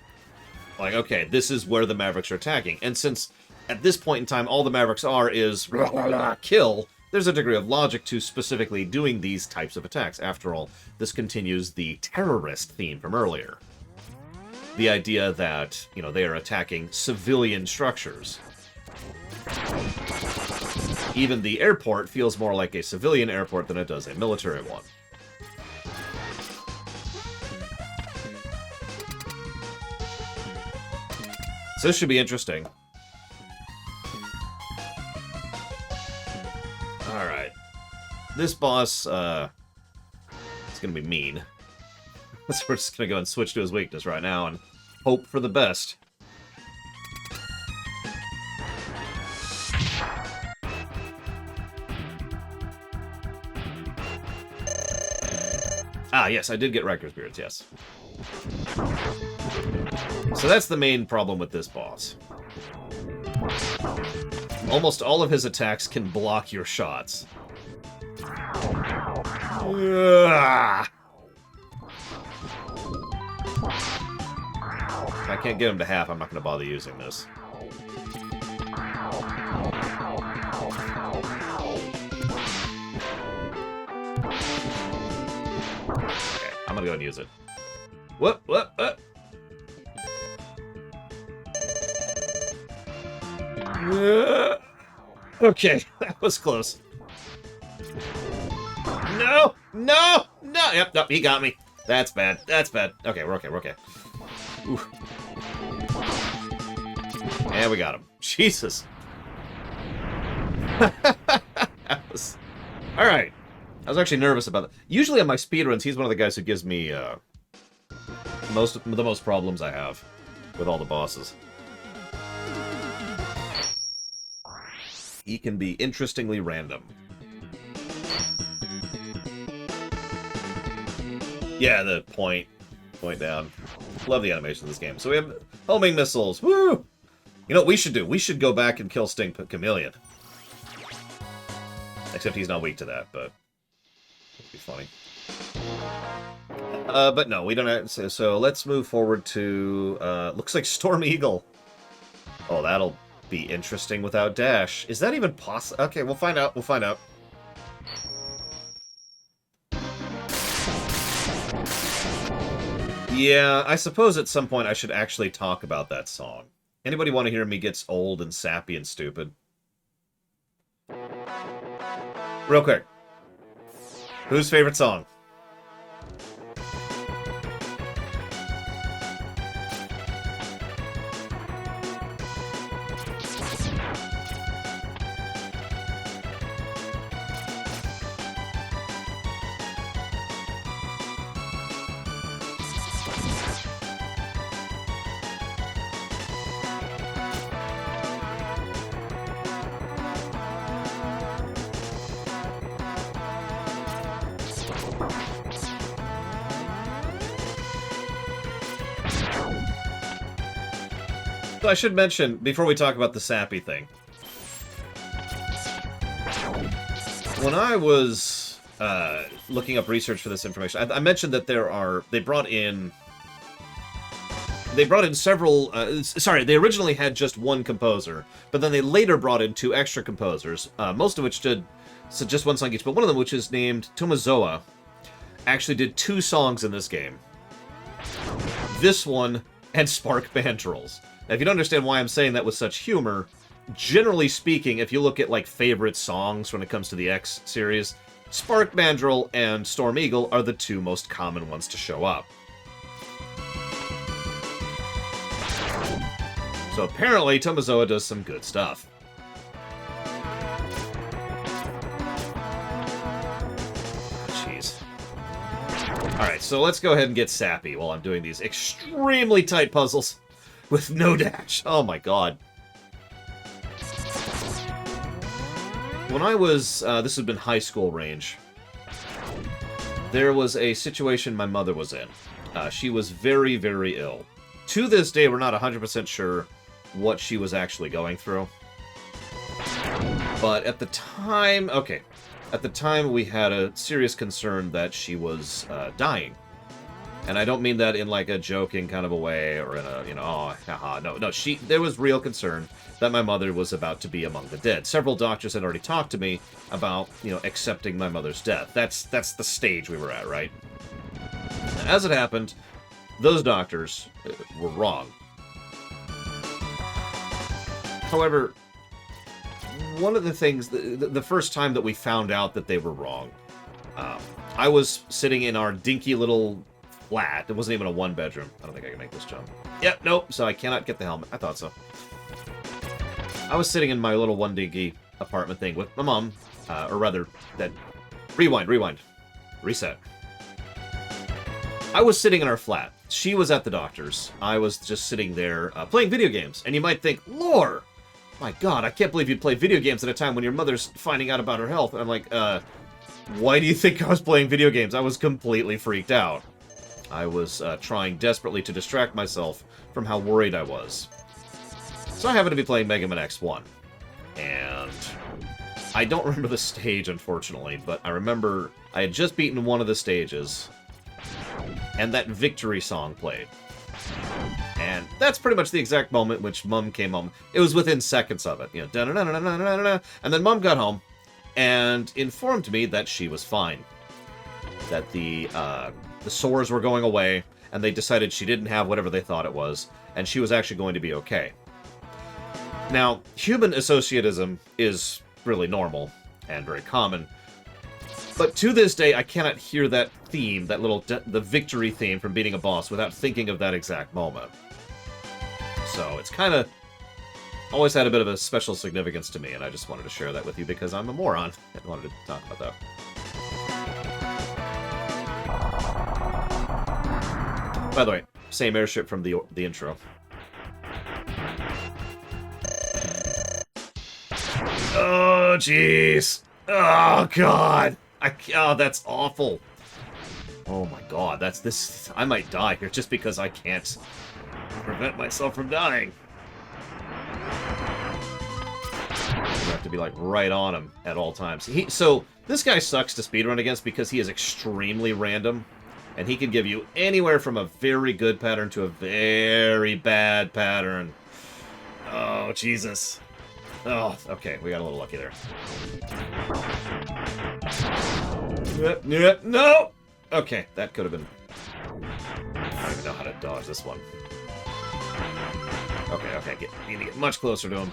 Like, okay, this is where the Mavericks are attacking. And since, at this point in time, all the Mavericks are is kill, there's a degree of logic to specifically doing these types of attacks. After all, this continues the terrorist theme from earlier. The idea that, you know, they are attacking civilian structures. Even the airport feels more like a civilian airport than it does a military one. So this should be interesting. Alright. This boss, is gonna be mean. So we're just gonna go and switch to his weakness right now and hope for the best. Ah, yes, I did get Riker's Beards, yes. So that's the main problem with this boss. Almost all of his attacks can block your shots. Ugh. If I can't get him to half, I'm not going to bother using this. I'm gonna go and use it. Whoop. Okay, that was close. No! Yep, no, he got me. That's bad. Okay, we're okay. Ooh. And we got him. Jesus. Alright. I was actually nervous about that. Usually on my speedruns, he's one of the guys who gives me the most problems I have with all the bosses. He can be interestingly random. Yeah, the point down. Love the animation of this game. So we have homing missiles. Woo! You know what we should do? We should go back and kill Sting Chameleon. Except he's not weak to that, but it'd be funny. But no, we don't have to, so let's move forward to looks like Storm Eagle. Oh, that'll be interesting without dash. Is that even possible? Okay, we'll find out. Yeah, I suppose at some point I should actually talk about that song. Anybody want to hear me get old and sappy and stupid? Real quick. Whose favorite song? So I should mention, before we talk about the sappy thing, when I was looking up research for this information, I mentioned that they brought in several, they originally had just one composer, but then they later brought in 2 extra composers, most of which did just one song each, but one of them, which is named Tomozoa, actually did 2 songs in this game. This one and Spark Mandrills. Now, if you don't understand why I'm saying that with such humor, generally speaking, if you look at, like, favorite songs when it comes to the X series, Spark Mandrill and Storm Eagle are the 2 most common ones to show up. So apparently, Tomozoa does some good stuff. Jeez. Alright, so let's go ahead and get sappy while I'm doing these extremely tight puzzles with no dash. Oh my god. When I was, this had been high school range, there was a situation my mother was in. She was very, very ill. To this day, we're not 100% sure what she was actually going through. But at the time, we had a serious concern that she was dying. And I don't mean that in like a joking kind of a way or in a, oh, haha. No, there was real concern that my mother was about to be among the dead. Several doctors had already talked to me about, accepting my mother's death. That's the stage we were at, right? As it happened, those doctors were wrong. However, one of the things, the first time that we found out that they were wrong, I was sitting in our dinky little flat. It wasn't even a 1-bedroom. I don't think I can make this jump. Yep, nope, so I cannot get the helmet. I thought so. I was sitting in my little 1 dinky apartment thing with my mom, or rather, rewind, reset. I was sitting in our flat. She was at the doctor's. I was just sitting there playing video games. And you might think, Lore, my god, I can't believe you'd play video games at a time when your mother's finding out about her health. And I'm like, why do you think I was playing video games? I was completely freaked out. I was trying desperately to distract myself from how worried I was. So I happened to be playing Mega Man X1. And I don't remember the stage, unfortunately, but I remember I had just beaten one of the stages, and that victory song played. And that's pretty much the exact moment which Mum came home. It was within seconds of it. Da-da-da-da-da-da-da. And then Mum got home and informed me that she was fine. That the sores were going away, and they decided she didn't have whatever they thought it was, and she was actually going to be okay. Now, human associatism is really normal and very common, but to this day, I cannot hear that theme, the victory theme from beating a boss without thinking of that exact moment. So it's kind of always had a bit of a special significance to me, and I just wanted to share that with you because I'm a moron and wanted to talk about that. By the way, same airship from the intro. Oh, jeez. Oh, God. Oh, that's awful. Oh, my God. I might die here just because I can't prevent myself from dying. You have to be, like, right on him at all times. So, this guy sucks to speedrun against because he is extremely random. And he can give you anywhere from a very good pattern to a very bad pattern. Oh, Jesus. Oh, okay, we got a little lucky there. No! Okay, that could have been... I don't even know how to dodge this one. Okay, need to get much closer to him.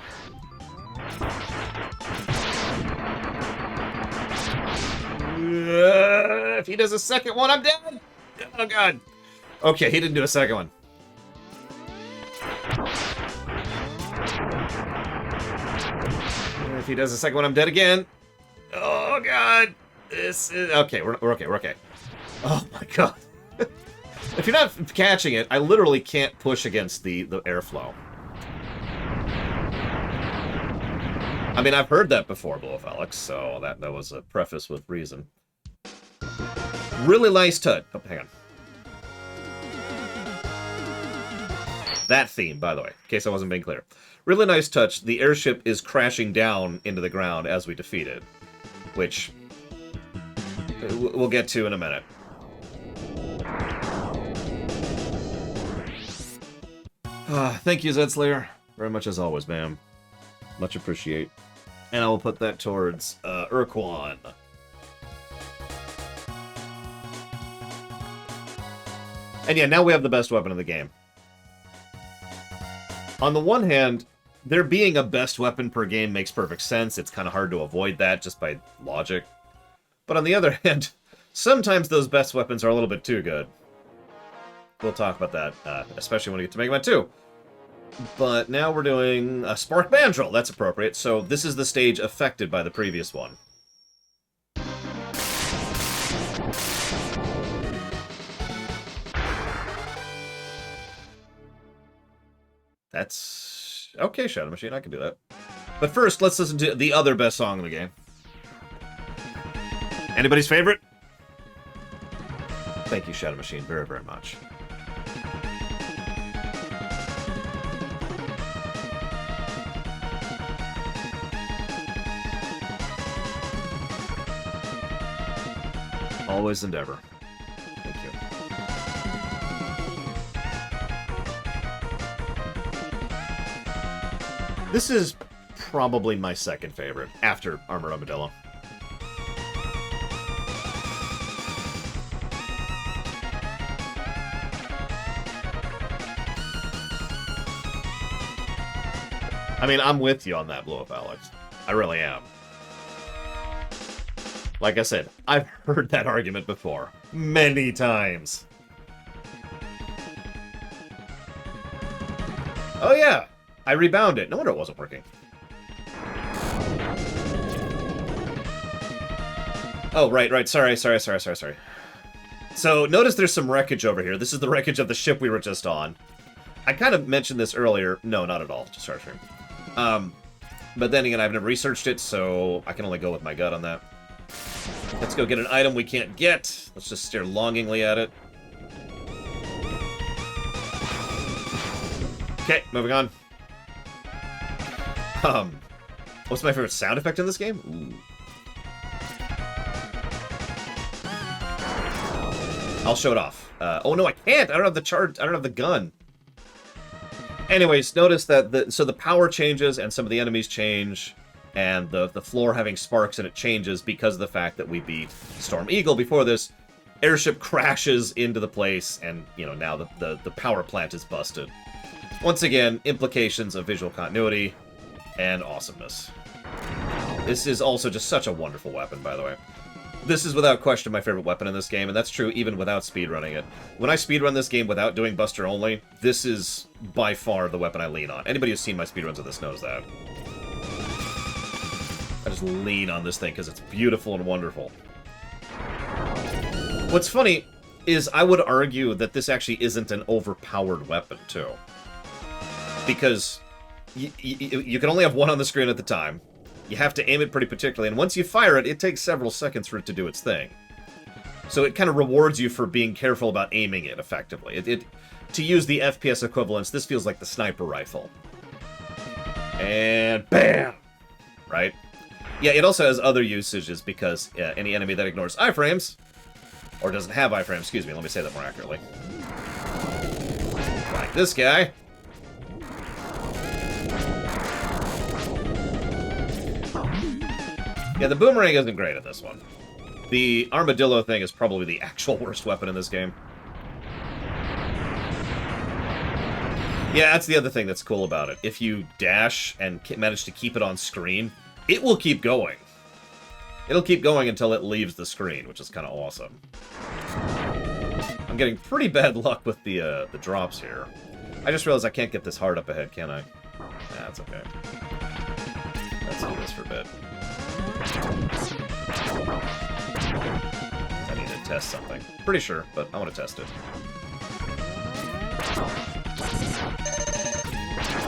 If he does a second one, I'm dead! Oh, God. Okay, he didn't do a second one. If he does a second one, I'm dead again. Oh, God. This is... Okay, we're okay. Oh, my God. If you're not catching it, I literally can't push against the airflow. I mean, I've heard that before, Blue Alex, so that was a preface with reason. Really nice touch. Oh, hang on. That theme, by the way, in case I wasn't being clear. Really nice touch. The airship is crashing down into the ground as we defeat it, which we'll get to in a minute. Thank you, Zedslayer. Very much as always, ma'am. Much appreciate. And I will put that towards Urquan. And yeah, now we have the best weapon in the game. On the one hand, there being a best weapon per game makes perfect sense. It's kind of hard to avoid that just by logic. But on the other hand, sometimes those best weapons are a little bit too good. We'll talk about that, especially when we get to Mega Man 2. But now we're doing a Spark Mandrill. That's appropriate. So this is the stage affected by the previous one. That's... okay, Shadow Machine, I can do that. But first, let's listen to the other best song in the game. Anybody's favorite? Thank you, Shadow Machine, very, very much. Always and ever. Thank you. This is probably my second favorite, after Armored Armadillo. I mean, I'm with you on that, Blow Up Alex. I really am. Like I said, I've heard that argument before. Many times. Oh yeah! I rebound it. No wonder it wasn't working. Oh, right. Sorry. So, notice there's some wreckage over here. This is the wreckage of the ship we were just on. I kind of mentioned this earlier. No, not at all. Just sorry. But then again, I've never researched it, so I can only go with my gut on that. Let's go get an item we can't get. Let's just stare longingly at it. Okay, moving on. What's my favorite sound effect in this game? Ooh. I'll show it off. Oh no, I can't! I don't have the charge. I don't have the gun. Anyways, notice that the power changes and some of the enemies change, and the floor having sparks in it changes because of the fact that we beat Storm Eagle before this. Airship crashes into the place, and you know now the power plant is busted. Once again, implications of visual continuity and awesomeness. This is also just such a wonderful weapon, by the way. This is without question my favorite weapon in this game, and that's true even without speedrunning it. When I speedrun this game without doing Buster only, this is by far the weapon I lean on. Anybody who's seen my speedruns of this knows that. I just lean on this thing because it's beautiful and wonderful. What's funny is I would argue that this actually isn't an overpowered weapon, too. Because you can only have one on the screen at the time. You have to aim it pretty particularly, and once you fire it, it takes several seconds for it to do its thing. So it kind of rewards you for being careful about aiming it effectively. To use the FPS equivalence, this feels like the sniper rifle. And BAM! Right? Yeah, it also has other usages because any enemy that ignores iframes, or doesn't have iframes, excuse me, let me say that more accurately. Like this guy. Yeah, the boomerang isn't great at this one. The armadillo thing is probably the actual worst weapon in this game. Yeah, that's the other thing that's cool about it. If you dash and manage to keep it on screen, it will keep going. It'll keep going until it leaves the screen, which is kind of awesome. I'm getting pretty bad luck with the drops here. I just realized I can't get this hard up ahead, can I? Nah, that's okay. Let's do this for a bit. I need to test something. Pretty sure, but I want to test it.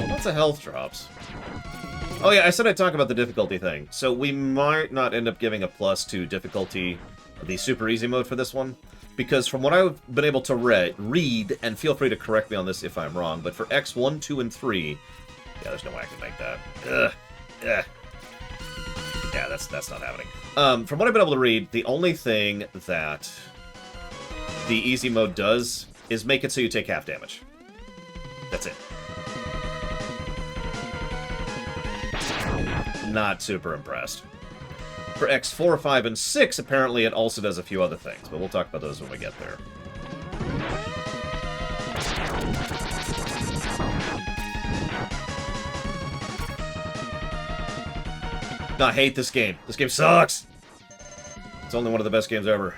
Lots of health drops. Oh yeah, I said I'd talk about the difficulty thing. So we might not end up giving a plus to difficulty, the super easy mode for this one. because from what I've been able to read, and feel free to correct me on this if I'm wrong, but for X1, 2, and 3, yeah, there's no way I can make that. Ugh. Ugh. Yeah, that's not happening. From what I've been able to read, the only thing that the easy mode does is make it so you take half damage. That's it. Not super impressed. For X4, 5, and 6, apparently it also does a few other things, but we'll talk about those when we get there. No, I hate this game. This game sucks! It's only one of the best games ever.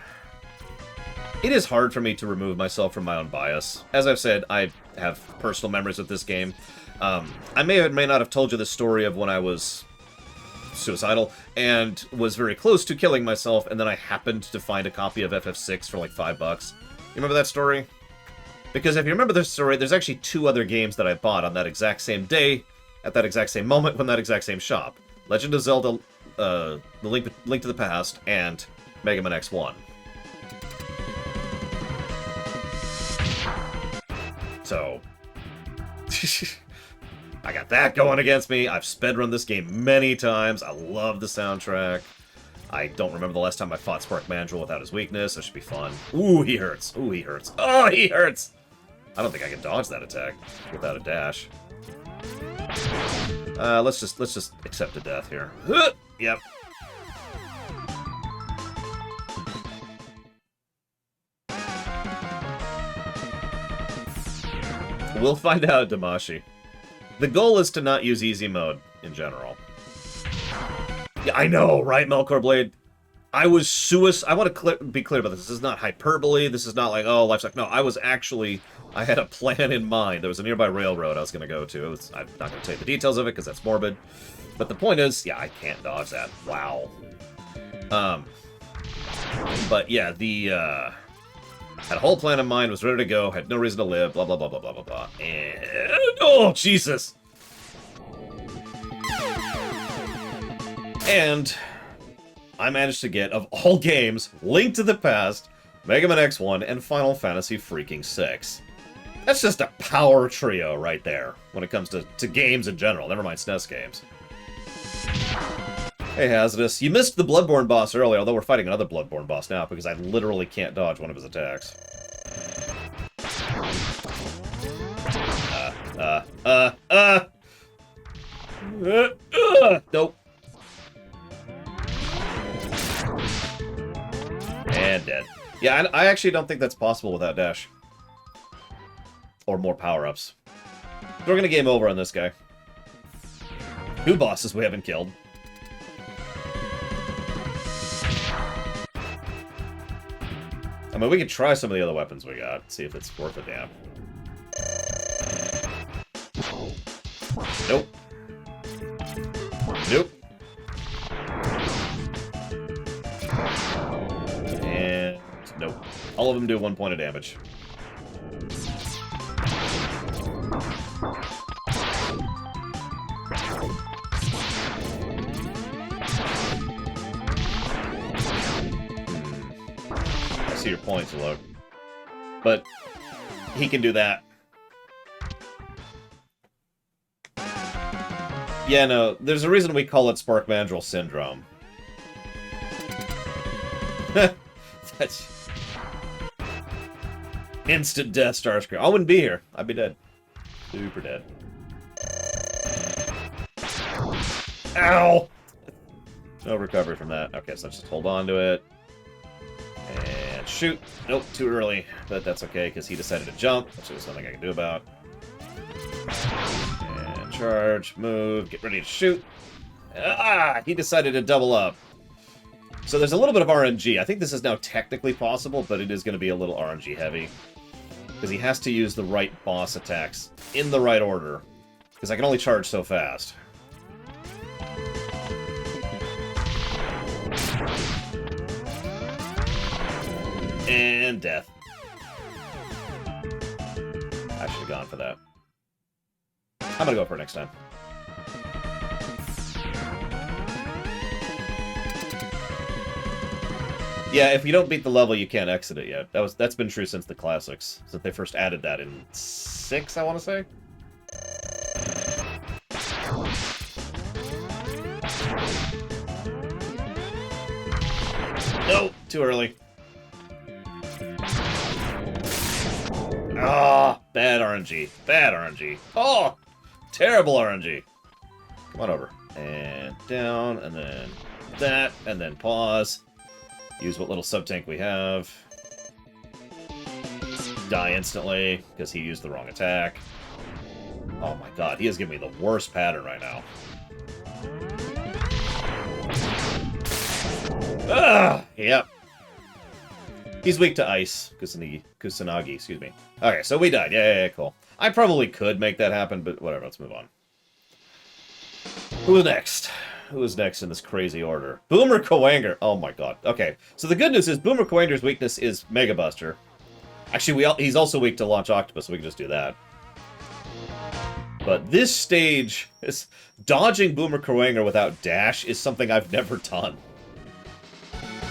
It is hard for me to remove myself from my own bias. As I've said, I have personal memories with this game. I may or may not have told you the story of when I was suicidal and was very close to killing myself, and then I happened to find a copy of FF6 for like $5. You remember that story? Because if you remember this story, there's actually 2 other games that I bought on that exact same day, at that exact same moment, from that exact same shop. Legend of Zelda, The Link to the Past, and Mega Man X1. So, I got that going against me. I've speedrun this game many times. I love the soundtrack. I don't remember the last time I fought Spark Mandrill without his weakness. That should be fun. Ooh, he hurts. Ooh, he hurts. Oh, he hurts! I don't think I can dodge that attack without a dash. Let's just accept a death here. Yep. We'll find out, Damashi. The goal is to not use easy mode in general. Yeah, I know, right, Melkor Blade? I was I want to be clear about this. This is not hyperbole. This is not like, oh, life's like... No, I had a plan in mind. There was a nearby railroad I was going to go to. I'm not going to tell you the details of it because that's morbid. But the point is, yeah, I can't dodge that. Wow. But yeah, had a whole plan in mind, was ready to go, had no reason to live, blah, blah, blah, blah, blah, blah, blah. And... Oh, Jesus! And I managed to get, of all games, Link to the Past, Mega Man X1, and Final Fantasy freaking 6. That's just a power trio right there, when it comes to games in general, never mind SNES games. Hey, Hazardous. You missed the Bloodborne boss earlier, although we're fighting another Bloodborne boss now, because I literally can't dodge one of his attacks. Nope. And dead. Yeah, I actually don't think that's possible without dash. Or more power-ups. We're gonna game over on this guy. 2 bosses we haven't killed. I mean, we could try some of the other weapons we got, see if it's worth a damn. Nope. Nope. And nope. All of them do 1 point of damage. I see your points, look. But he can do that. Yeah, no, there's a reason we call it Spark Mandrill Syndrome. That's... Instant death, Starscream. I wouldn't be here. I'd be dead. Super dead. Ow! No recovery from that. Okay, so let's just hold on to it. And shoot. Nope, too early. But that's okay, because he decided to jump, which there's nothing I can do about. And charge, move, get ready to shoot. Ah! He decided to double up. So there's a little bit of RNG. I think this is now technically possible, but it is going to be a little RNG heavy. Because he has to use the right boss attacks in the right order. Because I can only charge so fast. And death. I should have gone for that. I'm gonna go for it next time. Yeah, if you don't beat the level, you can't exit it yet. That's been true since the classics, since they first added that in 6, I want to say. No, too early. Ah, bad RNG. Bad RNG. Oh, terrible RNG. Come on over. And down, and then that, and then pause. Use what little sub-tank we have. Die instantly, because he used the wrong attack. Oh my god, he is giving me the worst pattern right now. Ah, yep. He's weak to ice. Kusanagi, excuse me. Okay, so we died. Yeah, cool. I probably could make that happen, but whatever, let's move on. Who's next? Who is next in this crazy order? Boomer Coanger. Oh my god. Okay, so the good news is Boomer Coanger's weakness is Mega Buster. Actually, he's also weak to Launch Octopus, so we can just do that. But this stage, dodging Boomer Coanger without dash is something I've never done.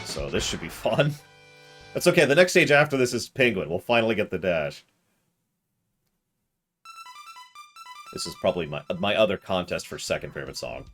So this should be fun. That's okay, the next stage after this is Penguin. We'll finally get the dash. This is probably my other contest for second favorite song.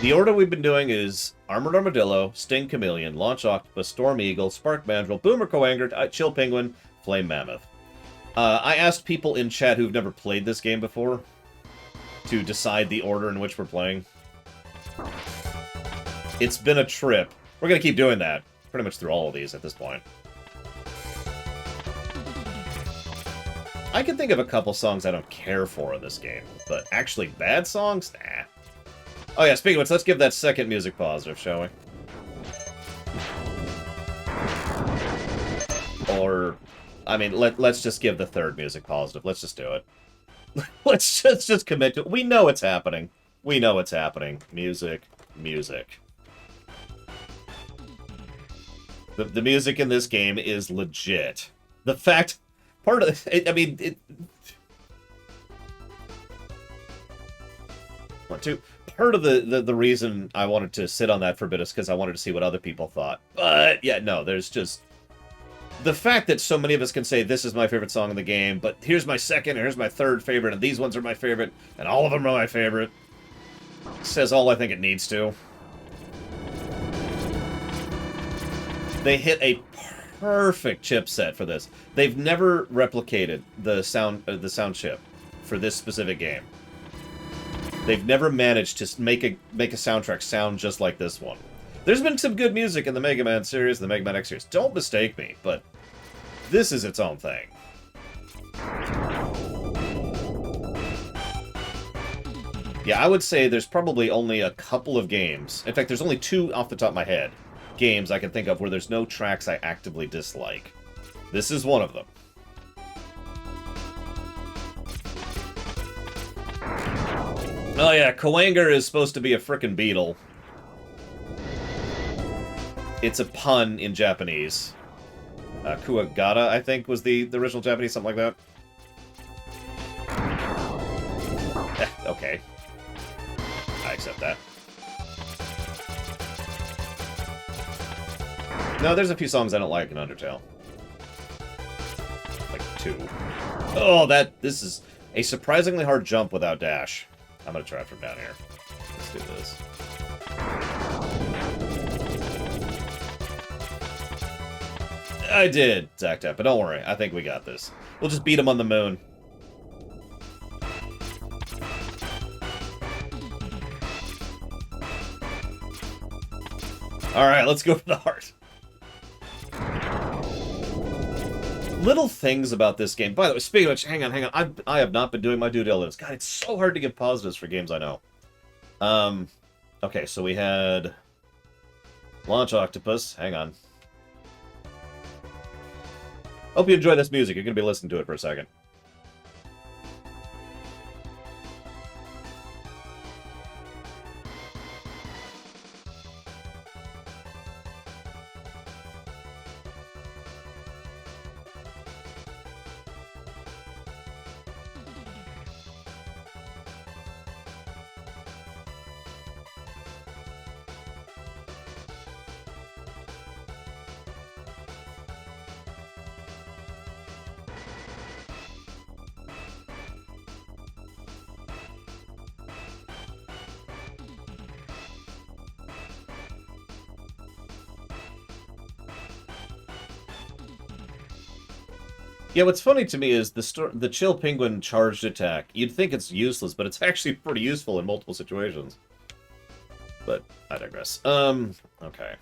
The order we've been doing is Armored Armadillo, Sting Chameleon, Launch Octopus, Storm Eagle, Spark Mandrill, Boomer Coanger, Chill Penguin, Flame Mammoth. I asked people in chat who've never played this game before to decide the order in which we're playing. It's been a trip. We're going to keep doing that pretty much through all of these at this point. I can think of a couple songs I don't care for in this game, but actually bad songs? Nah. Oh yeah, speaking of which, let's give that second music positive, shall we? Or, I mean, let's just give the third music positive. Let's just do it. let's just commit to it. We know it's happening. We know it's happening. Music, music. The music in this game is legit. The fact, part of it, I mean, it. One, two. Part of the reason I wanted to sit on that for a bit is because I wanted to see what other people thought. But, yeah, no, there's just... The fact that so many of us can say, this is my favorite song in the game, but here's my second, and here's my third favorite, and these ones are my favorite, and all of them are my favorite, says all I think it needs to. They hit a perfect chipset for this. They've never replicated the sound chip for this specific game. They've never managed to make a soundtrack sound just like this one. There's been some good music in the Mega Man series, the Mega Man X series. Don't mistake me, but this is its own thing. Yeah, I would say there's probably only a couple of games. In fact, there's only 2 off the top of my head. Games I can think of where there's no tracks I actively dislike. This is one of them. Oh yeah, Coanger is supposed to be a frickin' beetle. It's a pun in Japanese. Kuwagata, I think, was the original Japanese, something like that. Okay. I accept that. No, there's a few songs I don't like in Undertale. Like 2. Oh, this is a surprisingly hard jump without dash. I'm gonna try it from down here. Let's do this. I did, Zacked up, but don't worry. I think we got this. We'll just beat him on the moon. Alright, let's go for the heart. Little things about this game. By the way, speaking of which, hang on. I have not been doing my due diligence. God, it's so hard to give positives for games I know. Okay, so we had Launch Octopus. Hang on. Hope you enjoy this music. You're going to be listening to it for a second. Yeah, what's funny to me is the Chill Penguin charged attack. You'd think it's useless, but it's actually pretty useful in multiple situations. But I digress. Okay.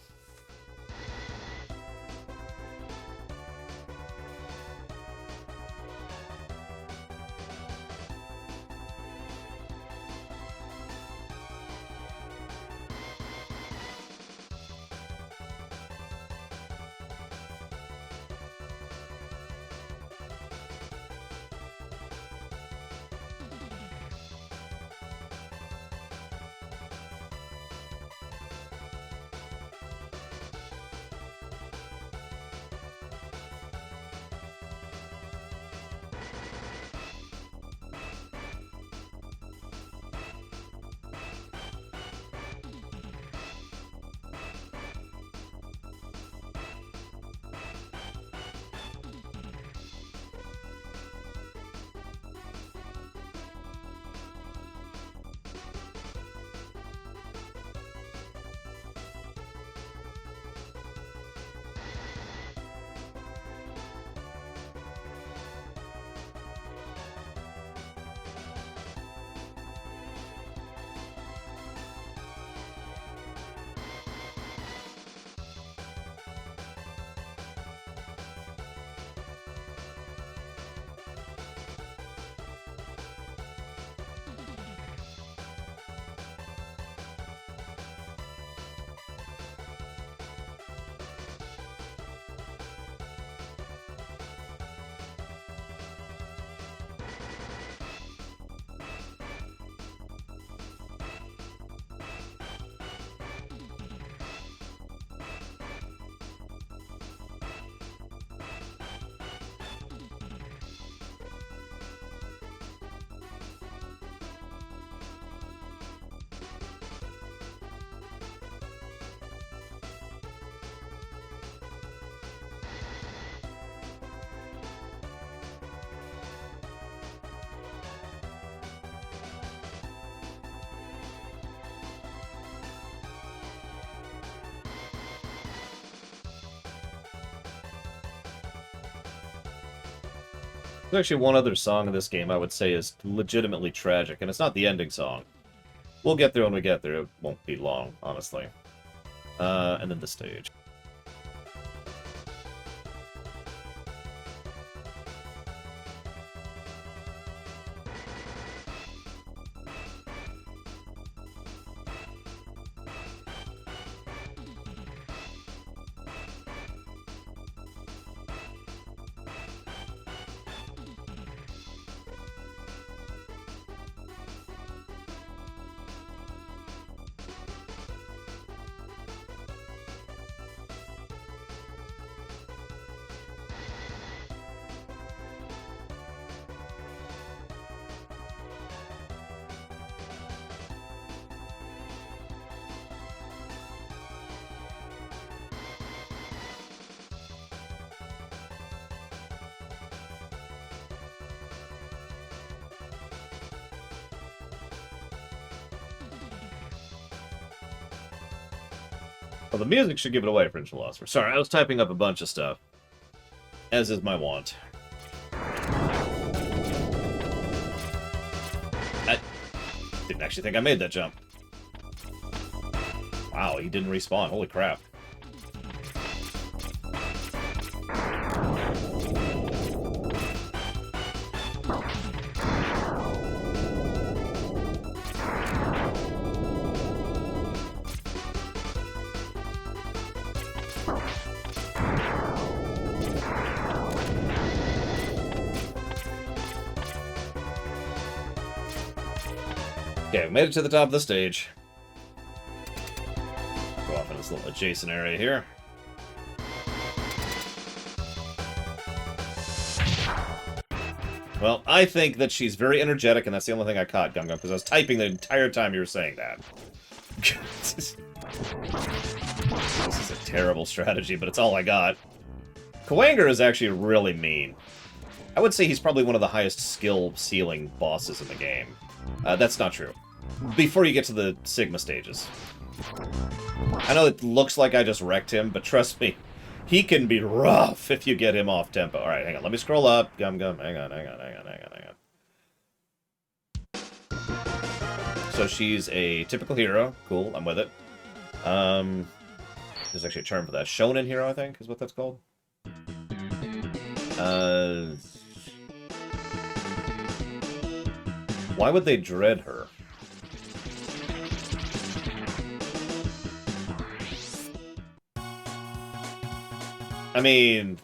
There's actually one other song in this game I would say is legitimately tragic, and it's not the ending song. We'll get there when we get there. It won't be long, honestly. And then the stage. Well, the music should give it away, Fringe Philosopher. Sorry, I was typing up a bunch of stuff. As is my wont. I didn't actually think I made that jump. Wow, he didn't respawn. Holy crap. Okay, we made it to the top of the stage. Go off in this little adjacent area here. Well, I think that she's very energetic, and that's the only thing I caught, Gum Gum, because I was typing the entire time you were saying that. This is a terrible strategy, but it's all I got. Kwanger is actually really mean. I would say he's probably one of the highest skill ceiling bosses in the game. That's not true. Before you get to the Sigma stages. I know it looks like I just wrecked him, but trust me, he can be rough if you get him off tempo. Alright, hang on, let me scroll up. Gum Gum, hang on. So she's a typical hero. Cool, I'm with it. There's actually a term for that. Shonen hero, I think, is what that's called. Why would they dread her? I mean,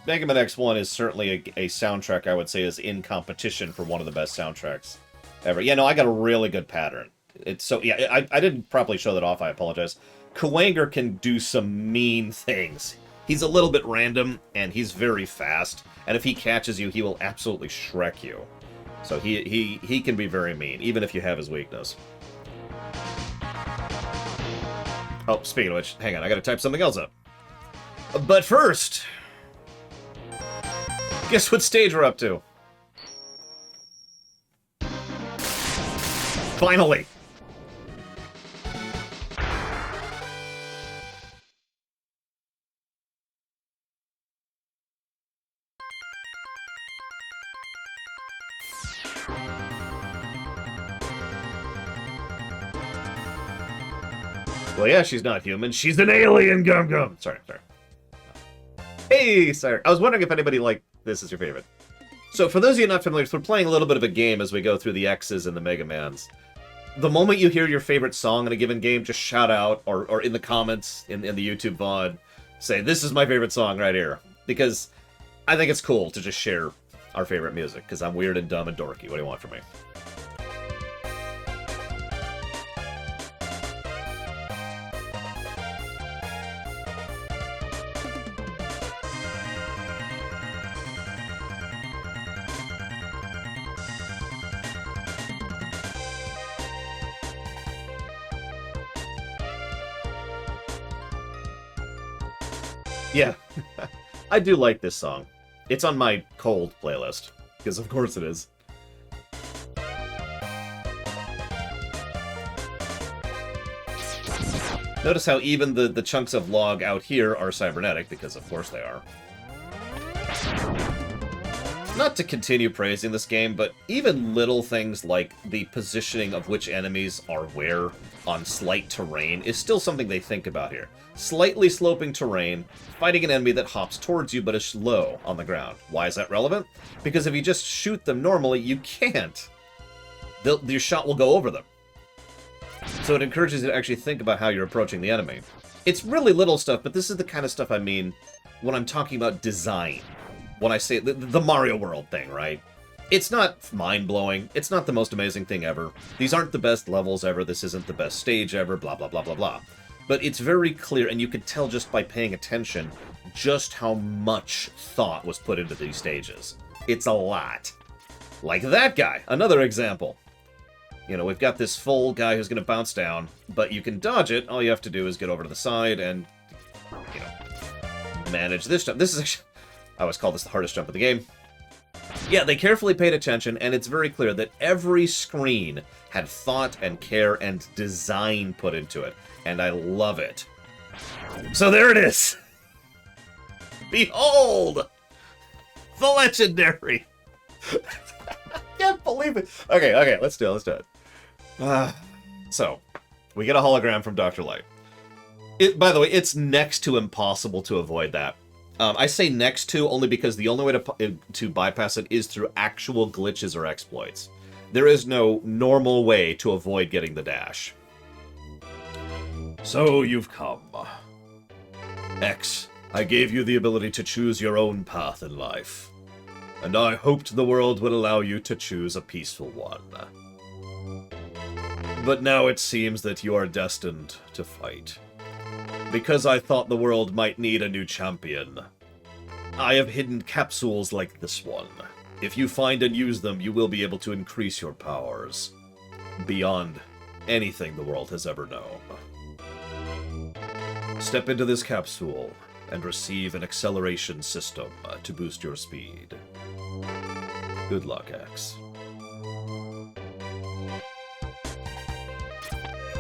Mega Man X1 is certainly a soundtrack I would say is in competition for one of the best soundtracks ever. Yeah, no, I got a really good pattern. It's so, yeah, I didn't properly show that off, I apologize. Kwanger can do some mean things. He's a little bit random, and he's very fast, and if he catches you, he will absolutely Shrek you. So he can be very mean, even if you have his weakness. Oh, speaking of which, hang on, I gotta type something else up. But first, guess what stage we're up to? Finally! Well, yeah, she's not human. She's an alien, Gum Gum. Sorry. Hey, sorry. I was wondering if anybody liked this as your favorite. So, for those of you not familiar, we're playing a little bit of a game as we go through the X's and the Mega Mans. The moment you hear your favorite song in a given game, just shout out, or in the comments, in the YouTube VOD, say, this is my favorite song right here. Because I think it's cool to just share our favorite music, because I'm weird and dumb and dorky. What do you want from me? Yeah, I do like this song. It's on my cold playlist, because of course it is. Notice how even the chunks of log out here are cybernetic, because of course they are. Not to continue praising this game, but even little things like the positioning of which enemies are where on slight terrain is still something they think about here. Slightly sloping terrain, fighting an enemy that hops towards you but is low on the ground. Why is that relevant? Because if you just shoot them normally, you can't. Your shot will go over them. So it encourages you to actually think about how you're approaching the enemy. It's really little stuff, but this is the kind of stuff I mean when I'm talking about design. When I say the Mario World thing, right? It's not mind-blowing. It's not the most amazing thing ever. These aren't the best levels ever. This isn't the best stage ever, blah, blah, blah, blah, blah. But it's very clear, and you can tell just by paying attention just how much thought was put into these stages. It's a lot. Like that guy, another example. You know, we've got this full guy who's going to bounce down, but you can dodge it. All you have to do is get over to the side and, you know, manage this jump. This is actually... I always call this the hardest jump of the game. Yeah, they carefully paid attention, and it's very clear that every screen had thought and care and design put into it, and I love it. So there it is! Behold! The legendary! I can't believe it! Okay, let's do it. So, we get a hologram from Dr. Light. By the way, it's next to impossible to avoid that. I say next to only because the only way to bypass it is through actual glitches or exploits. There is no normal way to avoid getting the dash. So you've come. X, I gave you the ability to choose your own path in life. And I hoped the world would allow you to choose a peaceful one. But now it seems that you are destined to fight. Because I thought the world might need a new champion, I have hidden capsules like this one. If you find and use them, you will be able to increase your powers beyond anything the world has ever known. Step into this capsule and receive an acceleration system to boost your speed. Good luck, X.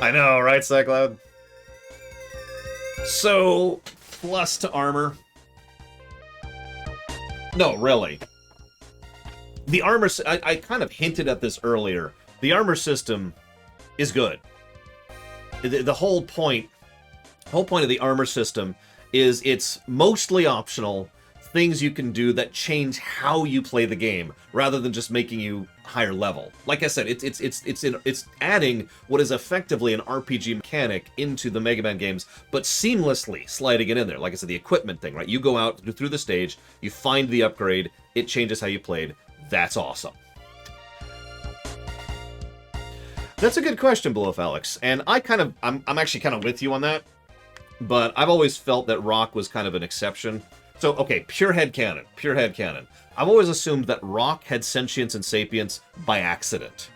I know, right, Cycloud? So, plus to armor. No, really. The armor... I kind of hinted at this earlier. The armor system is good. The whole point of the armor system is it's mostly optional, things you can do that change how you play the game, rather than just making you higher level. Like I said, it's adding what is effectively an RPG mechanic into the Mega Man games, but seamlessly sliding it in there. Like I said, the equipment thing, right? You go out through the stage, you find the upgrade, it changes how you played. That's awesome. That's a good question, Below Alex, and I'm actually kind of with you on that. But I've always felt that Rock was kind of an exception. So, okay, pure headcanon. I've always assumed that Rock had sentience and sapience by accident.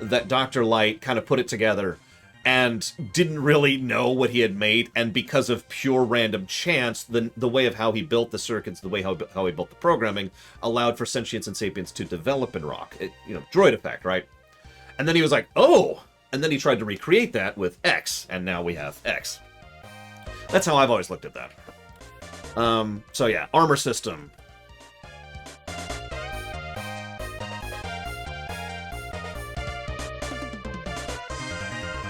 That Dr. Light kind of put it together and didn't really know what he had made, and because of pure random chance, the way of how he built the circuits, the way how he built the programming, allowed for sentience and sapience to develop in Rock. Droid effect, right? And then he was like, oh! And then he tried to recreate that with X, and now we have X. That's how I've always looked at that. So yeah, armor system.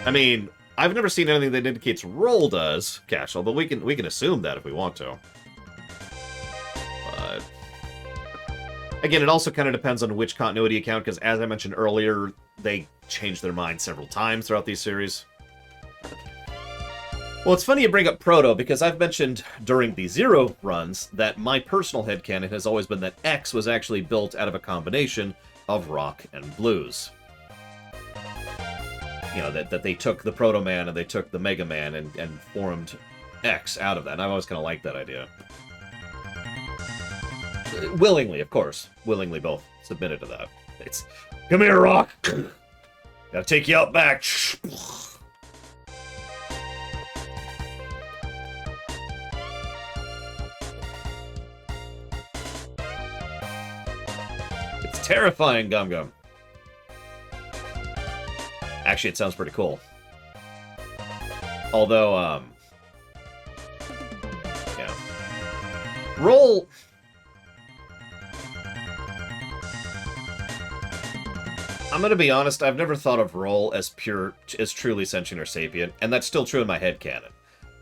I mean, I've never seen anything that indicates roll does, Cashel, but we can assume that if we want to. But again, it also kind of depends on which continuity you count, because as I mentioned earlier, they changed their mind several times throughout these series. Well, it's funny you bring up Proto, because I've mentioned during the Zero runs that my personal headcanon has always been that X was actually built out of a combination of rock and blues. You know, that they took the Proto Man and they took the Mega Man and formed X out of that. And I've always kind of liked that idea. Willingly, of course. Willingly both submitted to that. It's, come here, Rock! Gotta take you out back! Terrifying, Gum Gum. Actually, it sounds pretty cool. Although, yeah. Roll... I'm gonna be honest, I've never thought of Roll as truly sentient or sapient, and that's still true in my headcanon.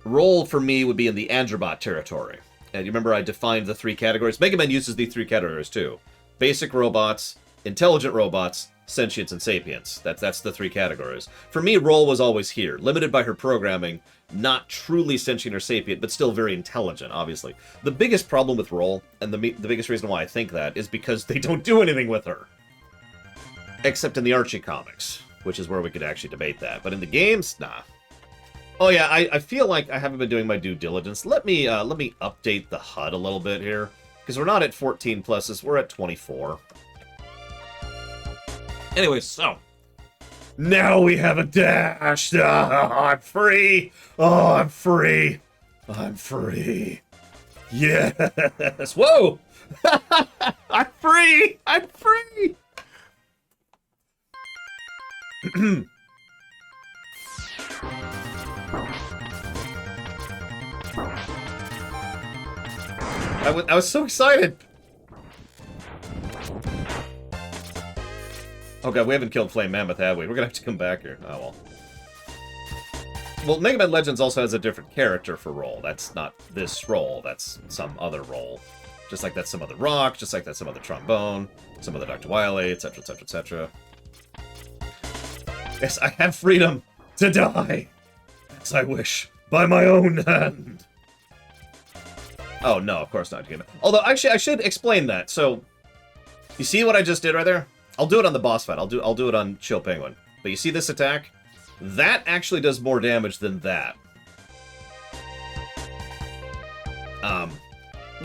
Roll, for me, would be in the Androbot territory. And you remember I defined the three categories? Mega Man uses these three categories, too. Basic robots, intelligent robots, sentience, and sapience. That's the three categories. For me, Roll was always here, limited by her programming, not truly sentient or sapient, but still very intelligent, obviously. The biggest problem with Roll, and the biggest reason why I think that, is because they don't do anything with her. Except in the Archie comics, which is where we could actually debate that. But in the games, nah. Oh yeah, I feel like I haven't been doing my due diligence. Let me update the HUD a little bit here. Because we're not at 14 pluses, we're at 24. Anyway, so. Now we have a dash! Oh, I'm free! Oh, I'm free! I'm free! Yes! Whoa! I'm free! I'm free! I was so excited! Oh god, we haven't killed Flame Mammoth, have we? We're gonna have to come back here. Oh well. Well, Mega Man Legends also has a different character for Roll. That's not this Roll, that's some other Roll. Just like that's some other Rock, just like that's some other Trombone, some other Dr. Wily, etc, etc, etc. Yes, I have freedom to die, as I wish, by my own hand. Oh, no, of course not. Although, actually, I should explain that. So, you see what I just did right there? I'll do it on the boss fight. I'll do it on Chill Penguin. But you see this attack? That actually does more damage than that.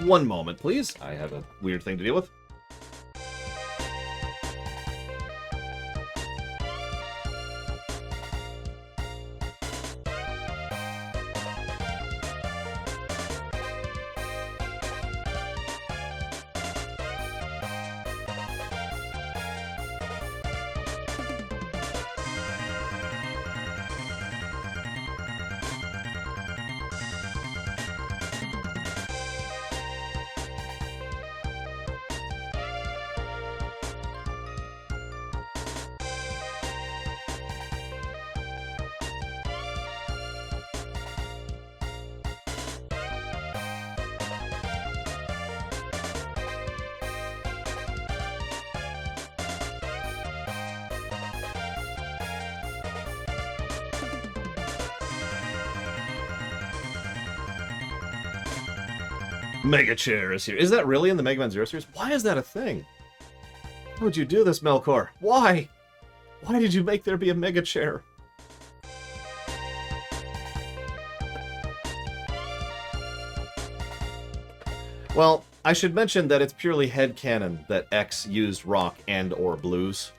One moment, please. I have a weird thing to deal with. Mega Chair is here. Is that really in the Mega Man Zero series? Why is that a thing? Why would you do this, Melkor? Why? Why did you make there be a Mega Chair? Well, I should mention that it's purely headcanon that X used rock and or blues.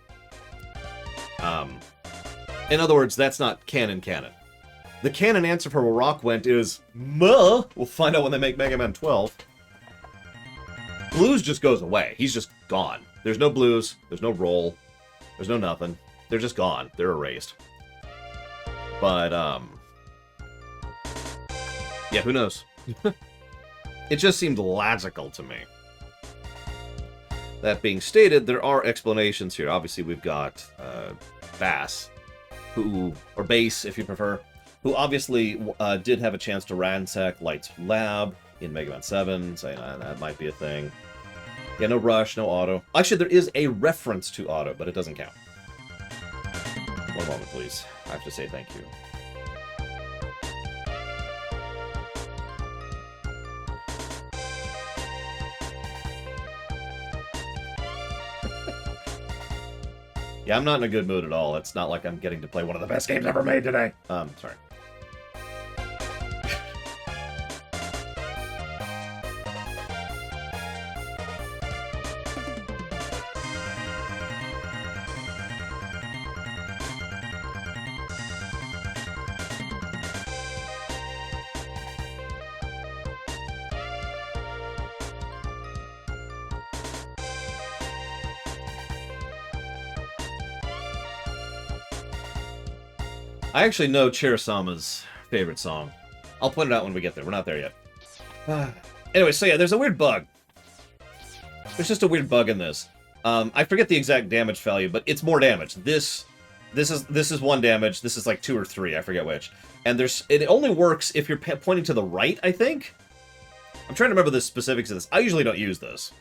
In other words, that's not canon. The canon answer for where rock went is muh. We'll find out when they make Mega Man 12. Blues just goes away. He's just gone. There's no blues. There's no roll. There's no nothing. They're just gone. They're erased. But, yeah, who knows? It just seemed logical to me. That being stated, there are explanations here. Obviously, we've got Bass, or Bass, if you prefer, who obviously did have a chance to ransack Light's lab in Mega Man 7, saying that might be a thing. Yeah, no rush, no auto. Actually, there is a reference to auto, but it doesn't count. One moment, please. I have to say thank you. Yeah, I'm not in a good mood at all. It's not like I'm getting to play one of the best games ever made today. Sorry. I actually know Chirisama's favorite song. I'll point it out when we get there. We're not there yet. Anyway, so yeah, there's a weird bug. There's just a weird bug in this. I forget the exact damage value, but it's more damage. This is 1 damage. This is like 2 or 3. I forget which. And it only works if you're pointing to the right, I think. I'm trying to remember the specifics of this. I usually don't use this.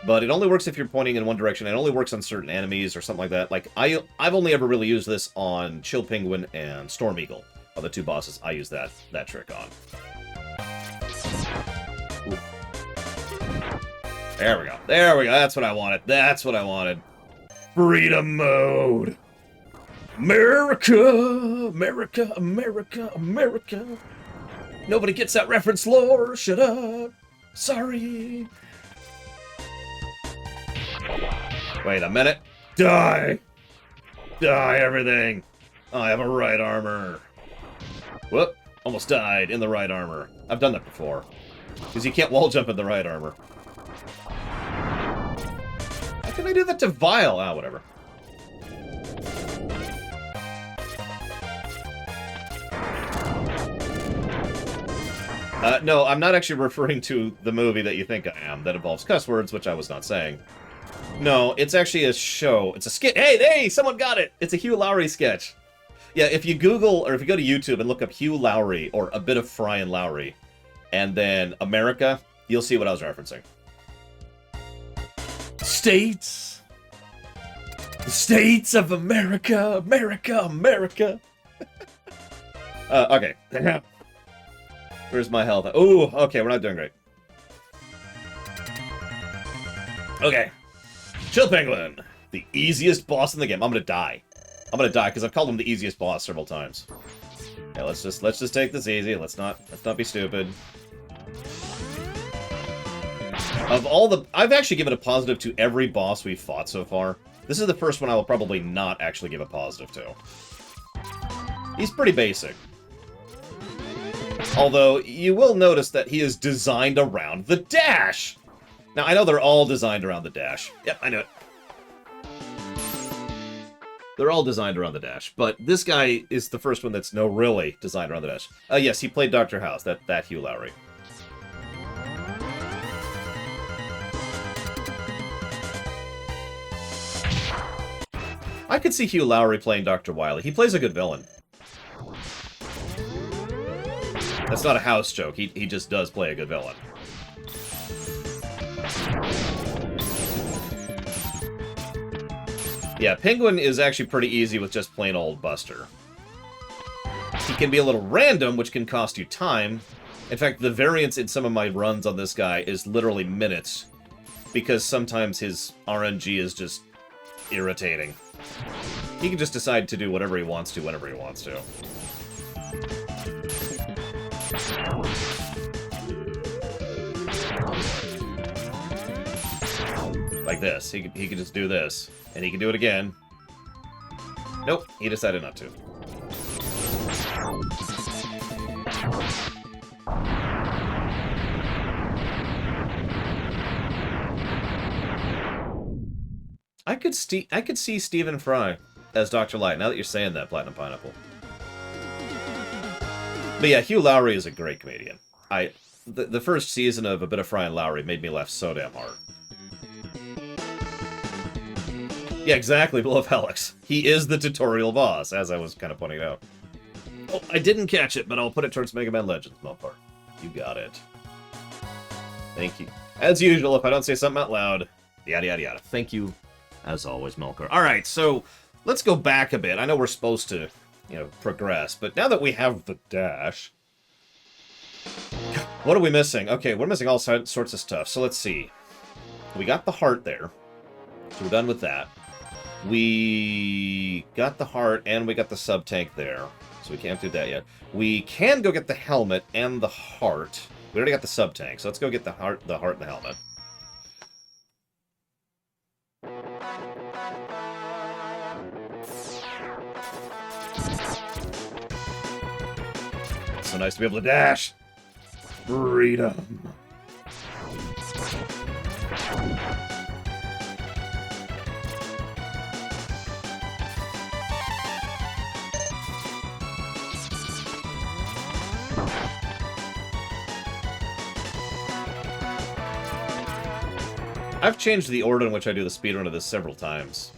But it only works if you're pointing in one direction. It only works on certain enemies or something like that. Like, I've only ever really used this on Chill Penguin and Storm Eagle. Are the 2 bosses I use that trick on. Ooh. There we go. There we go. That's what I wanted. That's what I wanted. Freedom mode. America! America! America! America! Nobody gets that reference, lore. Shut up. Sorry. Wait a minute. Die! Die, everything! Oh, I have a right armor. Whoop. Almost died in the right armor. I've done that before. Because you can't wall jump in the right armor. How can I do that to Vile? Ah, whatever. No, I'm not actually referring to the movie that you think I am, that involves cuss words, which I was not saying. No, it's actually a show. It's a skit. Hey, someone got it! It's a Hugh Lowry sketch. Yeah, if you Google, or if you go to YouTube and look up Hugh Lowry, or a bit of Fry and Lowry, and then America, you'll see what I was referencing. States! The States of America! America! America! Okay. Where's my health? Ooh, okay, we're not doing great. Okay. Chill Penguin. The easiest boss in the game. I'm gonna die. I'm gonna die because I've called him the easiest boss several times. Yeah, let's just take this easy. Let's not be stupid. Of all the... I've actually given a positive to every boss we've fought so far. This is the first one I will probably not actually give a positive to. He's pretty basic. Although, you will notice that he is designed around the dash! Now, I know they're all designed around the dash. Yep, I know it. They're all designed around the dash, but this guy is the first one that's really designed around the dash. Yes, he played Dr. House, that Hugh Lowry. I could see Hugh Lowry playing Dr. Wily. He plays a good villain. That's not a house joke. He just does play a good villain. Yeah, Penguin is actually pretty easy with just plain old Buster. He can be a little random, which can cost you time. In fact, the variance in some of my runs on this guy is literally minutes, because sometimes his RNG is just irritating. He can just decide to do whatever he wants to, whenever he wants to. Like this. He could just do this. And he can do it again. Nope, he decided not to. I could see Stephen Fry as Dr. Light, now that you're saying that, Platinum Pineapple. But yeah, Hugh Lowry is a great comedian. The first season of A Bit of Fry and Lowry made me laugh so damn hard. Yeah, exactly, Below Helix. He is the tutorial boss, as I was kind of pointing out. Oh, I didn't catch it, but I'll put it towards Mega Man Legends, Melfar. You got it. Thank you. As usual, if I don't say something out loud, yada yada yada. Thank you, as always, Melkor. Alright, so let's go back a bit. I know we're supposed to, progress, but now that we have the dash... What are we missing? Okay, we're missing all sorts of stuff, so let's see. We got the heart there, so we're done with that. We got the heart, and we got the sub-tank there, so we can't do that yet. We can go get the helmet and the heart. We already got the sub-tank, so let's go get the heart and the helmet. It's so nice to be able to dash! Freedom! I've changed the order in which I do the speedrun of this several times.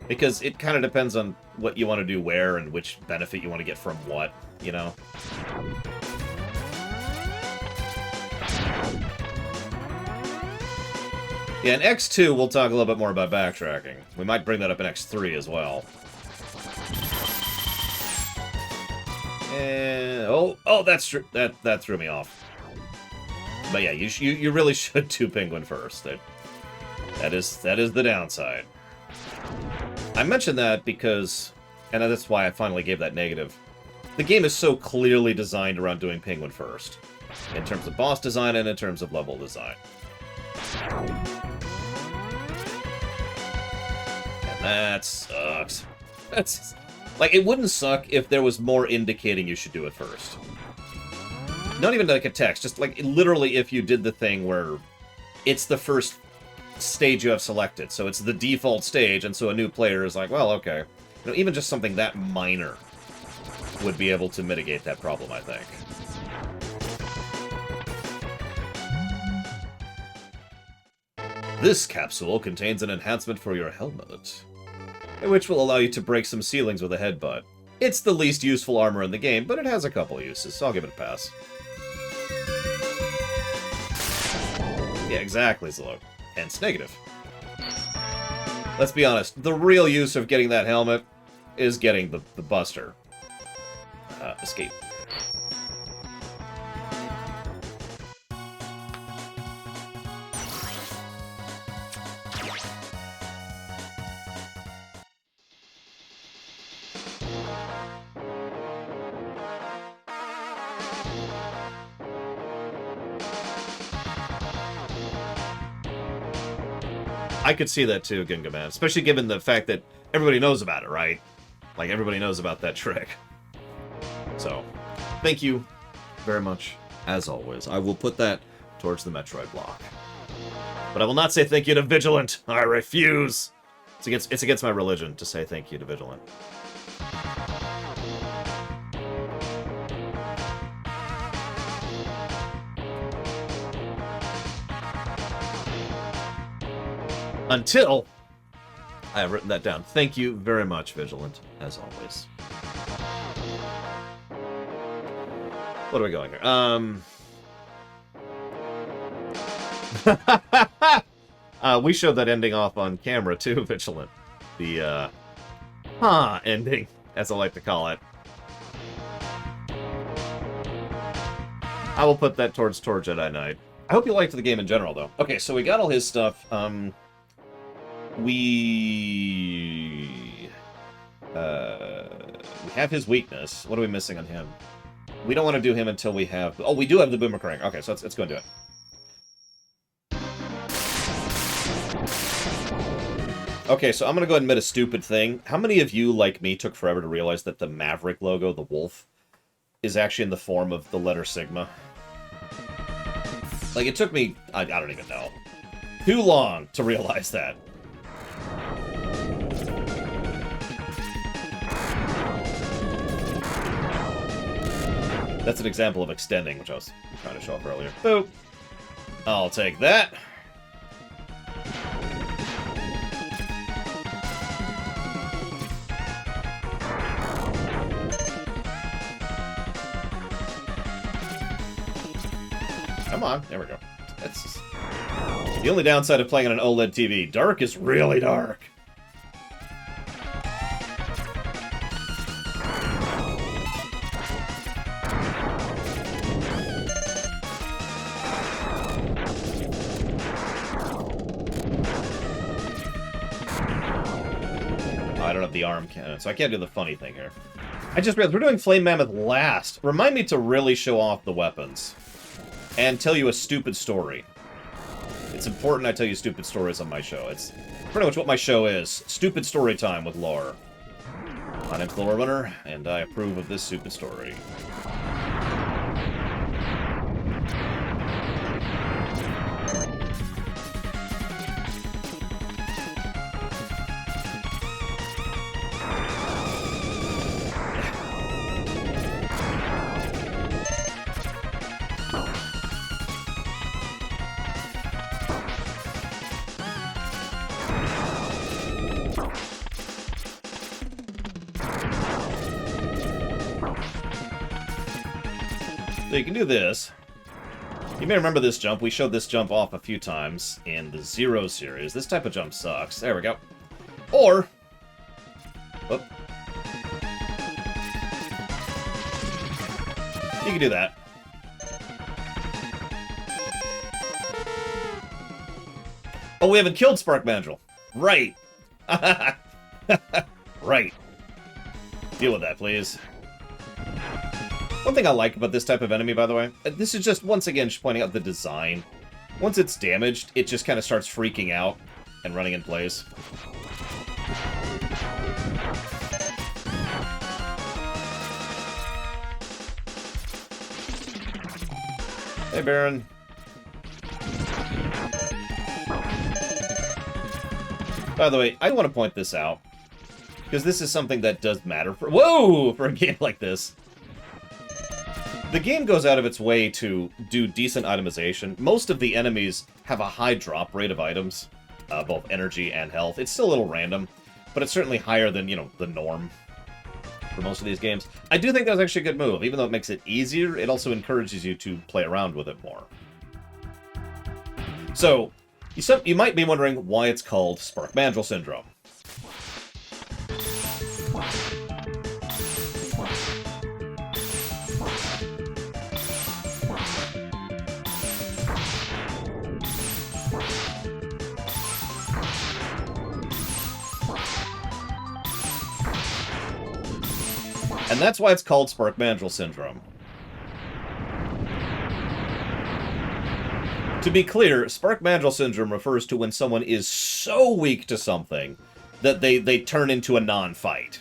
Because it kind of depends on what you want to do where and which benefit you want to get from what, you know? Yeah, in X2, we'll talk a little bit more about backtracking. We might bring that up in X3 as well. And... Oh, that's true. That threw me off. But yeah, you really should do Penguin first. That is the downside. I mentioned that because, and that's why I finally gave that negative. The game is so clearly designed around doing Penguin first, in terms of boss design and in terms of level design. And that sucks. That's like, it wouldn't suck if there was more indicating you should do it first. Not even like a text, just like literally if you did the thing where it's the first stage you have selected, so it's the default stage, and so a new player is like, well, okay. Even just something that minor would be able to mitigate that problem, I think. This capsule contains an enhancement for your helmet, which will allow you to break some ceilings with a headbutt. It's the least useful armor in the game, but it has a couple uses, so I'll give it a pass. Yeah, exactly, Zlog. Hence negative. Let's be honest, the real use of getting that helmet is getting the Buster. Escape. I could see that too, Ginga Man. Especially given the fact that everybody knows about it, right? Like, everybody knows about that trick. So, thank you very much, as always. I will put that towards the Metroid block. But I will not say thank you to Vigilant. I refuse. It's against my religion to say thank you to Vigilant. Until I have written that down. Thank you very much, Vigilant, as always. What are we going here? We showed that ending off on camera, too, Vigilant. The, ending, as I like to call it. I will put that towards Jedi Knight. I hope you liked the game in general, though. Okay, so we got all his stuff. We have his weakness. What are we missing on him? We don't want to do him until we have... Oh, we do have the Boomerang. Okay, so let's go and do it. Okay, so I'm going to go ahead and admit a stupid thing. How many of you, like me, took forever to realize that the Maverick logo, the wolf, is actually in the form of the letter Sigma? Like, it took me, I don't even know, too long to realize that. That's an example of extending, which I was trying to show off earlier. Boop. I'll take that. Come on. There we go. That's the only downside of playing on an OLED TV. Dark is really dark. I don't have the arm cannon, so I can't do the funny thing here. I just realized we're doing Flame Mammoth last. Remind me to really show off the weapons. And tell you a stupid story. It's important I tell you stupid stories on my show. It's pretty much what my show is. Stupid story time with lore. My name's Lore Runner, and I approve of this stupid story. So you can do this. You may remember this jump. We showed this jump off a few times in the Zero series. This type of jump sucks. There we go. Or... Whoop. You can do that. Oh, we haven't killed Spark Mandrill. Right. Right. Deal with that, please. One thing I like about this type of enemy, by the way, this is just, once again, just pointing out the design. Once it's damaged, it just kind of starts freaking out and running in place. Hey, Baron. By the way, I want to point this out, because this is something that does matter for... Whoa! For a game like this. The game goes out of its way to do decent itemization. Most of the enemies have a high drop rate of items, both energy and health. It's still a little random, but it's certainly higher than, you know, the norm for most of these games. I do think that was actually a good move. Even though it makes it easier, it also encourages you to play around with it more. So, you might be wondering why it's called Spark Mandrill Syndrome. And that's why it's called Spark Mandrill Syndrome. To be clear, Spark Mandrill Syndrome refers to when someone is so weak to something that they turn into a non-fight.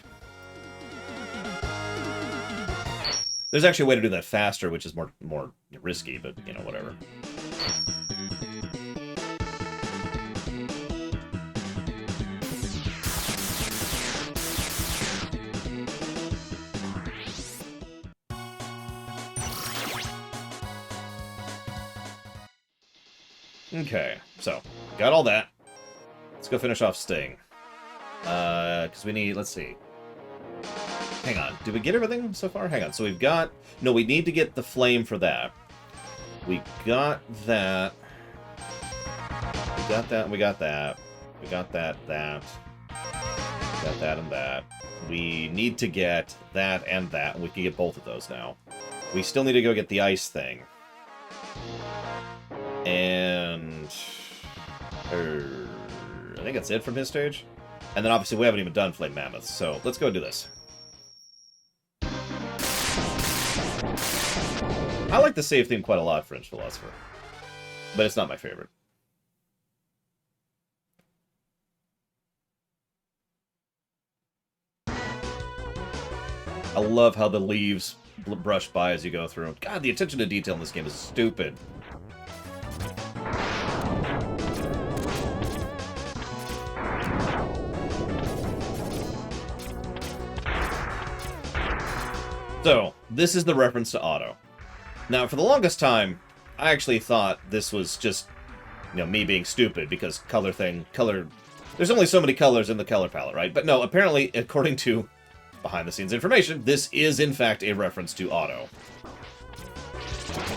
There's actually a way to do that faster, which is more risky, but, you know, whatever. Okay, so, got all that. Let's go finish off Sting. Because we need, let's see. Hang on, did we get everything so far? Hang on, so we've got, no, we need to get the flame for that. We got that. We got that, and we got that. We got that. We got that and that. We need to get that and that, and we can get both of those now. We still need to go get the ice thing. And I think that's it from his stage. And then obviously we haven't even done Flame Mammoths, so let's go do this. I like the save theme quite a lot, French Philosopher. But it's not my favorite. I love how the leaves brush by as you go through. God, the attention to detail in this game is stupid. So, this is the reference to Auto. Now, for the longest time, I actually thought this was just, you know, me being stupid, because color... There's only so many colors in the color palette, right? But no, apparently, according to behind-the-scenes information, this is, in fact, a reference to Auto.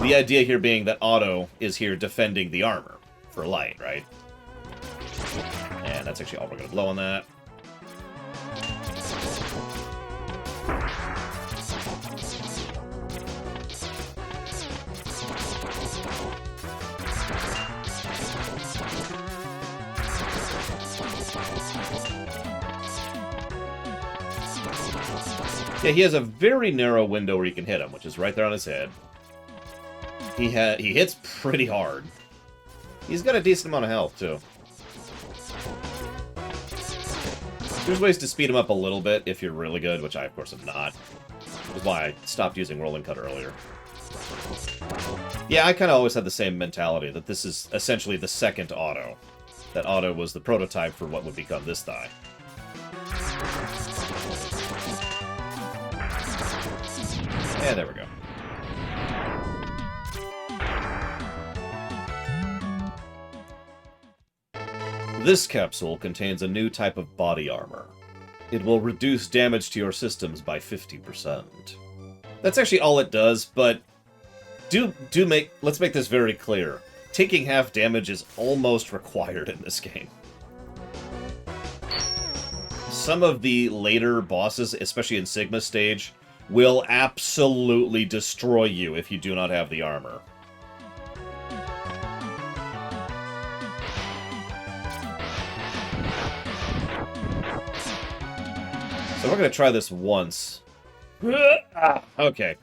The idea here being that Auto is here defending the armor for light, right? And that's actually all we're going to blow on that. Yeah, he has a very narrow window where you can hit him, which is right there on his head. He hits pretty hard. He's got a decent amount of health, too. There's ways to speed him up a little bit if you're really good, which I, of course, am not. Which is why I stopped using Rolling Cut earlier. Yeah, I kind of always had the same mentality, that this is essentially the second Auto. That Auto was the prototype for what would become this thigh. Yeah, there we go. This capsule contains a new type of body armor. It will reduce damage to your systems by 50%. That's actually all it does, but let's make this very clear. Taking half damage is almost required in this game. Some of the later bosses, especially in Sigma stage, will absolutely destroy you if you do not have the armor. So we're going to try this once. Okay.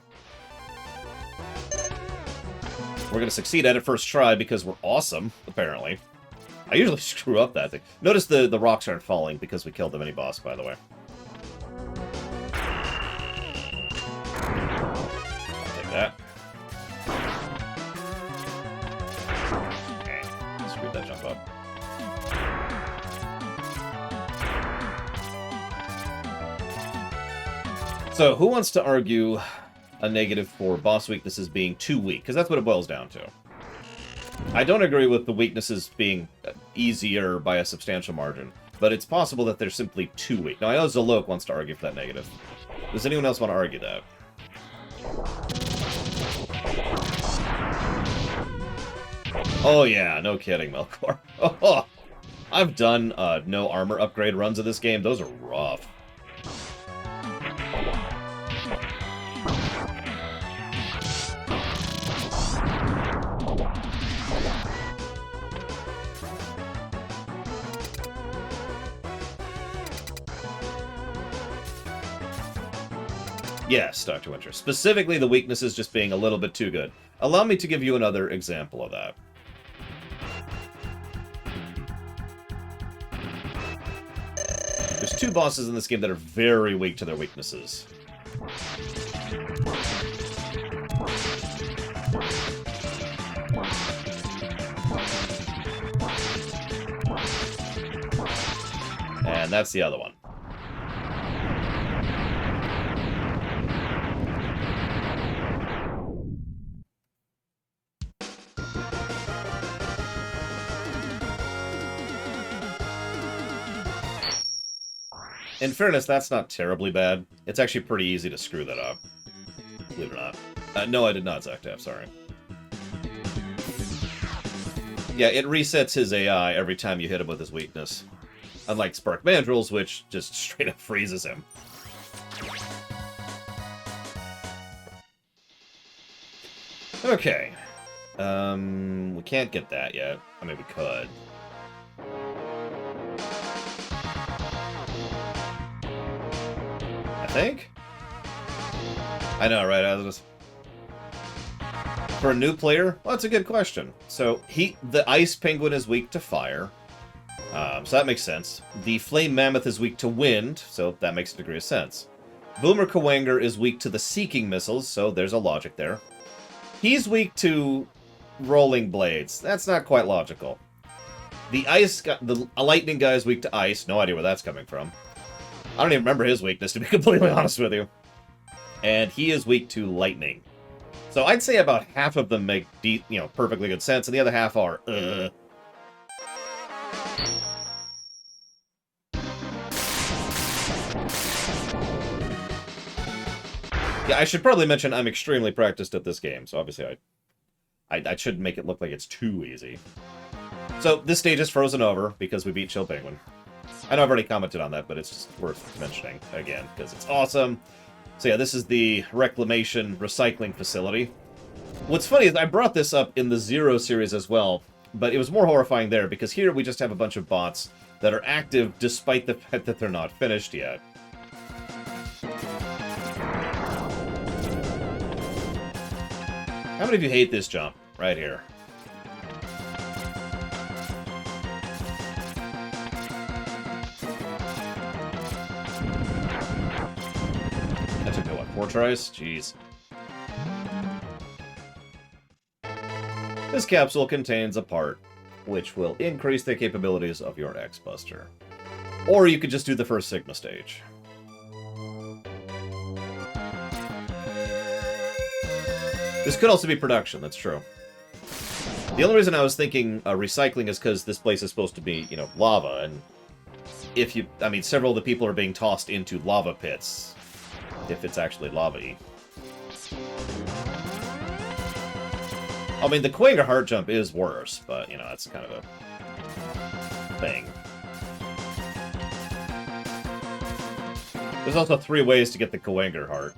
We're going to succeed at it first try because we're awesome, apparently. I usually screw up that thing. Notice the rocks aren't falling because we killed the mini-boss, by the way. That. Okay. Screwed that jump up. So, who wants to argue a negative for boss weaknesses being too weak? Because that's what it boils down to. I don't agree with the weaknesses being easier by a substantial margin, but it's possible that they're simply too weak. Now, I know Zalok wants to argue for that negative. Does anyone else want to argue that? Oh yeah, no kidding, Melkor. Oh, I've done no armor upgrade runs of this game. Those are rough. Yes, Dr. Winter. Specifically, the weakness is just being a little bit too good. Allow me to give you another example of that. two bosses in this game that are very weak to their weaknesses. And that's the other one. In fairness, that's not terribly bad. It's actually pretty easy to screw that up. Believe it or not. No, I did not, Zactaf, sorry. Yeah, it resets his AI every time you hit him with his weakness. Unlike Spark Mandrills, which just straight up freezes him. Okay. We can't get that yet. I mean, we could. I think? I know, right? I was just... For a new player? Well, that's a good question. So, the Ice Penguin is weak to fire. So that makes sense. The Flame Mammoth is weak to wind, so that makes a degree of sense. Boomer Kawanger is weak to the Seeking Missiles, so there's a logic there. He's weak to Rolling Blades. That's not quite logical. The Lightning guy is weak to ice. No idea where that's coming from. I don't even remember his weakness, to be completely honest with you. And he is weak to lightning. So I'd say about half of them make perfectly good sense, and the other half are, Yeah, I should probably mention I'm extremely practiced at this game, so obviously I shouldn't make it look like it's too easy. So this stage is frozen over because we beat Chill Penguin. I know I've already commented on that, but it's just worth mentioning again because it's awesome. So yeah, this is the Reclamation Recycling Facility. What's funny is I brought this up in the Zero series as well, but it was more horrifying there because here we just have a bunch of bots that are active despite the fact that they're not finished yet. How many of you hate this jump? Right here. That took me, what, 4 tries? Jeez. This capsule contains a part which will increase the capabilities of your X-Buster. Or you could just do the first Sigma stage. This could also be production, that's true. The only reason I was thinking recycling is because this place is supposed to be, lava, and several of the people are being tossed into lava pits, if it's actually lava-y. I mean, the Kawanger Heart Jump is worse, but, that's kind of a thing. There's also 3 ways to get the Kawanger Heart.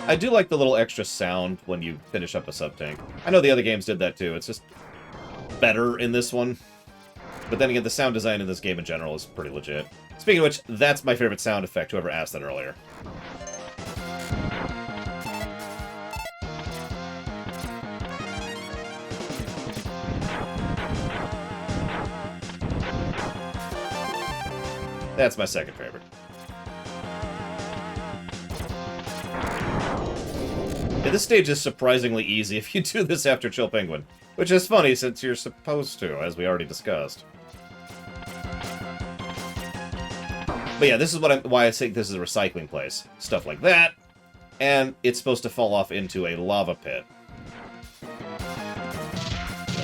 I do like the little extra sound when you finish up a sub-tank. I know the other games did that too, it's just better in this one. But then again, the sound design in this game in general is pretty legit. Speaking of which, that's my favorite sound effect, whoever asked that earlier. That's my second favorite. Yeah, this stage is surprisingly easy if you do this after Chill Penguin, which is funny since you're supposed to, as we already discussed. But yeah, this is why I think this is a recycling place. Stuff like that, and it's supposed to fall off into a lava pit.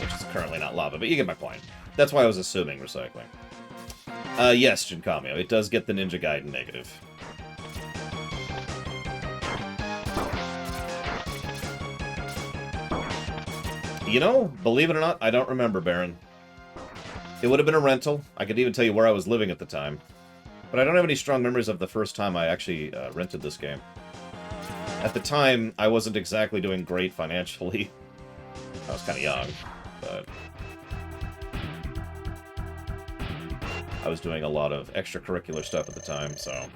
Which is currently not lava, but you get my point. That's why I was assuming recycling. Yes, Jinkamio, it does get the Ninja Gaiden negative. Believe it or not, I don't remember, Baron. It would have been a rental. I could even tell you where I was living at the time. But I don't have any strong memories of the first time I actually rented this game. At the time, I wasn't exactly doing great financially. I was kind of young, but... I was doing a lot of extracurricular stuff at the time, so...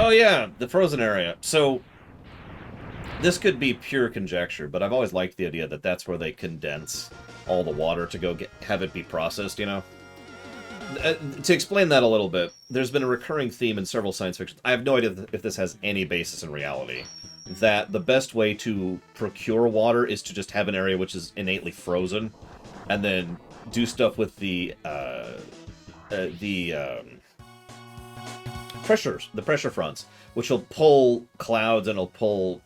Oh yeah, the frozen area. So this could be pure conjecture, but I've always liked the idea that that's where they condense all the water to go have it be processed, you know? To explain that a little bit, there's been a recurring theme in several science fiction. I have no idea if this has any basis in reality. That the best way to procure water is to just have an area which is innately frozen, and then do stuff with the pressure fronts, which will pull clouds and it'll pull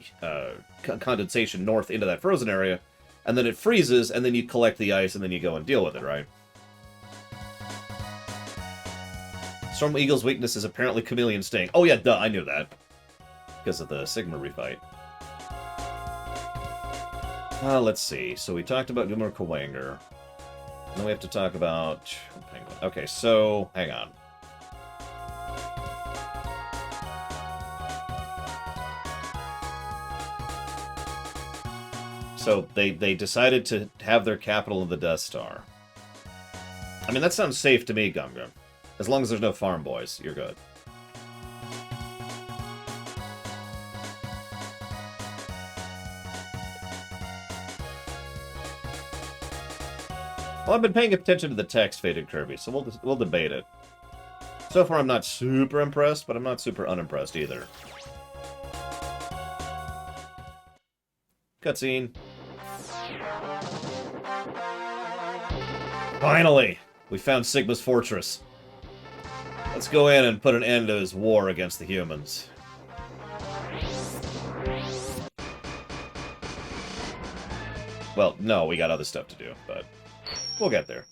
condensation north into that frozen area, and then it freezes, and then you collect the ice, and then you go and deal with it, right? Storm Eagle's weakness is apparently Chameleon Sting. Oh yeah, duh, I knew that. Because of the Sigma refight. Let's see. So we talked about Glimmer Kawanger. Then we have to talk about Penguin. Okay, so hang on. So they decided to have their capital in the Death Star. I mean, that sounds safe to me, Gumgum. As long as there's no farm boys, you're good. Well, I've been paying attention to the text, Faded Kirby, so we'll debate it. So far, I'm not super impressed, but I'm not super unimpressed either. Cutscene. Finally! We found Sigma's fortress. Let's go in and put an end to his war against the humans. Well, no, we got other stuff to do, but we'll get there.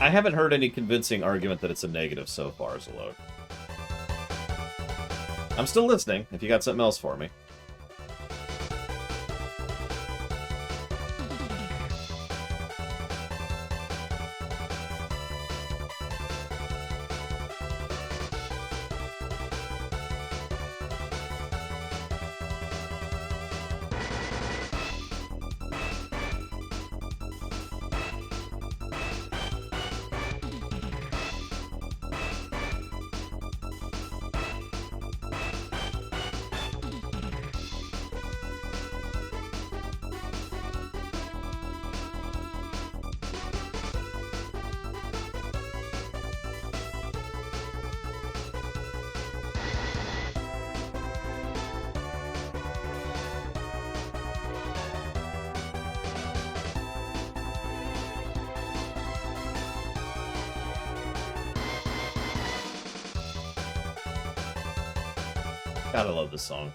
I haven't heard any convincing argument that it's a negative so far, Zalot. I'm still listening, if you got something else for me. God, I love this song.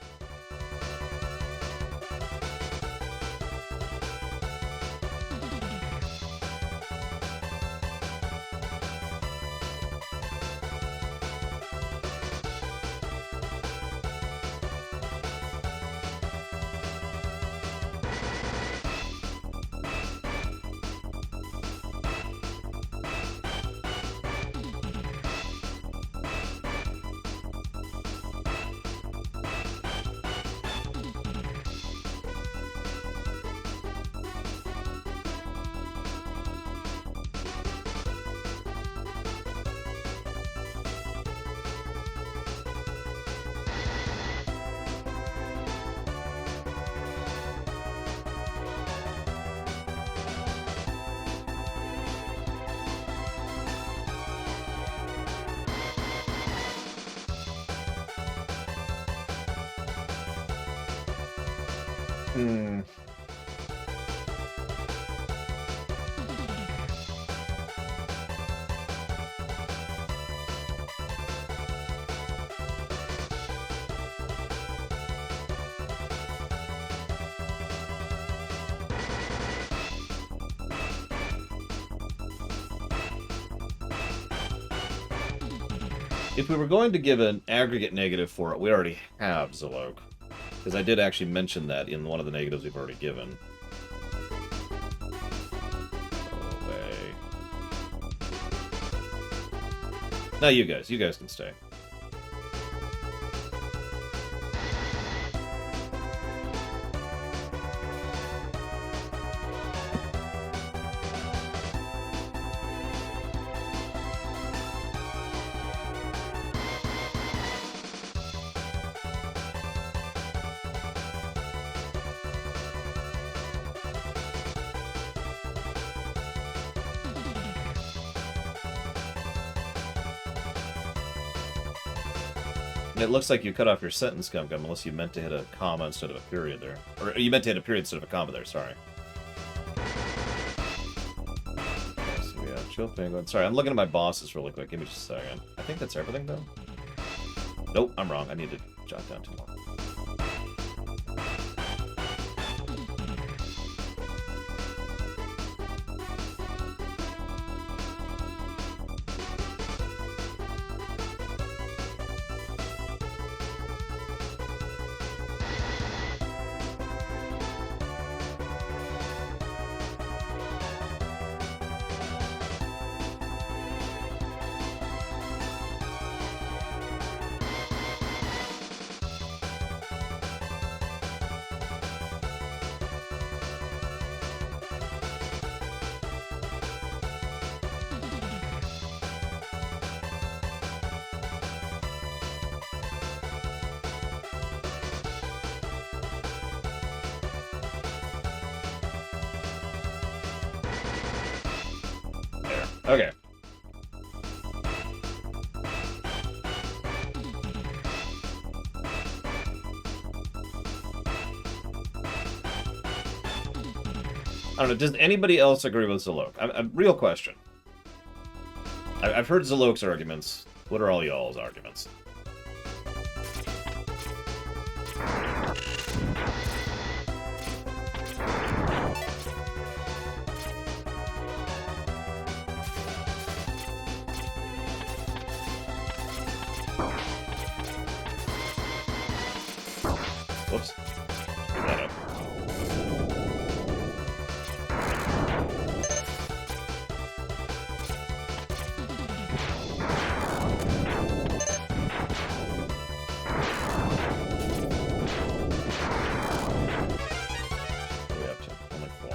Hmm. If we were going to give an aggregate negative for it, we already have Zolok. Because I did actually mention that in one of the negatives we've already given. Go away. Now you guys can stay. It looks like you cut off your sentence, Gum Gum, unless you meant to hit a comma instead of a period there. Or you meant to hit a period instead of a comma there, sorry. Okay, so we have Chill Penguin. Sorry, I'm looking at my bosses really quick. Give me just a second. I think that's everything, though. Nope, I'm wrong. I need to jot down 2 more. Okay. I don't know, does anybody else agree with Zolok? Real question. I've heard Zolok's arguments. What are all y'all's arguments? Whoops. Screw that up. What are we up to? Only 4.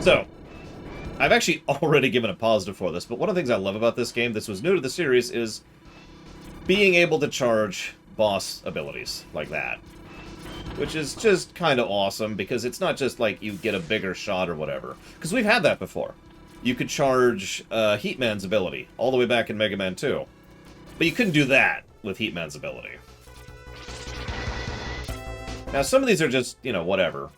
So, I've actually already given a positive for this, but one of the things I love about this game, this was new to the series, is being able to charge boss abilities like that. Which is just kind of awesome, because it's not just like you get a bigger shot or whatever. Because we've had that before. You could charge Heatman's ability, all the way back in Mega Man 2. But you couldn't do that with Heatman's ability. Now, some of these are just, you know, whatever.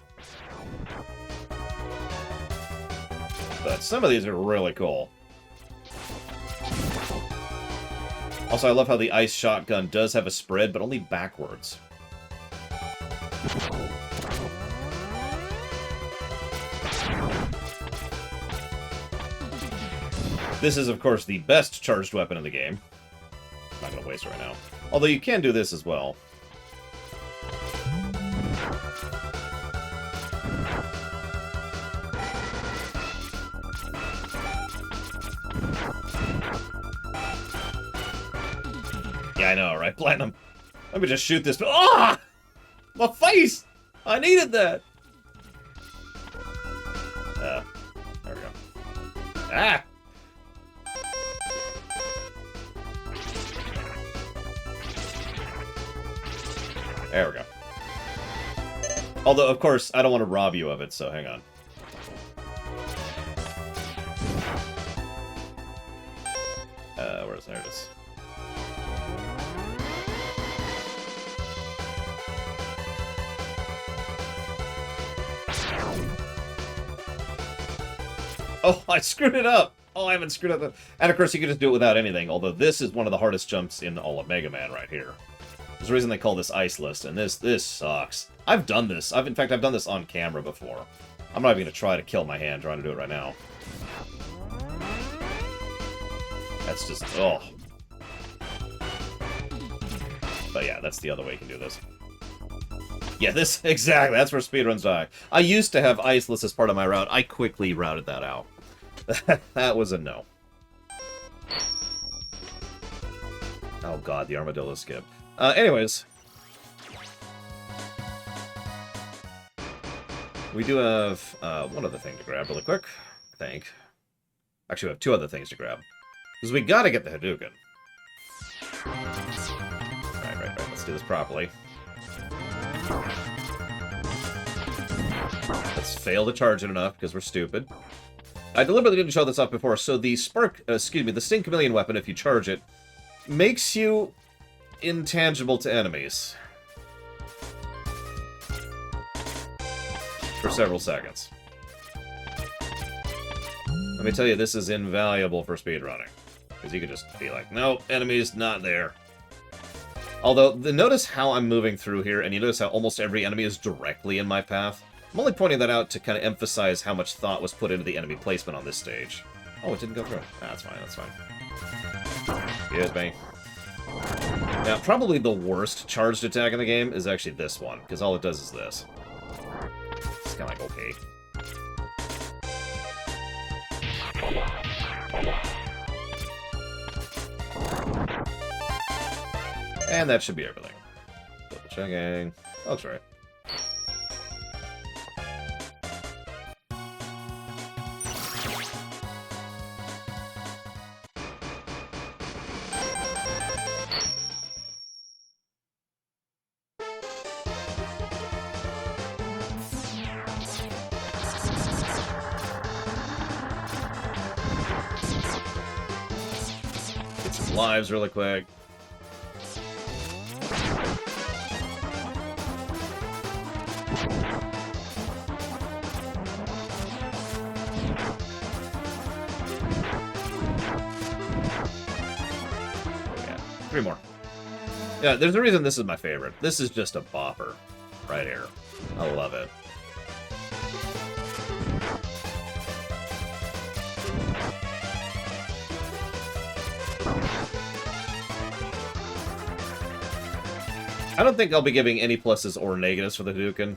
But some of these are really cool. Also, I love how the ice shotgun does have a spread, but only backwards. This is, of course, the best charged weapon in the game. I'm not going to waste it right now. Although you can do this as well. Yeah, I know, right? Platinum. Let me just shoot this. Ah! My face! I needed that! There we go. Ah! There we go. Although, of course, I don't want to rob you of it, so hang on. Where is it? There it is. Oh, I screwed it up! Oh, I haven't screwed up the... And of course, you can just do it without anything, although this is one of the hardest jumps in all of Mega Man right here. There's a reason they call this Ice List, and this sucks. I've done this. In fact, I've done this on camera before. I'm not even going to try to kill my hand trying to do it right now. That's just... oh. But yeah, that's the other way you can do this. Yeah, this... exactly, that's where speedruns die. I used to have Iceless as part of my route. I quickly routed that out. That was a no. Oh god, the armadillo skip. Anyways. We do have one other thing to grab really quick, I think. Actually, we have two other things to grab. Because we gotta get the Hadouken. Right. Let's do this properly. Let's fail to charge it enough, because we're stupid. I deliberately didn't show this off before, so the the Sting Chameleon weapon, if you charge it, makes you intangible to enemies. For several seconds. Let me tell you, this is invaluable for speedrunning. Because you can just be like, no, enemy's not there. Although, notice how I'm moving through here, and you notice how almost every enemy is directly in my path. I'm only pointing that out to kind of emphasize how much thought was put into the enemy placement on this stage. Oh, it didn't go through. Ah, that's fine, that's fine. Excuse me. Now, probably the worst charged attack in the game is actually this one, because all it does is this. It's kind of like, okay. And that should be everything. Double checking. Oh, that's right. Get some lives really quick. Three more. Yeah, there's a reason this is my favorite. This is just a bopper. Right here. I love it. I don't think I'll be giving any pluses or negatives for the Hadouken.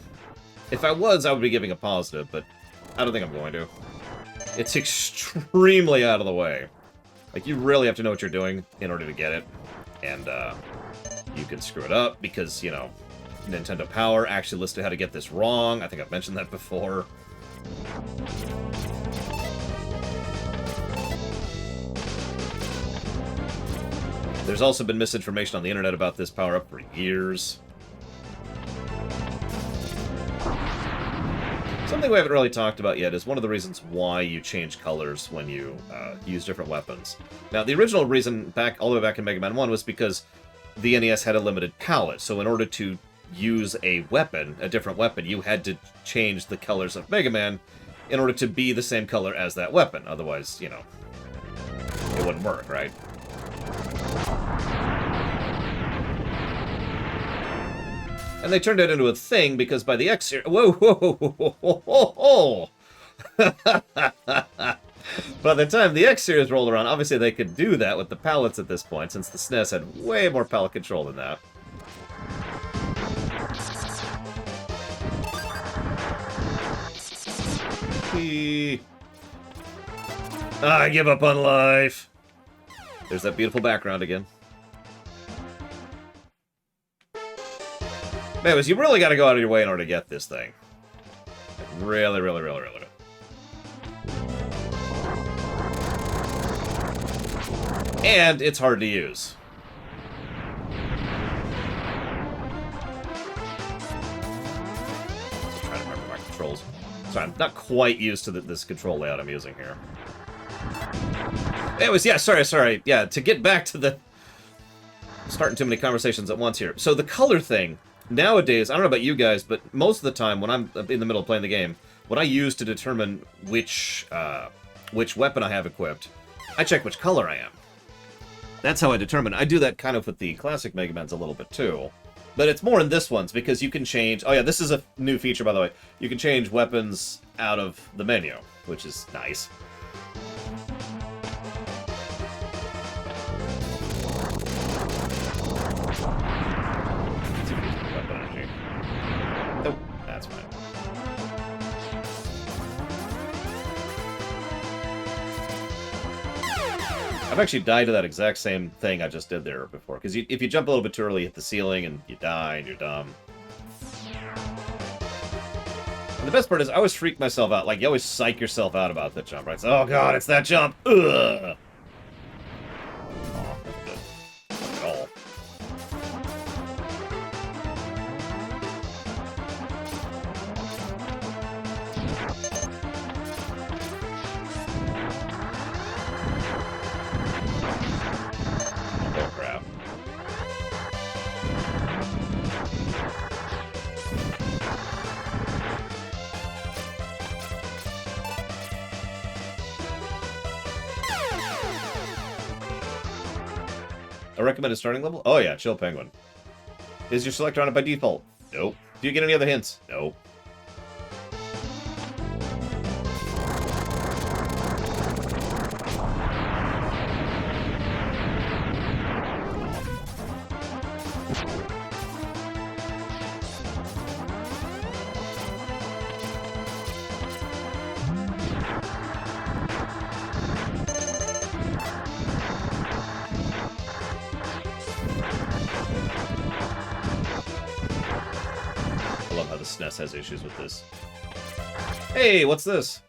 If I was, I would be giving a positive, but I don't think I'm going to. It's extremely out of the way. Like, you really have to know what you're doing in order to get it. And, you can screw it up because, you know, Nintendo Power actually listed how to get this wrong. I think I've mentioned that before. There's also been misinformation on the internet about this power-up for years. Something we haven't really talked about yet is one of the reasons why you change colors when you use different weapons. Now, the original reason, all the way back in Mega Man 1, was because the NES had a limited palette. So in order to use a weapon, a different weapon, you had to change the colors of Mega Man in order to be the same color as that weapon. Otherwise, you know, it wouldn't work, right? And they turned it into a thing because by the X series... Whoa, whoa, whoa, whoa, whoa, whoa. By the time the X series rolled around, obviously they could do that with the palettes at this point, since the SNES had way more palette control than that. I give up on life. There's that beautiful background again. Anyways, you really got to go out of your way in order to get this thing. Really, really, really, really. And it's hard to use. Just trying to remember my controls. So I'm not quite used to this control layout I'm using here. Anyways, yeah, sorry. Yeah, to get back to the... Starting too many conversations at once here. So the color thing... Nowadays, I don't know about you guys, but most of the time when I'm in the middle of playing the game, what I use to determine which weapon I have equipped, I check which color I am. That's how I determine. I do that kind of with the classic Mega Mans a little bit too. But it's more in this one's because you can change... Oh yeah, this is a new feature, by the way. You can change weapons out of the menu, which is nice. I've actually died to that exact same thing I just did there before. Because if you jump a little bit too early, you hit the ceiling, and you die, and you're dumb. And the best part is, I always freak myself out. Like, you always psych yourself out about that jump, right? It's, oh god, it's that jump! Ugh! Oh, that's good. Not at all. Oh, crap. A recommended starting level? Oh yeah, Chill Penguin. Is your selector on it by default? Nope. Do you get any other hints? Nope. SNES has issues with this. Hey, what's this?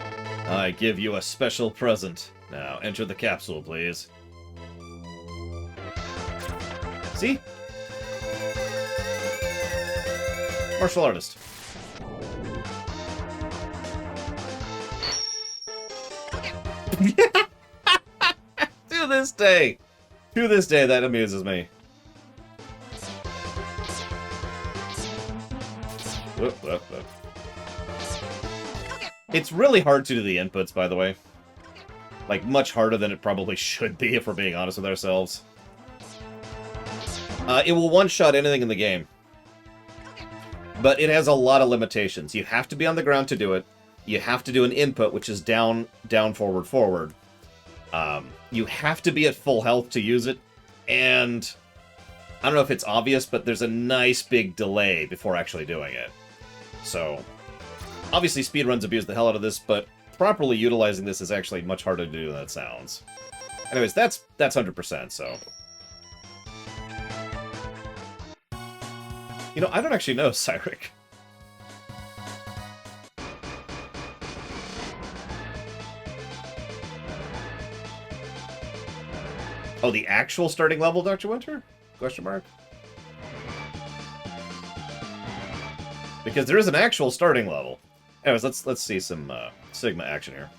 I give you a special present. Now, enter the capsule, please. See? Martial artist. To this day, that amuses me. Whoop, whoop, whoop. It's really hard to do the inputs, by the way. Like, much harder than it probably should be, if we're being honest with ourselves. It will one-shot anything in the game. But it has a lot of limitations. You have to be on the ground to do it. You have to do an input, which is down, down, forward, forward. You have to be at full health to use it. And I don't know if it's obvious, but there's a nice big delay before actually doing it. So, obviously speedruns abuse the hell out of this, but properly utilizing this is actually much harder to do than it sounds. Anyways, that's 100%, so. You know, I don't actually know, Cyric. Oh, the actual starting level, Dr. Winter? Question mark? Because there is an actual starting level. Anyways, let's see some Sigma action here.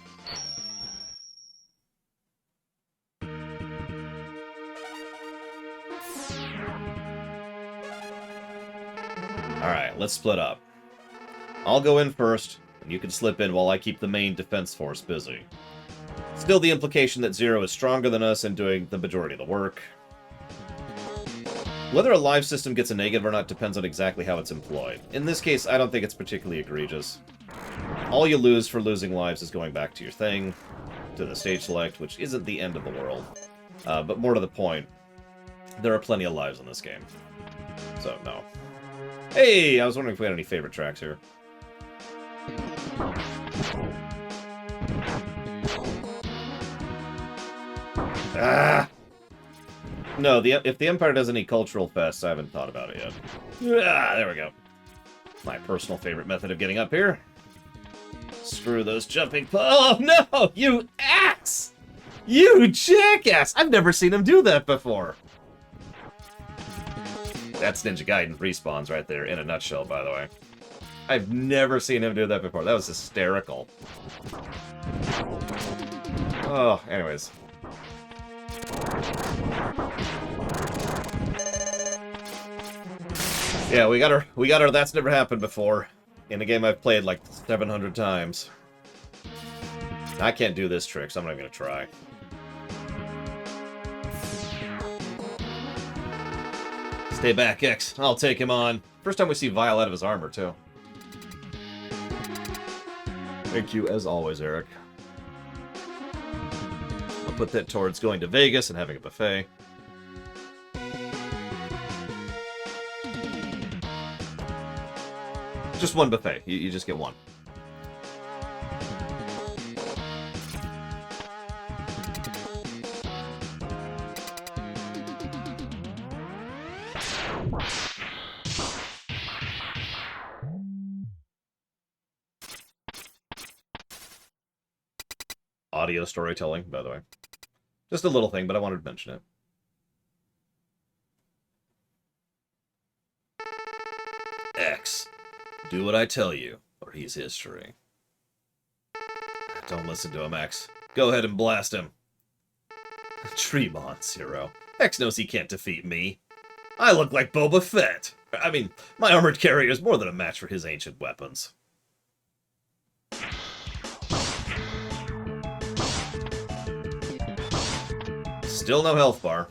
Alright, let's split up. I'll go in first, and you can slip in while I keep the main defense force busy. Still the implication that Zero is stronger than us and doing the majority of the work. Whether a live system gets a negative or not depends on exactly how it's employed. In this case, I don't think it's particularly egregious. All you lose for losing lives is going back to your thing, to the stage select, which isn't the end of the world. But more to the point, there are plenty of lives in this game. So, no. Hey! I was wondering if we had any favorite tracks here. Ah! No, if the Empire does any cultural fests, I haven't thought about it yet. Ah, there we go. My personal favorite method of getting up here. Screw those jumping... Oh, no! You ass! You jackass! I've never seen him do that before. That's Ninja Gaiden respawns right there, in a nutshell, by the way. I've never seen him do that before. That was hysterical. Oh, anyways. Yeah, we got our that's never happened before in a game I've played like 700 times. I can't do this trick, so I'm not even gonna try. Stay back, X. I'll take him on. First time we see Vile out of his armor, too. Thank you, as always, Eric. I'll put that towards going to Vegas and having a buffet. Just one buffet. You just get one. audio storytelling, by the way. Just a little thing, but I wanted to mention it. X, do what I tell you, or he's history. Don't listen to him, X. Go ahead and blast him. Tremont, Zero. X knows he can't defeat me. I look like Boba Fett. I mean, my armored carrier is more than a match for his ancient weapons. Still no health bar.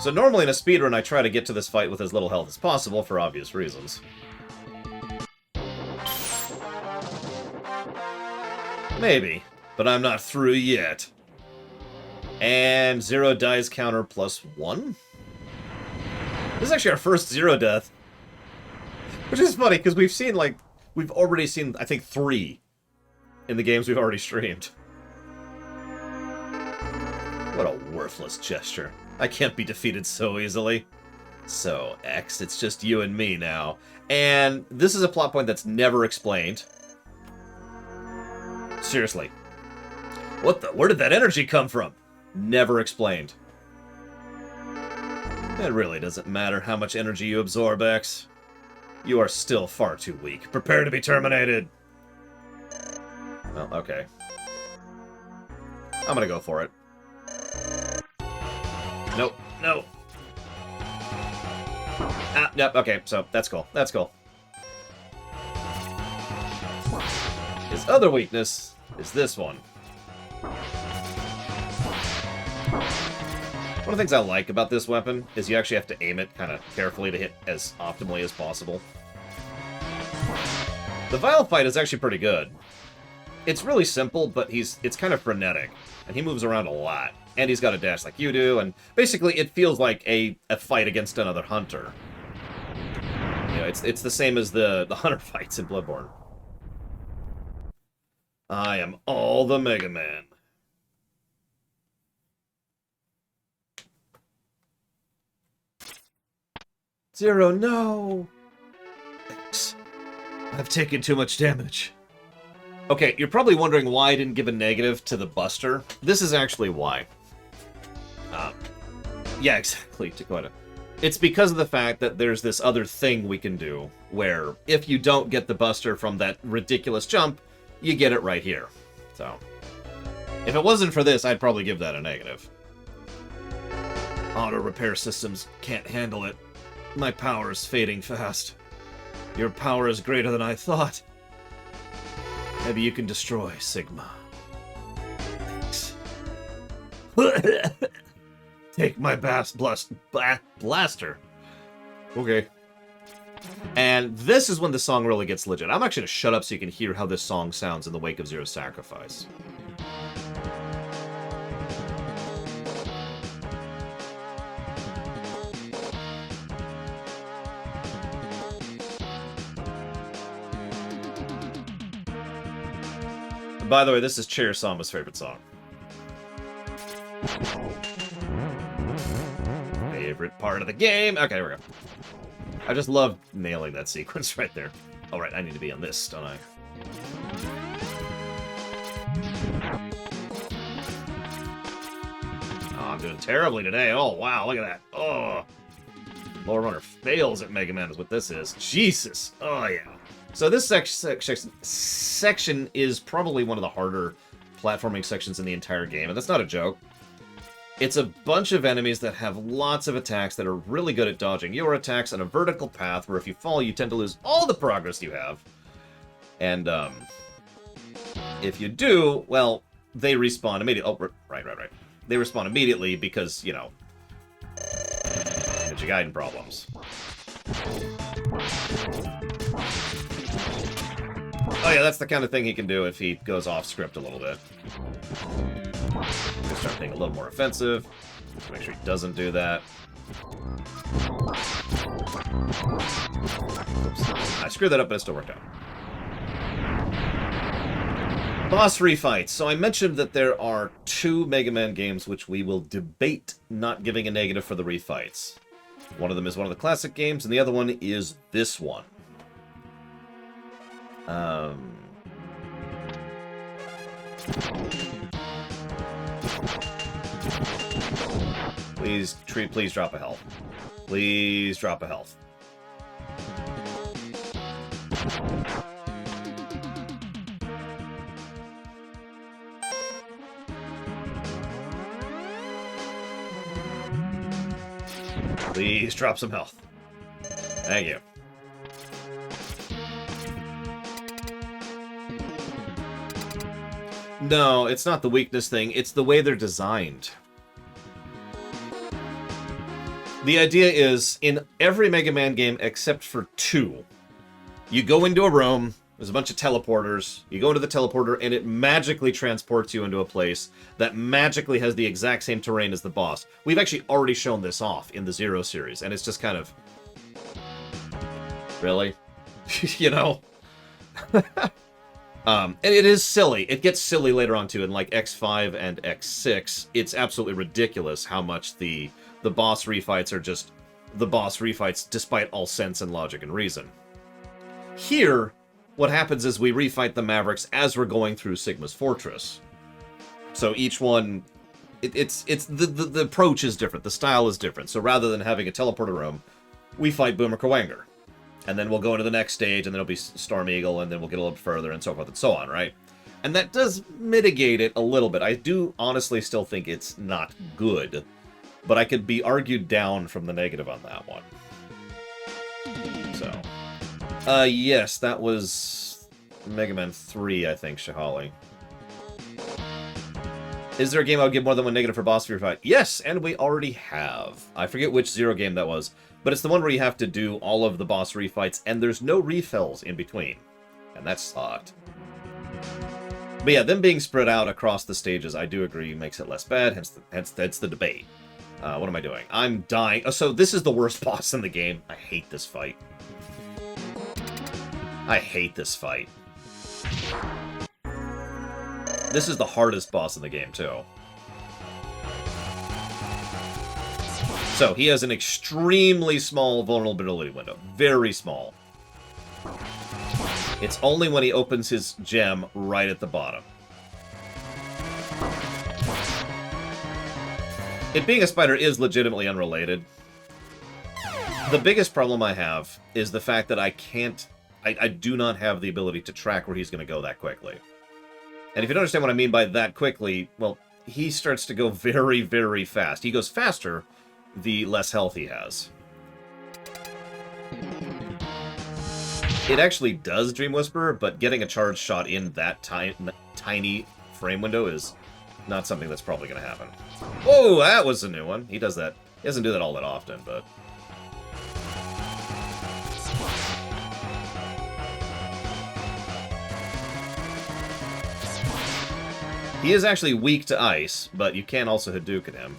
So normally in a speedrun I try to get to this fight with as little health as possible for obvious reasons. Maybe, but I'm not through yet. And Zero dies counter +1? This is actually our first Zero death. Which is funny, because we've already seen, I think, 3 in the games we've already streamed. What a worthless gesture. I can't be defeated so easily. So, X, it's just you and me now. And this is a plot point that's never explained. Seriously. Where did that energy come from? Never explained. It really doesn't matter how much energy you absorb, X. You are still far too weak. Prepare to be terminated. Well, okay. I'm gonna go for it. Nope, no. Ah, yep, okay, so that's cool. That's cool. His other weakness is this one. One of the things I like about this weapon is you actually have to aim it kind of carefully to hit as optimally as possible. The Vile fight is actually pretty good. It's really simple, but it's kind of frenetic, and he moves around a lot. And he's got a dash like you do, and basically it feels like a fight against another hunter. You know, it's the same as the hunter fights in Bloodborne. I am all the Mega Man. Zero, no! Thanks. I've taken too much damage. Okay, you're probably wondering why I didn't give a negative to the Buster. This is actually why. Yeah, exactly, Dakota. It's because of the fact that there's this other thing we can do, where if you don't get the Buster from that ridiculous jump, you get it right here. So, if it wasn't for this, I'd probably give that a negative. Auto repair systems can't handle it. My power is fading fast. Your power is greater than I thought. Maybe you can destroy Sigma. Thanks. Take my blaster. Okay. And this is when the song really gets legit. I'm actually going to shut up so you can hear how this song sounds in the wake of Zero's sacrifice. By the way, this is Chair Sama's favorite song. Favorite part of the game. Okay, here we go. I just love nailing that sequence right there. All right, I need to be on this, don't I? Oh, I'm doing terribly today. Oh, wow, look at that. Oh. Lower Runner fails at Mega Man is what this is. Jesus. Oh, yeah. So this section is probably one of the harder platforming sections in the entire game, and that's not a joke. It's a bunch of enemies that have lots of attacks that are really good at dodging your attacks on a vertical path where if you fall, you tend to lose all the progress you have. And, if you do, well, they respawn immediately. Oh, right. They respawn immediately because, you know, Ninja Gaiden problems. Oh yeah, that's the kind of thing he can do if he goes off script a little bit. He'll start being a little more offensive. Make sure he doesn't do that. Oops. I screwed that up, but it still worked out. Boss refights. So I mentioned that there are 2 Mega Man games which we will debate not giving a negative for the refights. One of them is one of the classic games, and the other one is this one. Please drop a health. Please drop a health. Please drop some health. Thank you. No, it's not the weakness thing. It's the way they're designed. The idea is, in every Mega Man game except for 2, you go into a room, there's a bunch of teleporters, you go into the teleporter, and it magically transports you into a place that magically has the exact same terrain as the boss. We've actually already shown this off in the Zero series, and it's just kind of... Really? You know? And it is silly. It gets silly later on, too. In, like, X5 and X6, it's absolutely ridiculous how much the boss refights are just the boss refights despite all sense and logic and reason. Here, what happens is we refight the Mavericks as we're going through Sigma's Fortress. So each one, the approach is different, the style is different. So rather than having a teleporter room, we fight Boomer Kawanger. And then we'll go into the next stage, and then it'll be Storm Eagle, and then we'll get a little further, and so forth and so on, right? And that does mitigate it a little bit. I do honestly still think it's not good, but I could be argued down from the negative on that one. So, yes, that was Mega Man 3, I think, Shahali. Is there a game I would give more than 1 negative for boss fight? Yes, and we already have. I forget which Zero game that was, but it's the one where you have to do all of the boss refights, and there's no refills in between. And that sucked. But yeah, them being spread out across the stages, I do agree, makes it less bad, hence that's the debate. What am I doing? I'm dying. Oh, so this is the worst boss in the game. I hate this fight. I hate this fight. This is the hardest boss in the game, too. So, he has an extremely small vulnerability window. Very small. It's only when he opens his gem right at the bottom. It being a spider is legitimately unrelated. The biggest problem I have is the fact that I do not have the ability to track where he's going to go that quickly. And if you don't understand what I mean by that quickly, well, he starts to go very, very fast. He goes faster the less health he has. It actually does Dream Whisperer, but getting a charge shot in that tiny frame window is not something that's probably going to happen. Oh, that was a new one. He does that. He doesn't do that all that often, but... He is actually weak to ice, but you can also Hadouken him.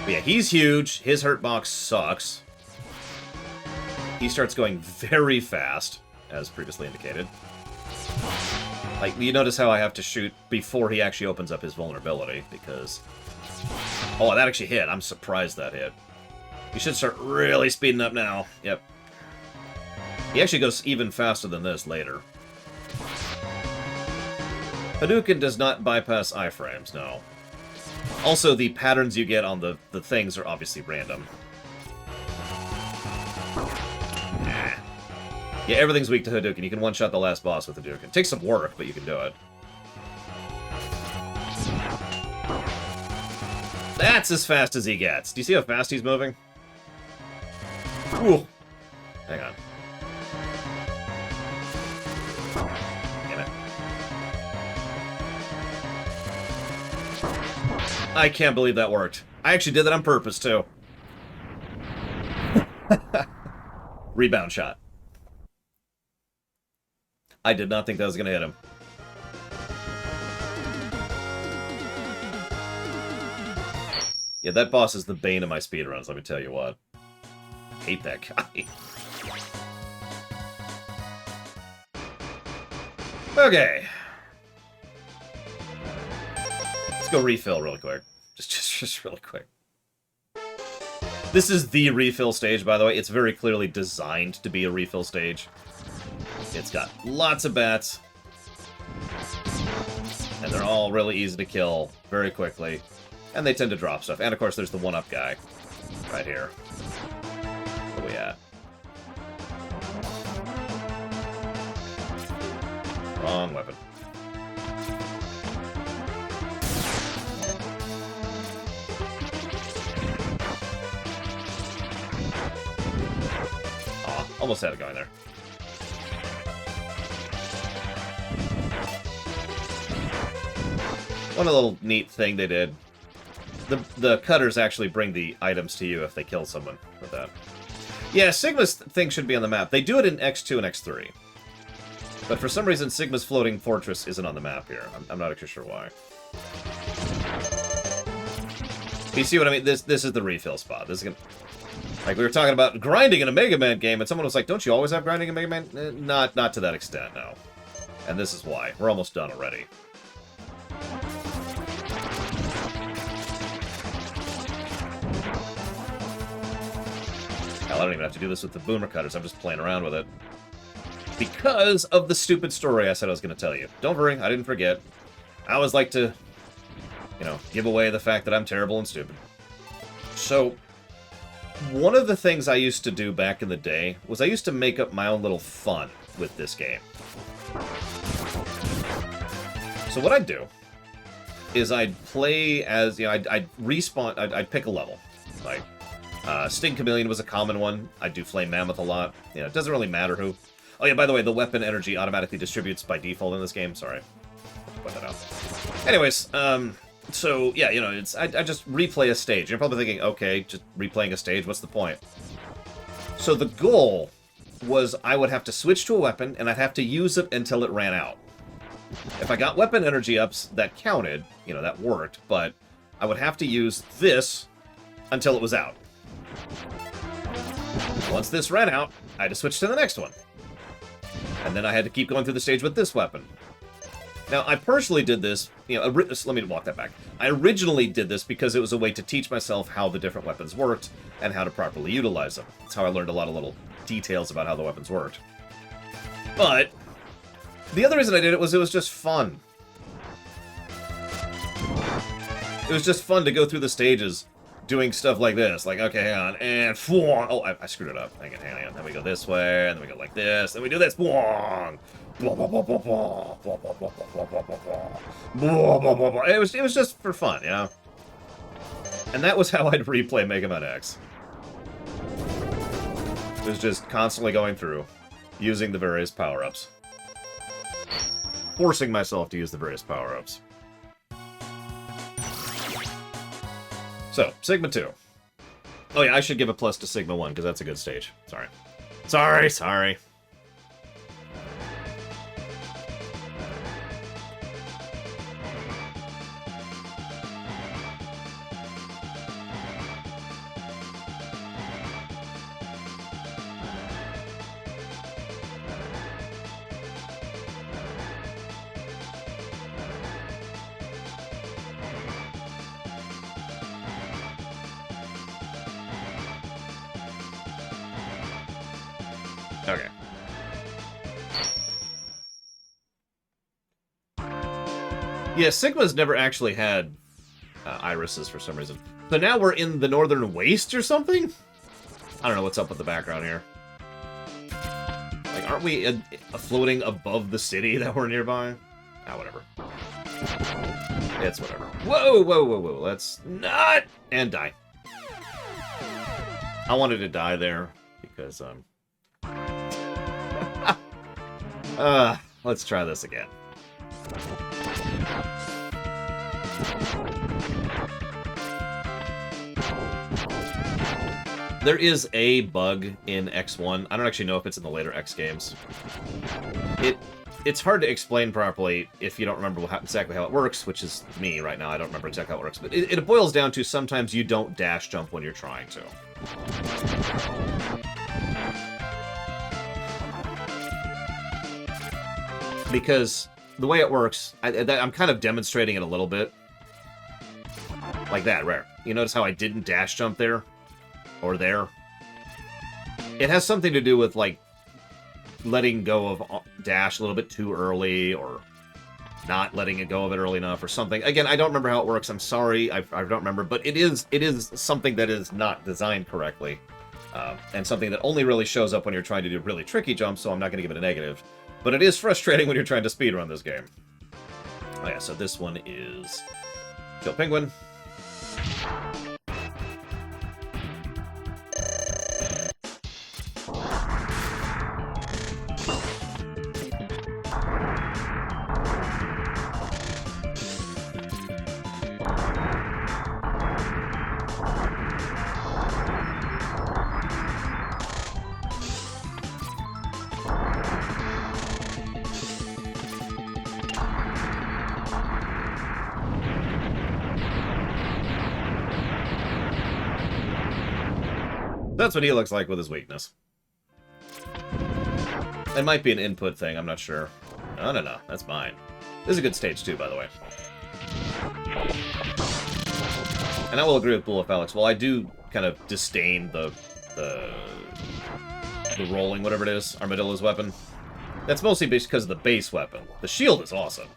But yeah, he's huge. His hurt box sucks. He starts going very fast, as previously indicated. Like, you notice how I have to shoot before he actually opens up his vulnerability, because... Oh, that actually hit. I'm surprised that hit. You should start really speeding up now. Yep. He actually goes even faster than this later. Hadouken does not bypass iframes, no. Also, the patterns you get on the things are obviously random. Nah. Yeah, everything's weak to Hadouken. You can one-shot the last boss with Hadouken. It takes some work, but you can do it. That's as fast as he gets. Do you see how fast he's moving? Ooh. Hang on. I can't believe that worked. I actually did that on purpose, too. Rebound shot. I did not think that was going to hit him. Yeah, that boss is the bane of my speedruns, let me tell you what. Hate that guy. Okay. Let's go refill really quick. Just really quick. This is the refill stage, by the way. It's very clearly designed to be a refill stage. It's got lots of bats. And they're all really easy to kill very quickly. And they tend to drop stuff. And, of course, there's the one-up guy right here. Where we at? Wrong weapon. Aw, almost had it going there. One little neat thing they did. The cutters actually bring the items to you if they kill someone with that. Yeah, Sigma's thing should be on the map. They do it in X2 and X3. But for some reason, Sigma's floating fortress isn't on the map here. I'm not actually sure why. You see what I mean? This is the refill spot. This is gonna... Like, we were talking about grinding in a Mega Man game, and someone was like, don't you always have grinding in Mega Man? Not to that extent, no. And this is why. We're almost done already. Hell, I don't even have to do this with the boomer cutters. I'm just playing around with it. Because of the stupid story I said I was going to tell you. Don't worry, I didn't forget. I always like to, you know, give away the fact that I'm terrible and stupid. So, one of the things I used to do back in the day was I used to make up my own little fun with this game. So what I'd do is I'd play as, you know, I'd respawn, I'd pick a level. Like, Sting Chameleon was a common one. I'd do Flame Mammoth a lot. You know, it doesn't really matter who. Oh yeah, by the way, the weapon energy automatically distributes by default in this game. Sorry. Put that out. Anyways, so yeah, you know, I just replay a stage. You're probably thinking, okay, just replaying a stage, what's the point? So the goal was I would have to switch to a weapon, and I'd have to use it until it ran out. If I got weapon energy ups, that counted, you know, that worked, but I would have to use this until it was out. Once this ran out, I had to switch to the next one. And then I had to keep going through the stage with this weapon. Now, I personally did this, you know, let me walk that back. I originally did this because it was a way to teach myself how the different weapons worked and how to properly utilize them. That's how I learned a lot of little details about how the weapons worked. But the other reason I did it was just fun. It was just fun to go through the stages doing stuff like this. Like, okay, hang on, and... Oh, I screwed it up. Hang on. Then we go this way, and then we go like this, then we do this. It was just for fun, you know? And that was how I'd replay Mega Man X. It was just constantly going through, using the various power-ups. Forcing myself to use the various power-ups. So, Sigma 2. Oh yeah, I should give a plus to Sigma 1, because that's a good stage. Sorry. Okay. Yeah, Sigma's never actually had irises for some reason. So now we're in the Northern Waste or something? I don't know what's up with the background here. Like, aren't we floating above the city that we're nearby? Ah, whatever. It's whatever. Whoa. Let's not... And die. I wanted to die there because, let's try this again. There is a bug in X1. I don't actually know if it's in the later X games. It's hard to explain properly if you don't remember exactly how it works, which is me right now. I don't remember exactly how it works. But it boils down to sometimes you don't dash jump when you're trying to. Because the way it works, I'm kind of demonstrating it a little bit. Like that, rare. You notice how I didn't dash jump there? or there. It has something to do with, like, letting go of dash a little bit too early, or not letting it go of it early enough, or something. Again, I don't remember how it works. I'm sorry, I don't remember, but it is something that is not designed correctly, and something that only really shows up when you're trying to do really tricky jumps, so I'm not going to give it a negative. But it is frustrating when you're trying to speedrun this game. Oh yeah, so this one is Kill Penguin. That's what he looks like with his weakness. It might be an input thing, I'm not sure. No, that's mine. This is a good stage too, by the way. And I will agree with Bullet Alex. Well, I do kind of disdain the rolling, whatever it is, Armadillo's weapon. That's mostly because of the base weapon. The shield is awesome.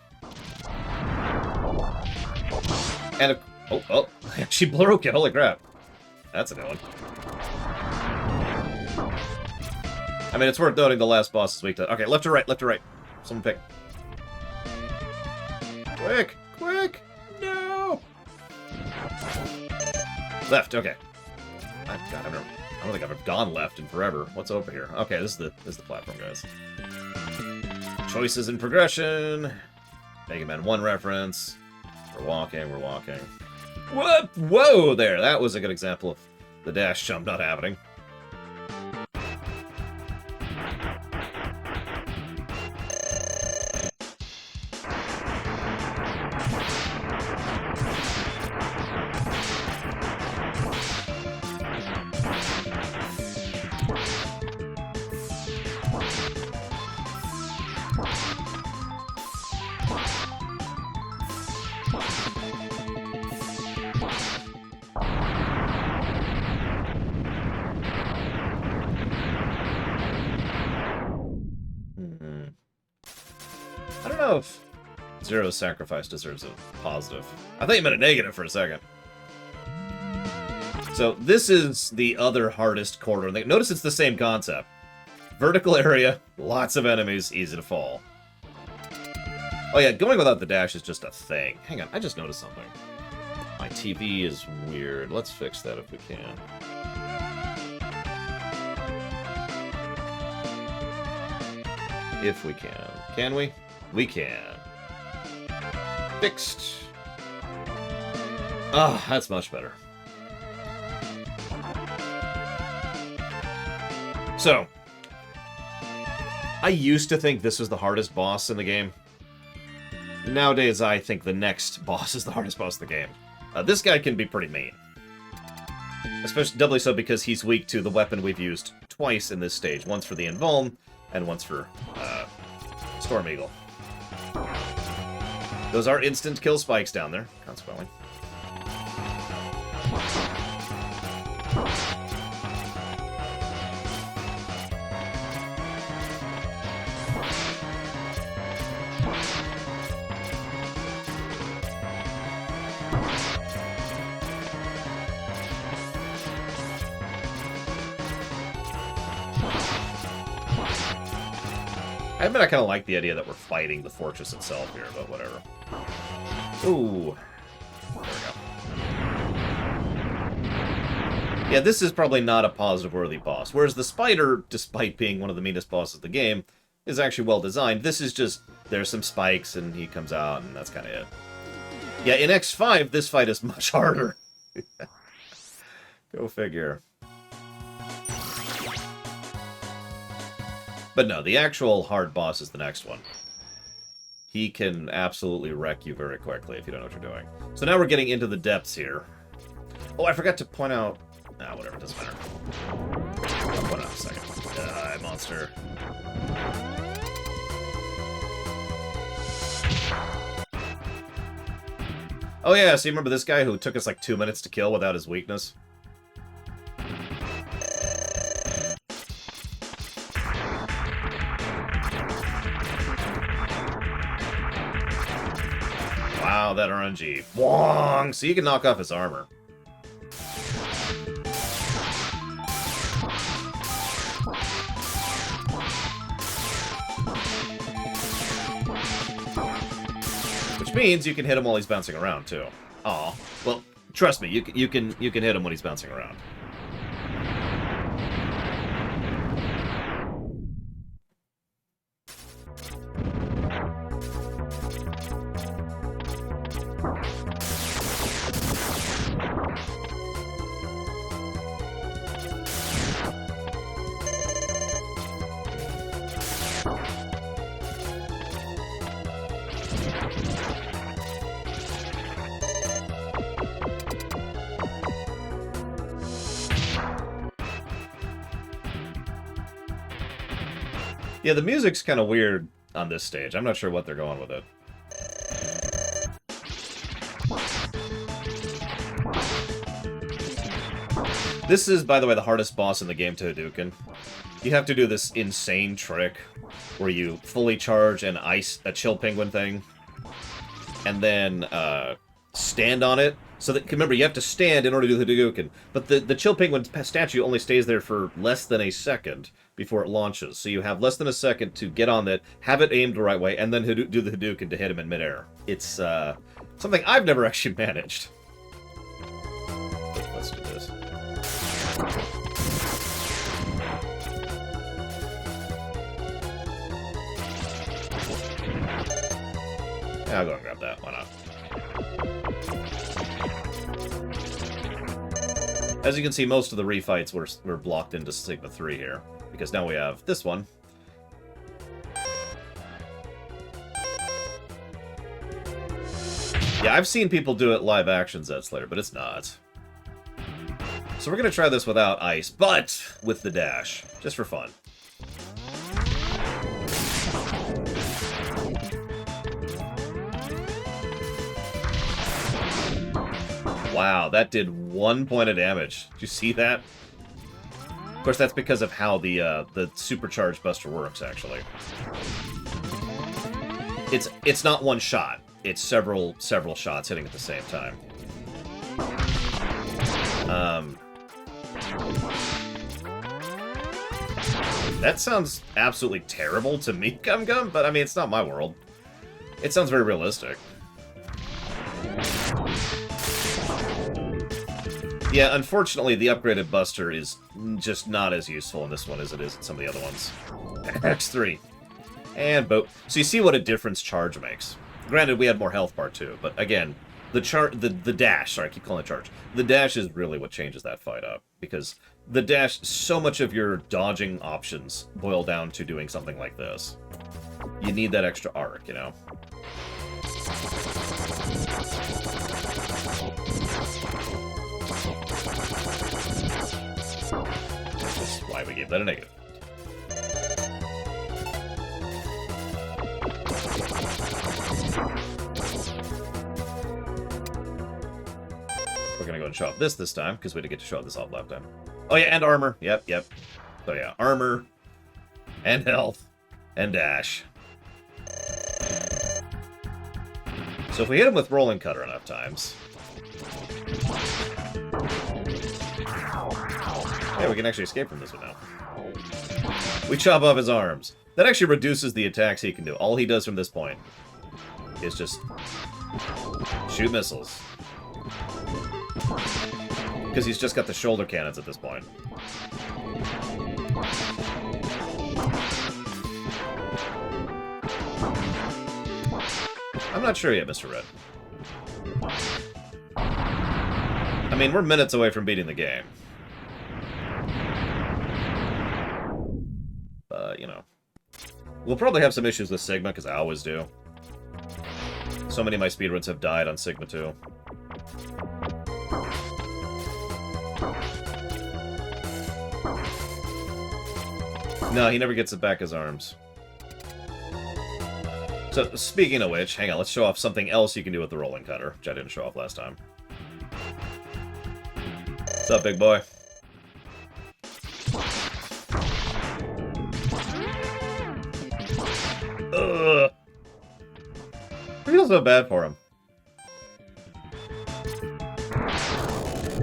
And oh, she broke it. Holy crap. That's a new one. I mean, it's worth noting the last boss is weak to... Okay, left to right, left to right. Someone pick. Quick! Quick! No! Left, okay. God, I don't think I've ever gone left in forever. What's over here? Okay, this is the platform, guys. Choices in progression. Mega Man 1 reference. We're walking, we're walking. Whoop! Whoa there! That was a good example of the dash jump not happening. I don't know if Zero's sacrifice deserves a positive. I thought you meant a negative for a second. So this is the other hardest corridor. Notice it's the same concept. Vertical area, lots of enemies, easy to fall. Oh yeah, going without the dash is just a thing. Hang on, I just noticed something. My TV is weird. Let's fix that if we can. If we can. Can we? We can. Fixed. Ah, that's much better. So, I used to think this was the hardest boss in the game. Nowadays, I think the next boss is the hardest boss in the game. This guy can be pretty mean. Especially doubly so because he's weak to the weapon we've used twice in this stage. Once for the Invuln, and once for Storm Eagle. Those are instant kill spikes down there, consequently. I admit I kind of like the idea that we're fighting the fortress itself here, but whatever. Ooh. There we go. Yeah, this is probably not a positive-worthy boss. Whereas the spider, despite being one of the meanest bosses of the game, is actually well-designed. This is just, there's some spikes, and he comes out, and that's kind of it. Yeah, in X5, this fight is much harder. Go figure. But no, the actual hard boss is the next one. He can absolutely wreck you very quickly if you don't know what you're doing. So now we're getting into the depths here. Oh, I forgot to point out... Nah, whatever, it doesn't matter. I'll point out in a second. Die, monster. Oh yeah, so you remember this guy who took us like 2 minutes to kill without his weakness? Wow, that RNG. Wong! So you can knock off his armor. Which means you can hit him while he's bouncing around, too. Aw. Well, trust me, you can hit him when he's bouncing around. Yeah, the music's kind of weird on this stage. I'm not sure what they're going with it. This is, by the way, the hardest boss in the game to Hadouken. You have to do this insane trick where you fully charge an chill penguin thing, and then stand on it. So that, remember, you have to stand in order to do the Hadouken. But the chill penguin statue only stays there for less than a second before it launches. So you have less than a second to get on that, have it aimed the right way, and then do the Hadouken to hit him in midair. It's something I've never actually managed. Let's do this. Yeah, I'll go and grab that. Why not? As you can see, most of the refights were blocked into Sigma 3 here, because now we have this one. Yeah, I've seen people do it live action, Zedslayer, but it's not. So we're going to try this without ice, but with the dash, just for fun. Wow, that did 1 point of damage. Did you see that? Of course, that's because of how the supercharged buster works, actually. It's not one shot. It's several shots hitting at the same time. That sounds absolutely terrible to me, Gum Gum, but I mean, it's not my world. It sounds very realistic. Yeah, unfortunately, the upgraded buster is just not as useful in this one as it is in some of the other ones. X3. And boat. So you see what a difference charge makes. Granted, we had more health bar too, but again, the dash, sorry, I keep calling it charge. The dash is really what changes that fight up, because the dash, so much of your dodging options boil down to doing something like this. You need that extra arc, you know? That's why we gave that a negative. We're gonna go and show off this time, because we didn't get to show off this off last time. Oh yeah, and armor. Yep. So yeah, armor, and health, and dash. So if we hit him with Rolling Cutter enough times... Yeah, we can actually escape from this one now. We chop off his arms. That actually reduces the attacks he can do. All he does from this point is just shoot missiles. Because he's just got the shoulder cannons at this point. I'm not sure yet, Mr. Red. I mean, we're minutes away from beating the game. You know. We'll probably have some issues with Sigma, because I always do. So many of my speedruns have died on Sigma 2. No, he never gets it back his arms. So, speaking of which, hang on, let's show off something else you can do with the Rolling Cutter, which I didn't show off last time. What's up, big boy? Ugh. I feel so bad for him. Oh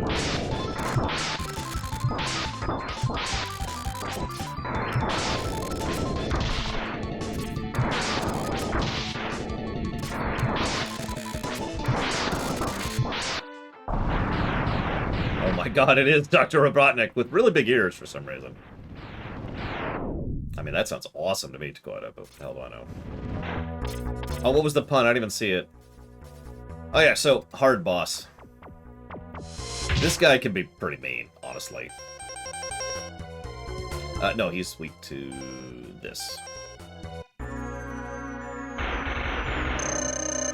my god, it is Dr. Robotnik with really big ears for some reason. I mean, that sounds awesome to me, Dakota, but what the hell do I know? Oh, what was the pun? I didn't even see it. Oh yeah, so, hard boss. This guy can be pretty mean, honestly. No, he's weak to this.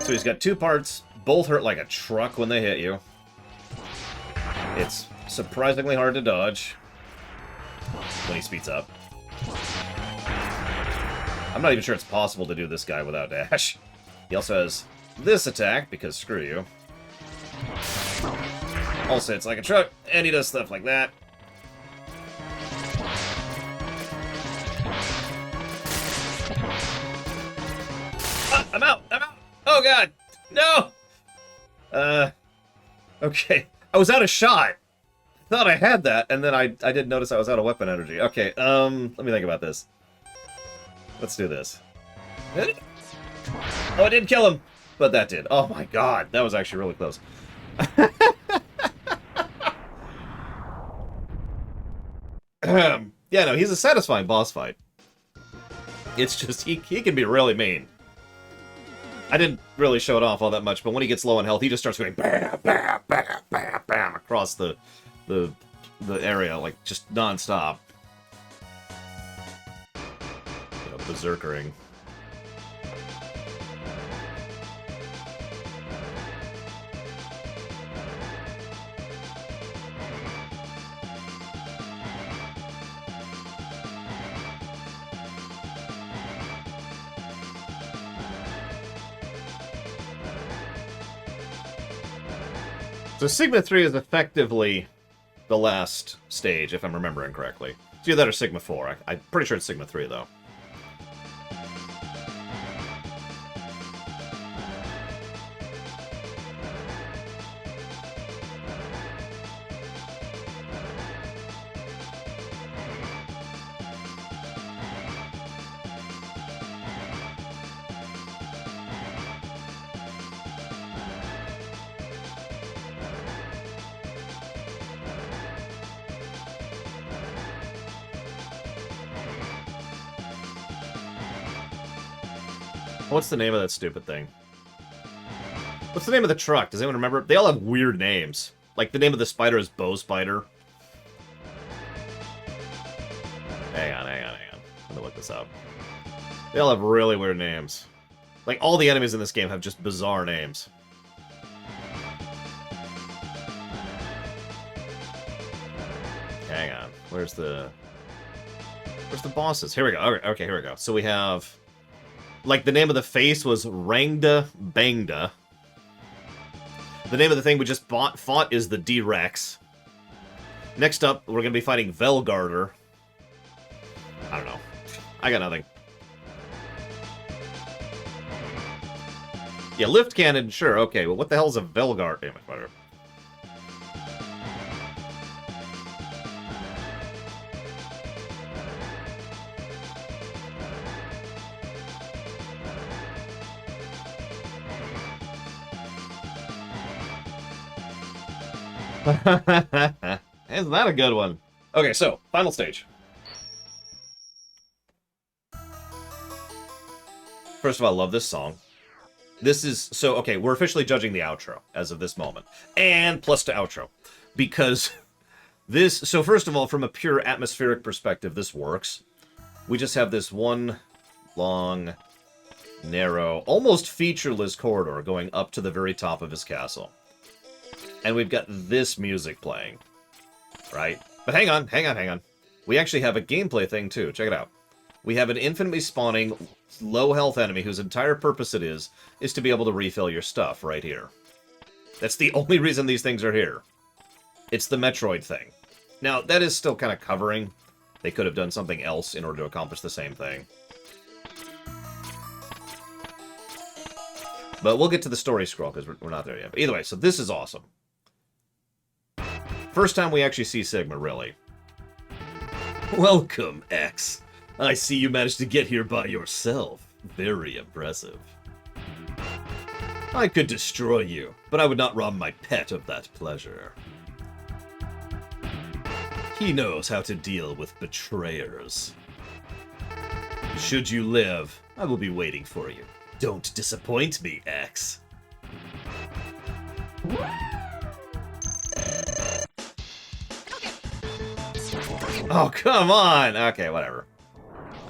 So he's got two parts, both hurt like a truck when they hit you. It's surprisingly hard to dodge when he speeds up. I'm not even sure it's possible to do this guy without dash. He also has this attack, because screw you. Also, it's like a truck, and he does stuff like that. Ah, I'm out! I'm out! Oh god! No! Okay. I was out of shot! Thought I had that, and then I didn't notice I was out of weapon energy. Okay, let me think about this. Let's do this. Oh, it didn't kill him! But that did. Oh my god, that was actually really close. Yeah, no, he's a satisfying boss fight. It's just, he can be really mean. I didn't really show it off all that much, but when he gets low on health, he just starts going bam, bam, bam, bam, bam across the area, like, just non-stop. You know, berserkering. So Sigma 3 is effectively the last stage, if I'm remembering correctly. It's either that or Sigma 4. I'm pretty sure it's Sigma 3, though. What's the name of that stupid thing? What's the name of the truck? Does anyone remember? They all have weird names. Like, the name of the spider is Bow Spider. Hang on. Let me look this up. They all have really weird names. Like, all the enemies in this game have just bizarre names. Hang on. Where's the bosses? Here we go. Okay, here we go. So we have... Like, the name of the face was Rangda Bangda. The name of the thing we just fought is the D-Rex. Next up, we're going to be fighting Velgarder. I don't know. I got nothing. Yeah, lift cannon, sure, okay. Well, what the hell is a Velgarder? Damn it, whatever. Isn't that a good one? Okay, so, final stage. First of all, I love this song. This is... So, okay, we're officially judging the outro as of this moment. And plus to outro. Because this... So, first of all, from a pure atmospheric perspective, this works. We just have this one long, narrow, almost featureless corridor going up to the very top of his castle. And we've got this music playing, right? But hang on. We actually have a gameplay thing, too. Check it out. We have an infinitely spawning, low-health enemy whose entire purpose it is to be able to refill your stuff right here. That's the only reason these things are here. It's the Metroid thing. Now, that is still kind of covering. They could have done something else in order to accomplish the same thing. But we'll get to the story scroll, because we're not there yet. But either way, so this is awesome. First time we actually see Sigma, really. Welcome, X. I see you managed to get here by yourself. Very impressive. I could destroy you, but I would not rob my pet of that pleasure. He knows how to deal with betrayers. Should you live, I will be waiting for you. Don't disappoint me, X. Oh, come on! Okay, whatever.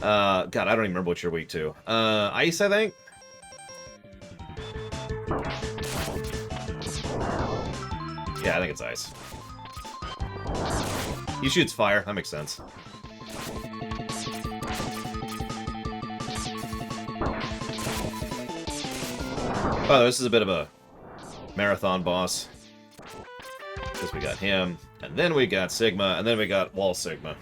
God, I don't even remember what you're weak to. Ice, I think? Yeah, I think it's ice. He shoots fire. That makes sense. Oh, this is a bit of a marathon boss. Because we got him, and then we got Sigma, and then we got Wall Sigma.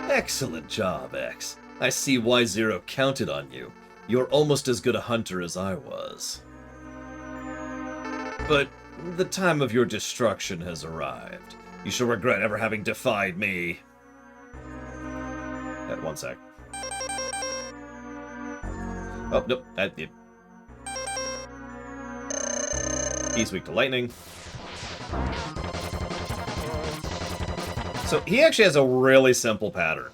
Excellent job, X. I see why Zero counted on you. You're almost as good a hunter as I was. But the time of your destruction has arrived. You shall regret ever having defied me. One sec. Oh, nope. He's weak to lightning. So he actually has a really simple pattern.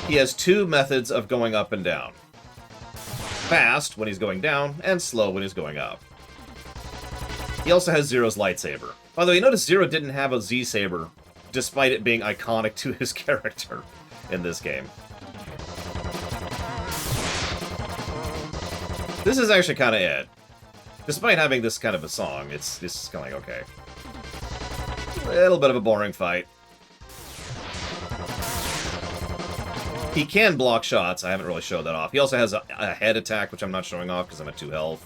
He has two methods of going up and down. Fast when he's going down, and slow when he's going up. He also has Zero's lightsaber. By the way, you notice Zero didn't have a Z-saber, despite it being iconic to his character in this game. This is actually kind of it. Despite having this kind of a song, it's kind of like, okay. A little bit of a boring fight. He can block shots. I haven't really showed that off. He also has a head attack, which I'm not showing off because I'm at 2 health.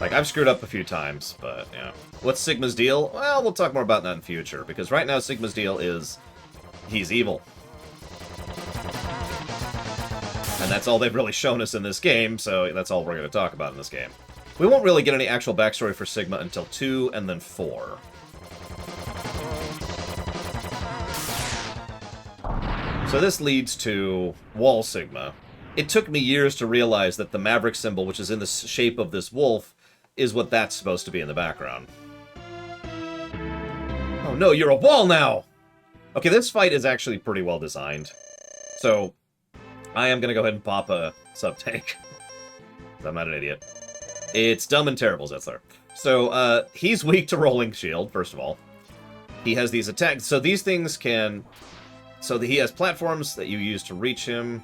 Like, I've screwed up a few times, but, yeah. What's Sigma's deal? Well, we'll talk more about that in the future, because right now Sigma's deal is he's evil. And that's all they've really shown us in this game, so that's all we're going to talk about in this game. We won't really get any actual backstory for Sigma until 2 and then 4. So this leads to Wall Sigma. It took me years to realize that the Maverick symbol, which is in the shape of this wolf, is what that's supposed to be in the background. Oh no, you're a wall now! Okay, this fight is actually pretty well designed. So, I am going to go ahead and pop a sub-tank. I'm not an idiot. It's dumb and terrible, Zetzler. So, he's weak to Rolling Shield, first of all. He has these attacks. So these things can... So he has platforms that you use to reach him.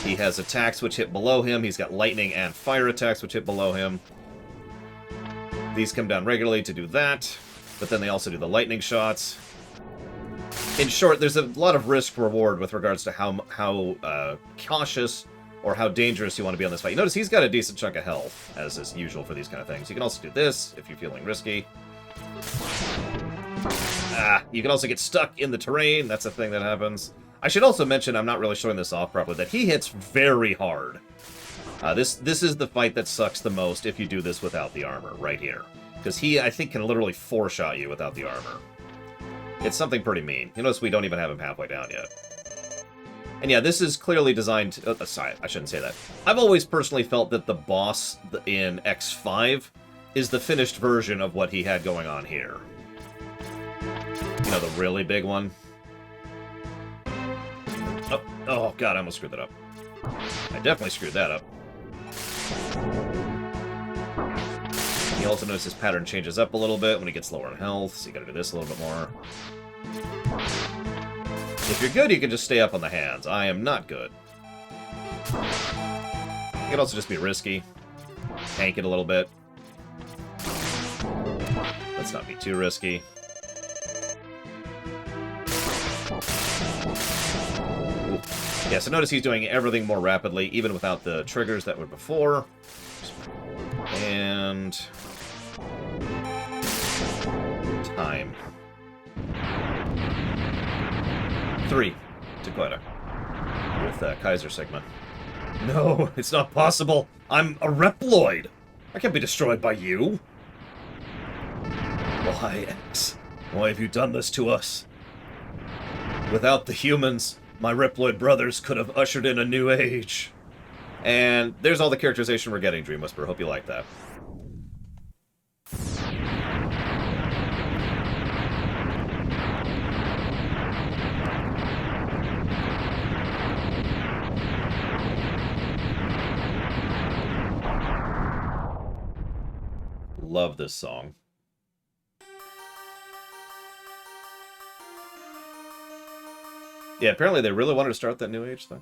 He has attacks which hit below him. He's got lightning and fire attacks which hit below him. These come down regularly to do that. But then they also do the lightning shots. In short, there's a lot of risk-reward with regards to how cautious or how dangerous you want to be on this fight. You notice he's got a decent chunk of health, as is usual for these kind of things. You can also do this if you're feeling risky. You can also get stuck in the terrain. That's a thing that happens. I should also mention, I'm not really showing this off properly, that he hits very hard. This is the fight that sucks the most if you do this without the armor, right here. Because he, I think, can literally 4-shot you without the armor. It's something pretty mean. You notice we don't even have him halfway down yet. And yeah, this is clearly designed... sorry, I shouldn't say that. I've always personally felt that the boss in X5 is the finished version of what he had going on here. You know, the really big one. Oh god, I almost screwed that up. I definitely screwed that up. You also notice his pattern changes up a little bit when he gets lower in health, so you gotta do this a little bit more. If you're good, you can just stay up on the hands. I am not good. You can also just be risky. Tank it a little bit. Let's not be too risky. Ooh. Yeah, so notice he's doing everything more rapidly, even without the triggers that were before. And... Time. 3. Dakota. With Kaiser Sigma. No, it's not possible. I'm a Reploid. I can't be destroyed by you. Why, X? Why have you done this to us? Without the humans, my Reploid brothers could have ushered in a new age. And there's all the characterization we're getting, Dream Whisperer. Hope you like that. Love this song. Yeah, apparently they really wanted to start that new age thing.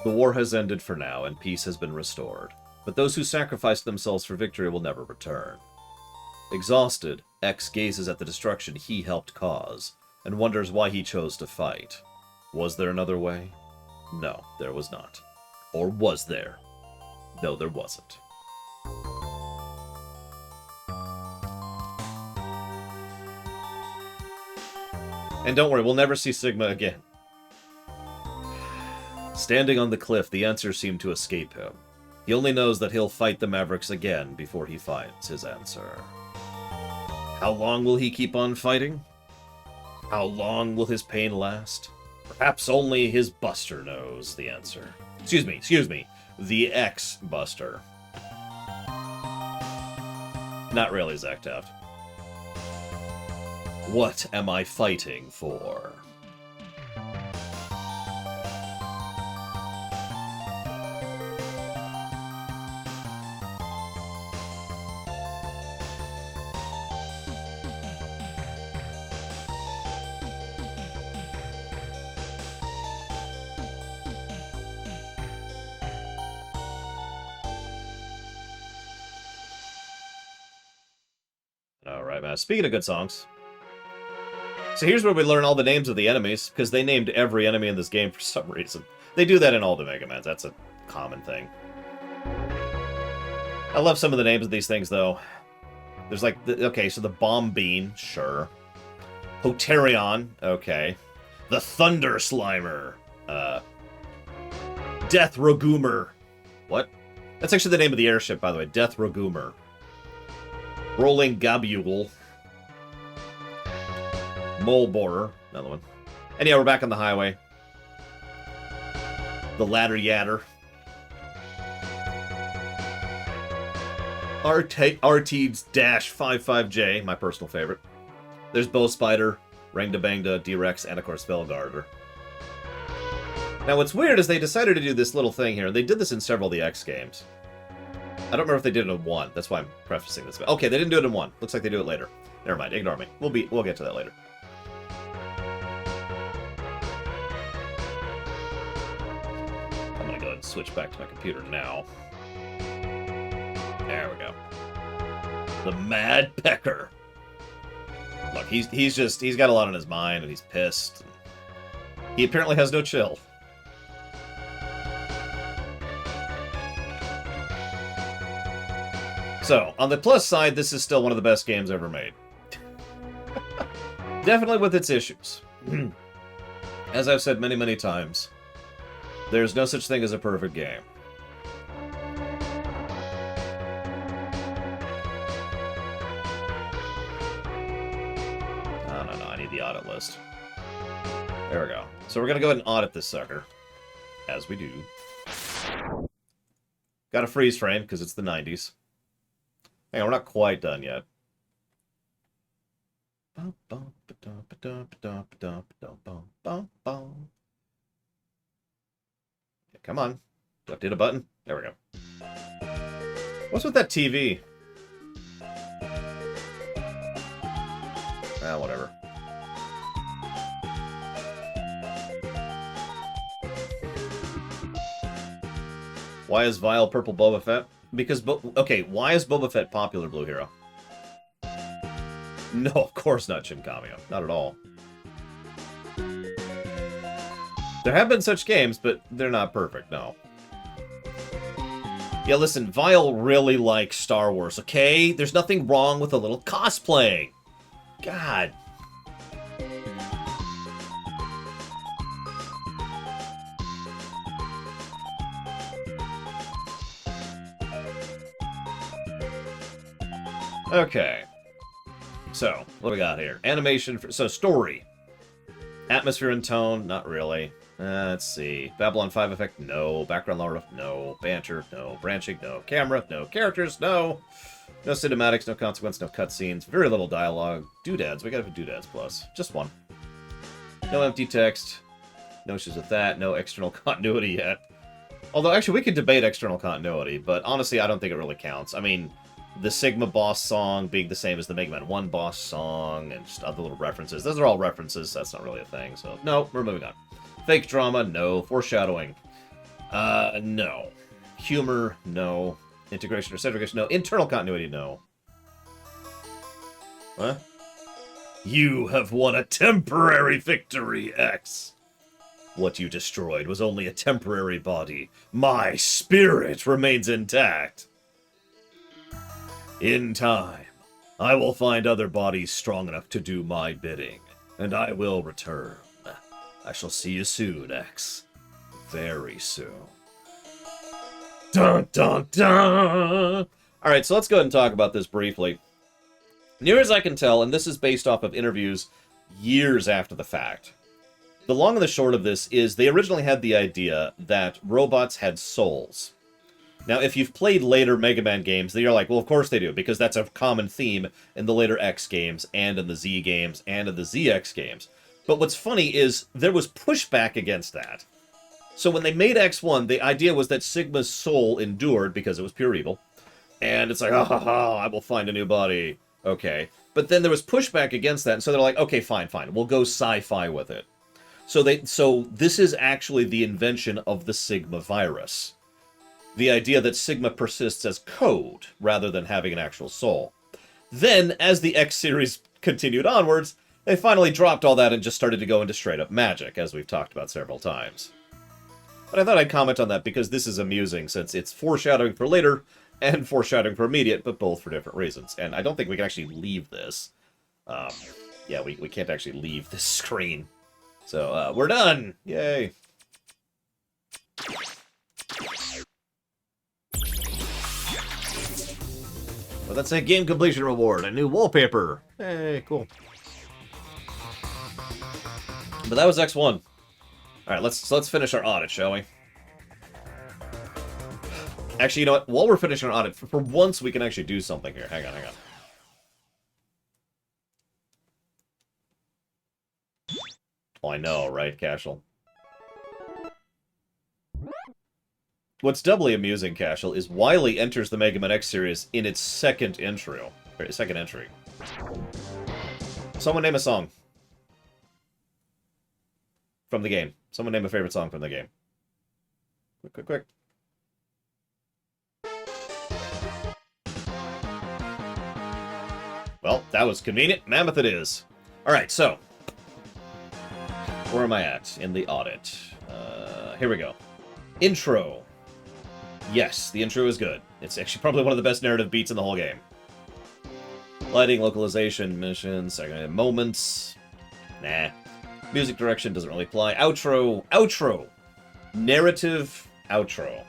The war has ended for now, and peace has been restored. But those who sacrificed themselves for victory will never return. Exhausted, X gazes at the destruction he helped cause, and wonders why he chose to fight. Was there another way? No, there was not. Or was there? No, there wasn't. And don't worry, we'll never see Sigma again. Standing on the cliff, the answers seem to escape him. He only knows that he'll fight the Mavericks again before he finds his answer. How long will he keep on fighting? How long will his pain last? Perhaps only his Buster knows the answer. Excuse me. The X-Buster. Not really, Zachtaft. What am I fighting for? Alright, man. Speaking of good songs. So here's where we learn all the names of the enemies, because they named every enemy in this game for some reason. They do that in all the Mega Mans. That's a common thing. I love some of the names of these things, though. There's like, okay, so the Bomb Bean, sure. Hoterion, okay. The Thunder Slimer. Death Rogoomer. What? That's actually the name of the airship, by the way. Death Rogoomer. Rolling Gabule. Mole Borer. Another one. And yeah, we're back on the highway. The Ladder Yatter. RT-55J, my personal favorite. There's Bow Spider, Rangda Bangda, D-Rex, and of course Velgarder. Now what's weird is they decided to do this little thing here. They did this in several of the X games. I don't remember if they did it in 1. That's why I'm prefacing this. Okay, they didn't do it in 1. Looks like they do it later. Never mind, ignore me. We'll get to that later. I'm gonna go ahead and switch back to my computer now. There we go. The Mad Pecker. Look, he's got a lot on his mind, and he's pissed. He apparently has no chill. So, on the plus side, this is still one of the best games ever made. Definitely with its issues. As I've said many, many times, there's no such thing as a perfect game. No, I need the audit list. There we go. So we're going to go ahead and audit this sucker. As we do. Got a freeze frame, because it's the 90s. Hang on, we're not quite done yet. Yeah, come on. Do I have to hit a button? There we go. What's with that TV? Ah, whatever. Why is Vile Purple Boba Fett? Because, okay, why is Boba Fett popular, Blue Hero? No, of course not Shin Kamio. Not at all. There have been such games, but they're not perfect, no. Yeah, listen, Vile really likes Star Wars, okay? There's nothing wrong with a little cosplaying. God. Okay. So, what do we got here? Animation, so story. Atmosphere and tone, not really. Let's see. Babylon 5 effect, no. Background lore, no. Banter, no. Branching, no. Camera, no. Characters, no. No cinematics, no consequence, no cutscenes. Very little dialogue. Doodads, we gotta put Doodads plus. Just one. No empty text. No issues with that. No external continuity yet. Although, actually, we could debate external continuity, but honestly, I don't think it really counts. I mean, the Sigma boss song being the same as the Mega Man 1 boss song, and just other little references. Those are all references, that's not really a thing, so no, we're moving on. Fake drama, no. Foreshadowing, no. Humor, no. Integration or segregation, no. Internal continuity, no. What? You have won a temporary victory, X. What you destroyed was only a temporary body. My spirit remains intact. In time, I will find other bodies strong enough to do my bidding, and I will return. I shall see you soon, X. Very soon. Dun dun dun! Alright, so let's go ahead and talk about this briefly. Near as I can tell, and this is based off of interviews years after the fact, the long and the short of this is they originally had the idea that robots had souls. Now, if you've played later Mega Man games, then you're like, well, of course they do, because that's a common theme in the later X games, and in the Z games, and in the ZX games. But what's funny is there was pushback against that. So when they made X1, the idea was that Sigma's soul endured because it was pure evil. And it's like, ha ha ha, I will find a new body. Okay. But then there was pushback against that, and so they're like, okay, fine, we'll go sci-fi with it. So this is actually the invention of the Sigma virus. The idea that Sigma persists as code, rather than having an actual soul. Then, as the X series continued onwards, they finally dropped all that and just started to go into straight-up magic, as we've talked about several times. But I thought I'd comment on that because this is amusing, since it's foreshadowing for later, and foreshadowing for immediate, but both for different reasons. And I don't think we can actually leave this. Yeah, we can't actually leave this screen. So, we're done! Yay! Well, that's a game completion reward, a new wallpaper. Hey, cool. But that was X1. Alright, let's finish our audit, shall we? Actually, you know what? While we're finishing our audit, for once we can actually do something here. Hang on. Oh, I know, right, Cashel? What's doubly amusing, Cashel, is Wily enters the Mega Man X series in its second entry. Someone name a song. From the game. Someone name a favorite song from the game. Quick. Well, that was convenient. Mammoth it is. Alright, so. Where am I at in the audit? Here we go. Intro. Yes, the intro is good. It's actually probably one of the best narrative beats in the whole game. Lighting, localization, missions, second moments. Nah. Music direction doesn't really apply. Outro. Narrative outro.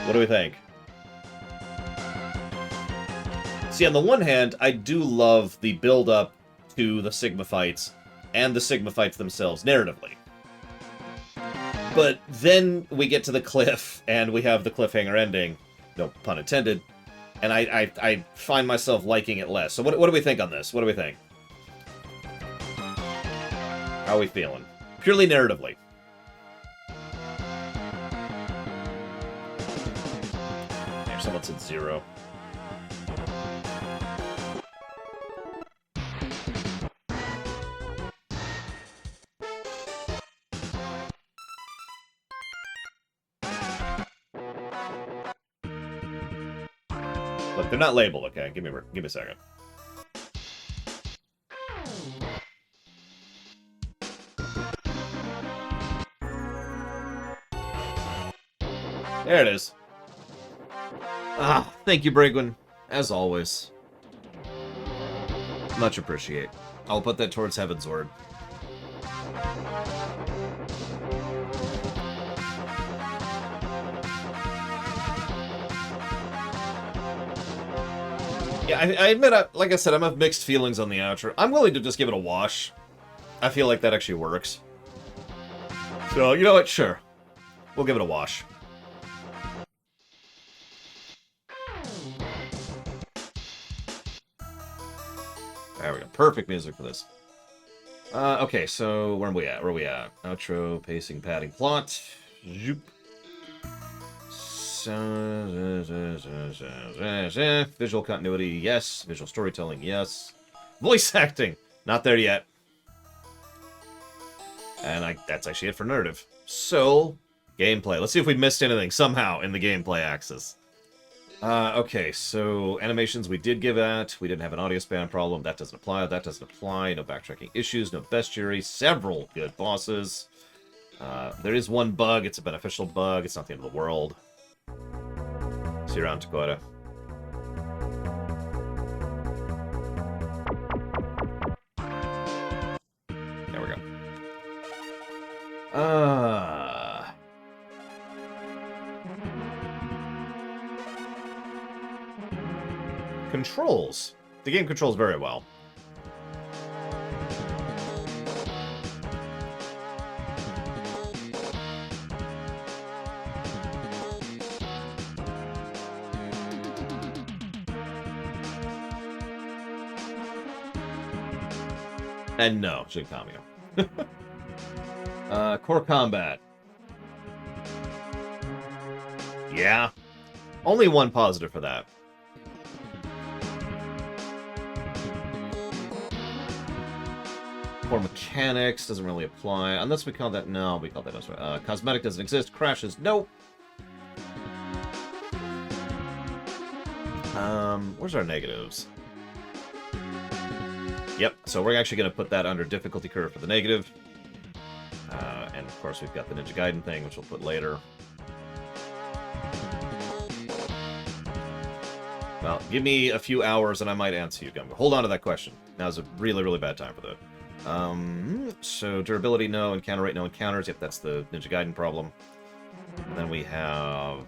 What do we think? See, on the one hand, I do love the build-up to the Sigma fights, and the Sigma fights themselves narratively. But then we get to the cliff, and we have the cliffhanger ending, no pun intended, and I find myself liking it less. So what do we think on this? What do we think? How are we feeling? Purely narratively. There, someone said 0. Look, they're not labeled, okay? Give me a second. There it is. Ah, thank you, Brigwin. As always. Much appreciate. I'll put that towards Heaven's Word. Yeah, I admit, like I said, I'm of mixed feelings on the outro. I'm willing to just give it a wash. I feel like that actually works. So, you know what? Sure. We'll give it a wash. There we go. Perfect music for this. Okay, so where are we at? Where are we at? Outro, pacing, padding, plot. Zoop. Visual continuity, yes. Visual storytelling, yes. Voice acting, not there yet. And that's actually it for narrative. So, gameplay. Let's see if we missed anything somehow in the gameplay axis. Okay, so animations we did give at. We didn't have an audio span problem. That doesn't apply. That doesn't apply. No backtracking issues. No bestiary. Several good bosses. There is one bug. It's a beneficial bug. It's not the end of the world. See you around, Dakota. There we go. Controls. The game controls very well. And no, Jin Kamio. Core combat. Yeah. Only one positive for that. Core mechanics doesn't really apply. Unless we call that... No, we call that... cosmetic doesn't exist. Crashes. Nope. Where's our negatives? Yep, so we're actually going to put that under difficulty curve for the negative. And of course we've got the Ninja Gaiden thing, which we'll put later. Well, give me a few hours and I might answer you, Gumbo. Hold on to that question. Now's a really, really bad time for that. So durability, no. Encounter rate, no encounters. Yep, that's the Ninja Gaiden problem. And then we have...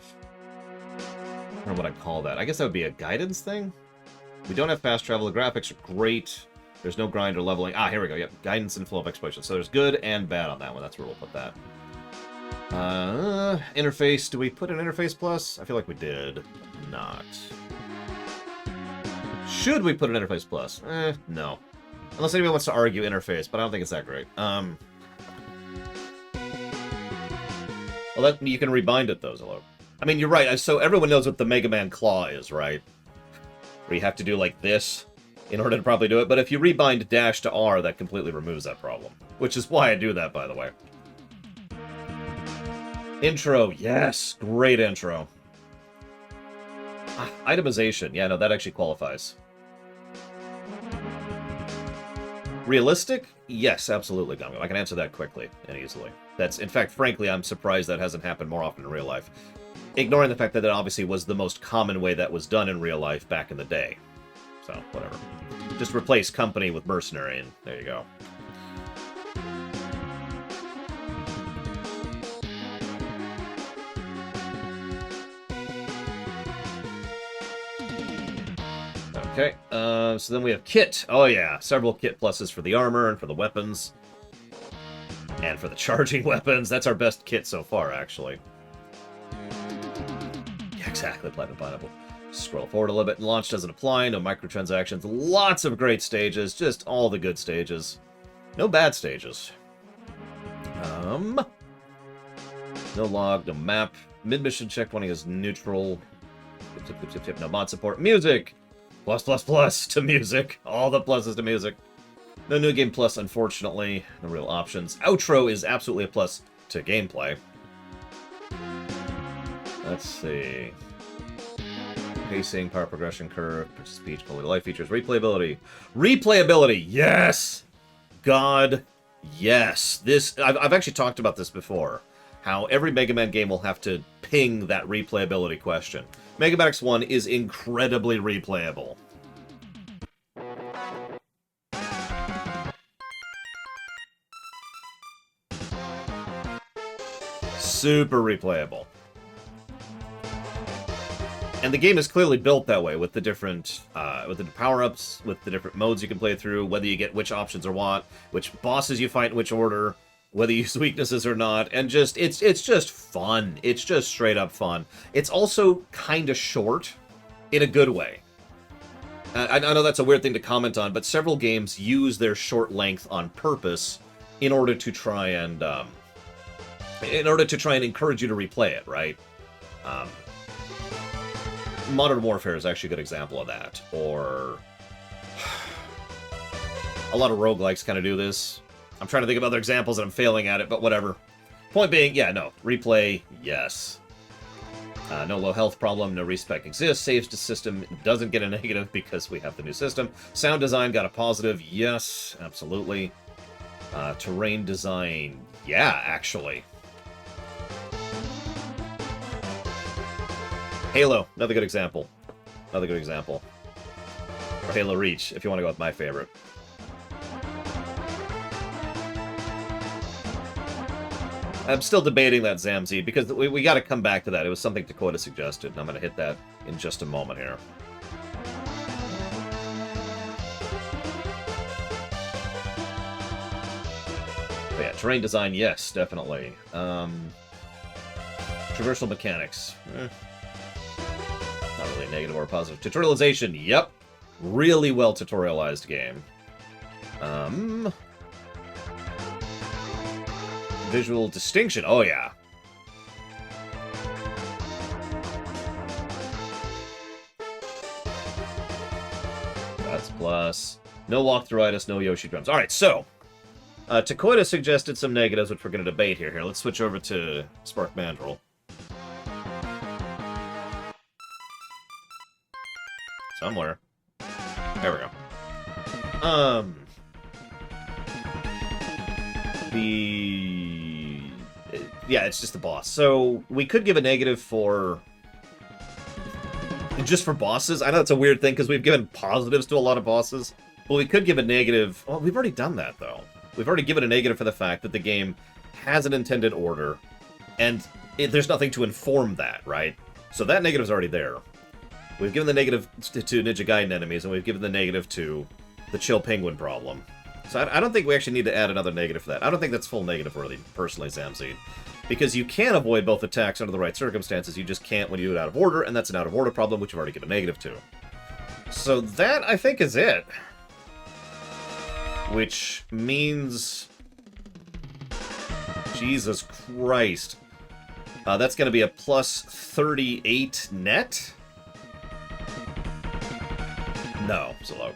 I don't know what I'd call that. I guess that would be a guidance thing? We don't have fast travel. The graphics are great. There's no grind or leveling. Ah, here we go. Yep, guidance and flow of exploration. So there's good and bad on that one. That's where we'll put that. Interface. Do we put an interface plus? I feel like we did. Not. Should we put an interface plus? No. Unless anyone wants to argue interface, but I don't think it's that great. Well, that you can rebind it, though, Zillow. I mean, you're right. So everyone knows what the Mega Man claw is, right? Where you have to do like this in order to probably do it. But if you rebind dash to R, that completely removes that problem. Which is why I do that, by the way. Intro. Yes. Great intro. Itemization. Yeah, no, that actually qualifies. Realistic? Yes, absolutely, Gumbo. I can answer that quickly and easily. That's, in fact, frankly, I'm surprised that hasn't happened more often in real life. Ignoring the fact that it obviously was the most common way that was done in real life back in the day. So, whatever. Just replace company with mercenary, and there you go. Okay, so then we have kit. Oh yeah, several kit pluses for the armor and for the weapons. And for the charging weapons. That's our best kit so far, actually. Yeah, exactly, Platinum Pineapple. Scroll forward a little bit. Launch doesn't apply. No microtransactions. Lots of great stages. Just all the good stages. No bad stages. No log, no map. Mid-mission checkpointing is neutral. No mod support. Music! Plus, plus, plus to music. All the pluses to music. No new game plus, unfortunately. No real options. Outro is absolutely a plus to gameplay. Let's see. Pacing, power progression curve, speech, quality of life features, replayability. Replayability, yes! God, yes. This I've actually talked about this before. how every Mega Man game will have to ping that replayability question. Mega Man X1 is incredibly replayable. Super replayable. And the game is clearly built that way, with the different power-ups, with the different modes you can play through, whether you get which options are what, which bosses you fight in which order, whether you use weaknesses or not, and just, it's just fun. It's just straight-up fun. It's also kind of short, in a good way. I know that's a weird thing to comment on, but several games use their short length on purpose in order to try and encourage you to replay it, right? Modern Warfare is actually a good example of that. Or a lot of roguelikes kind of do this. I'm trying to think of other examples and I'm failing at it, but whatever. Point being, yeah, no. Replay, yes. No low health problem, no respec exists. Saves to system doesn't get a negative because we have the new system. Sound design got a positive, yes, absolutely. Terrain design, yeah, actually. Halo, another good example. Another good example. Or Halo Reach, if you want to go with my favorite. I'm still debating that Zamzee, because we got to come back to that. It was something Dakota suggested, and I'm going to hit that in just a moment here. But yeah, terrain design, yes, definitely. Traversal mechanics. Not really negative or positive. Tutorialization, yep. Really well tutorialized game. Visual distinction, oh yeah. That's plus. No walkthrough-itis, no Yoshi drums. Alright, so. Takoida suggested some negatives, which we're going to debate here. Let's switch over to Spark Mandrill. Somewhere. There we go. Yeah, it's just the boss. So, we could give a negative for... just for bosses. I know it's a weird thing, because we've given positives to a lot of bosses. But we could give a negative... well, we've already done that, though. We've already given a negative for the fact that the game has an intended order, and there's nothing to inform that, right? So that negative's already there. We've given the negative to Ninja Gaiden enemies, and we've given the negative to the Chill Penguin problem. So I don't think we actually need to add another negative for that. I don't think that's full negative worthy, personally, Zamzee. Because you can avoid both attacks under the right circumstances, you just can't when you do it out of order, and that's an out-of-order problem, which you've already given a negative to. So that, I think, is it. Which means... Jesus Christ. That's going to be a plus 38 net? No, Zillow.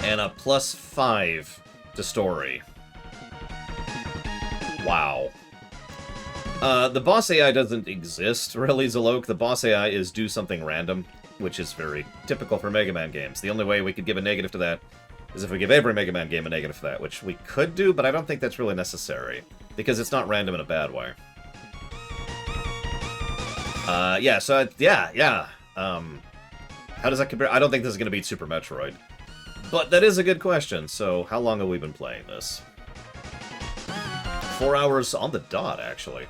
And a plus 5 to story. Wow. The boss AI doesn't exist, really, Zilok. The boss AI is do something random, which is very typical for Mega Man games. The only way we could give a negative to that is if we give every Mega Man game a negative for that, which we could do, but I don't think that's really necessary, because it's not random in a bad way. Yeah, so, yeah. How does that compare? I don't think this is going to beat Super Metroid. But that is a good question, so how long have we been playing this? 4 hours on the dot, actually.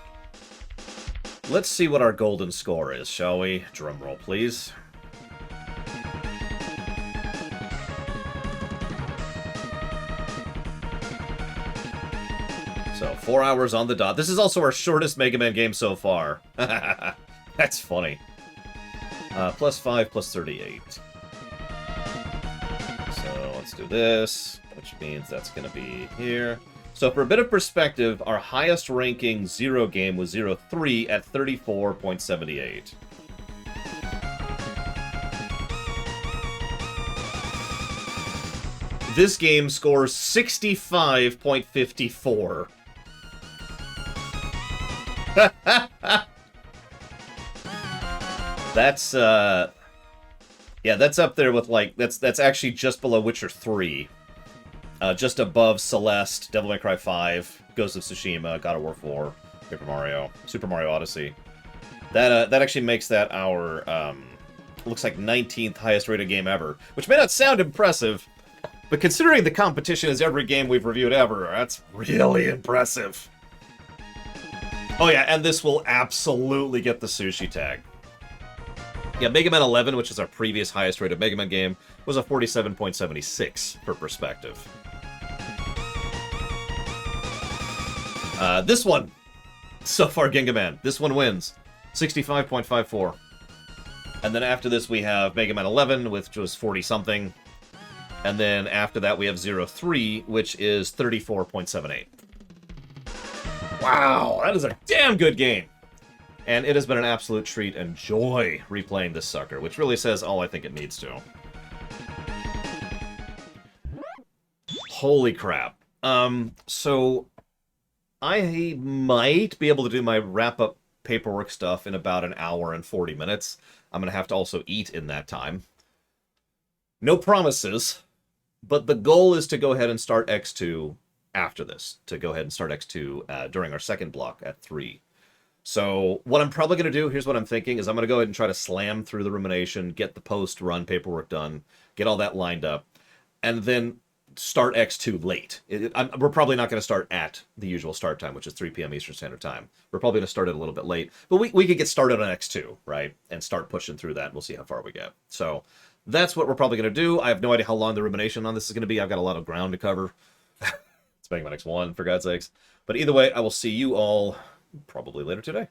Let's see what our golden score is, shall we? Drumroll, please. So, 4 hours on the dot. This is also our shortest Mega Man game so far. That's funny. Plus 5, plus 38. So, let's do this, which means that's going to be here. So, for a bit of perspective, our highest ranking Zero game was Zero 3 at 34.78. This game scores 65.54. That's, yeah, that's up there with, like, that's actually just below Witcher 3. Just above Celeste, Devil May Cry 5, Ghost of Tsushima, God of War 4, Paper Mario. Super Mario Odyssey. That actually makes that our, looks like 19th highest rated game ever. Which may not sound impressive, but considering the competition is every game we've reviewed ever, that's really impressive. Oh yeah, and this will absolutely get the sushi tag. Yeah, Mega Man 11, which is our previous highest rated Mega Man game, was a 47.76 for perspective. This one, so far Ginga Man, this one wins. 65.54. And then after this we have Mega Man 11, which was 40-something. And then after that we have 03, which is 34.78. Wow, that is a damn good game. And it has been an absolute treat and joy replaying this sucker, which really says all I think it needs to. Holy crap. So I might be able to do my wrap-up paperwork stuff in about an hour and 40 minutes. I'm going to have to also eat in that time. No promises, but the goal is to go ahead and start X2 after this. To go ahead and start X2 during our second block at 3. So what I'm probably going to do, here's what I'm thinking, is I'm going to go ahead and try to slam through the Rumination, get the post-run paperwork done, get all that lined up, and then start X2 late. We're probably not going to start at the usual start time, which is 3 p.m. Eastern Standard Time. We're probably going to start it a little bit late, but we could get started on X2, right? And start pushing through that, and we'll see how far we get. So that's what we're probably going to do. I have no idea how long the Rumination on this is going to be. I've got a lot of ground to cover. It's Mega Man X1, for God's sakes. But either way, I will see you all probably later today.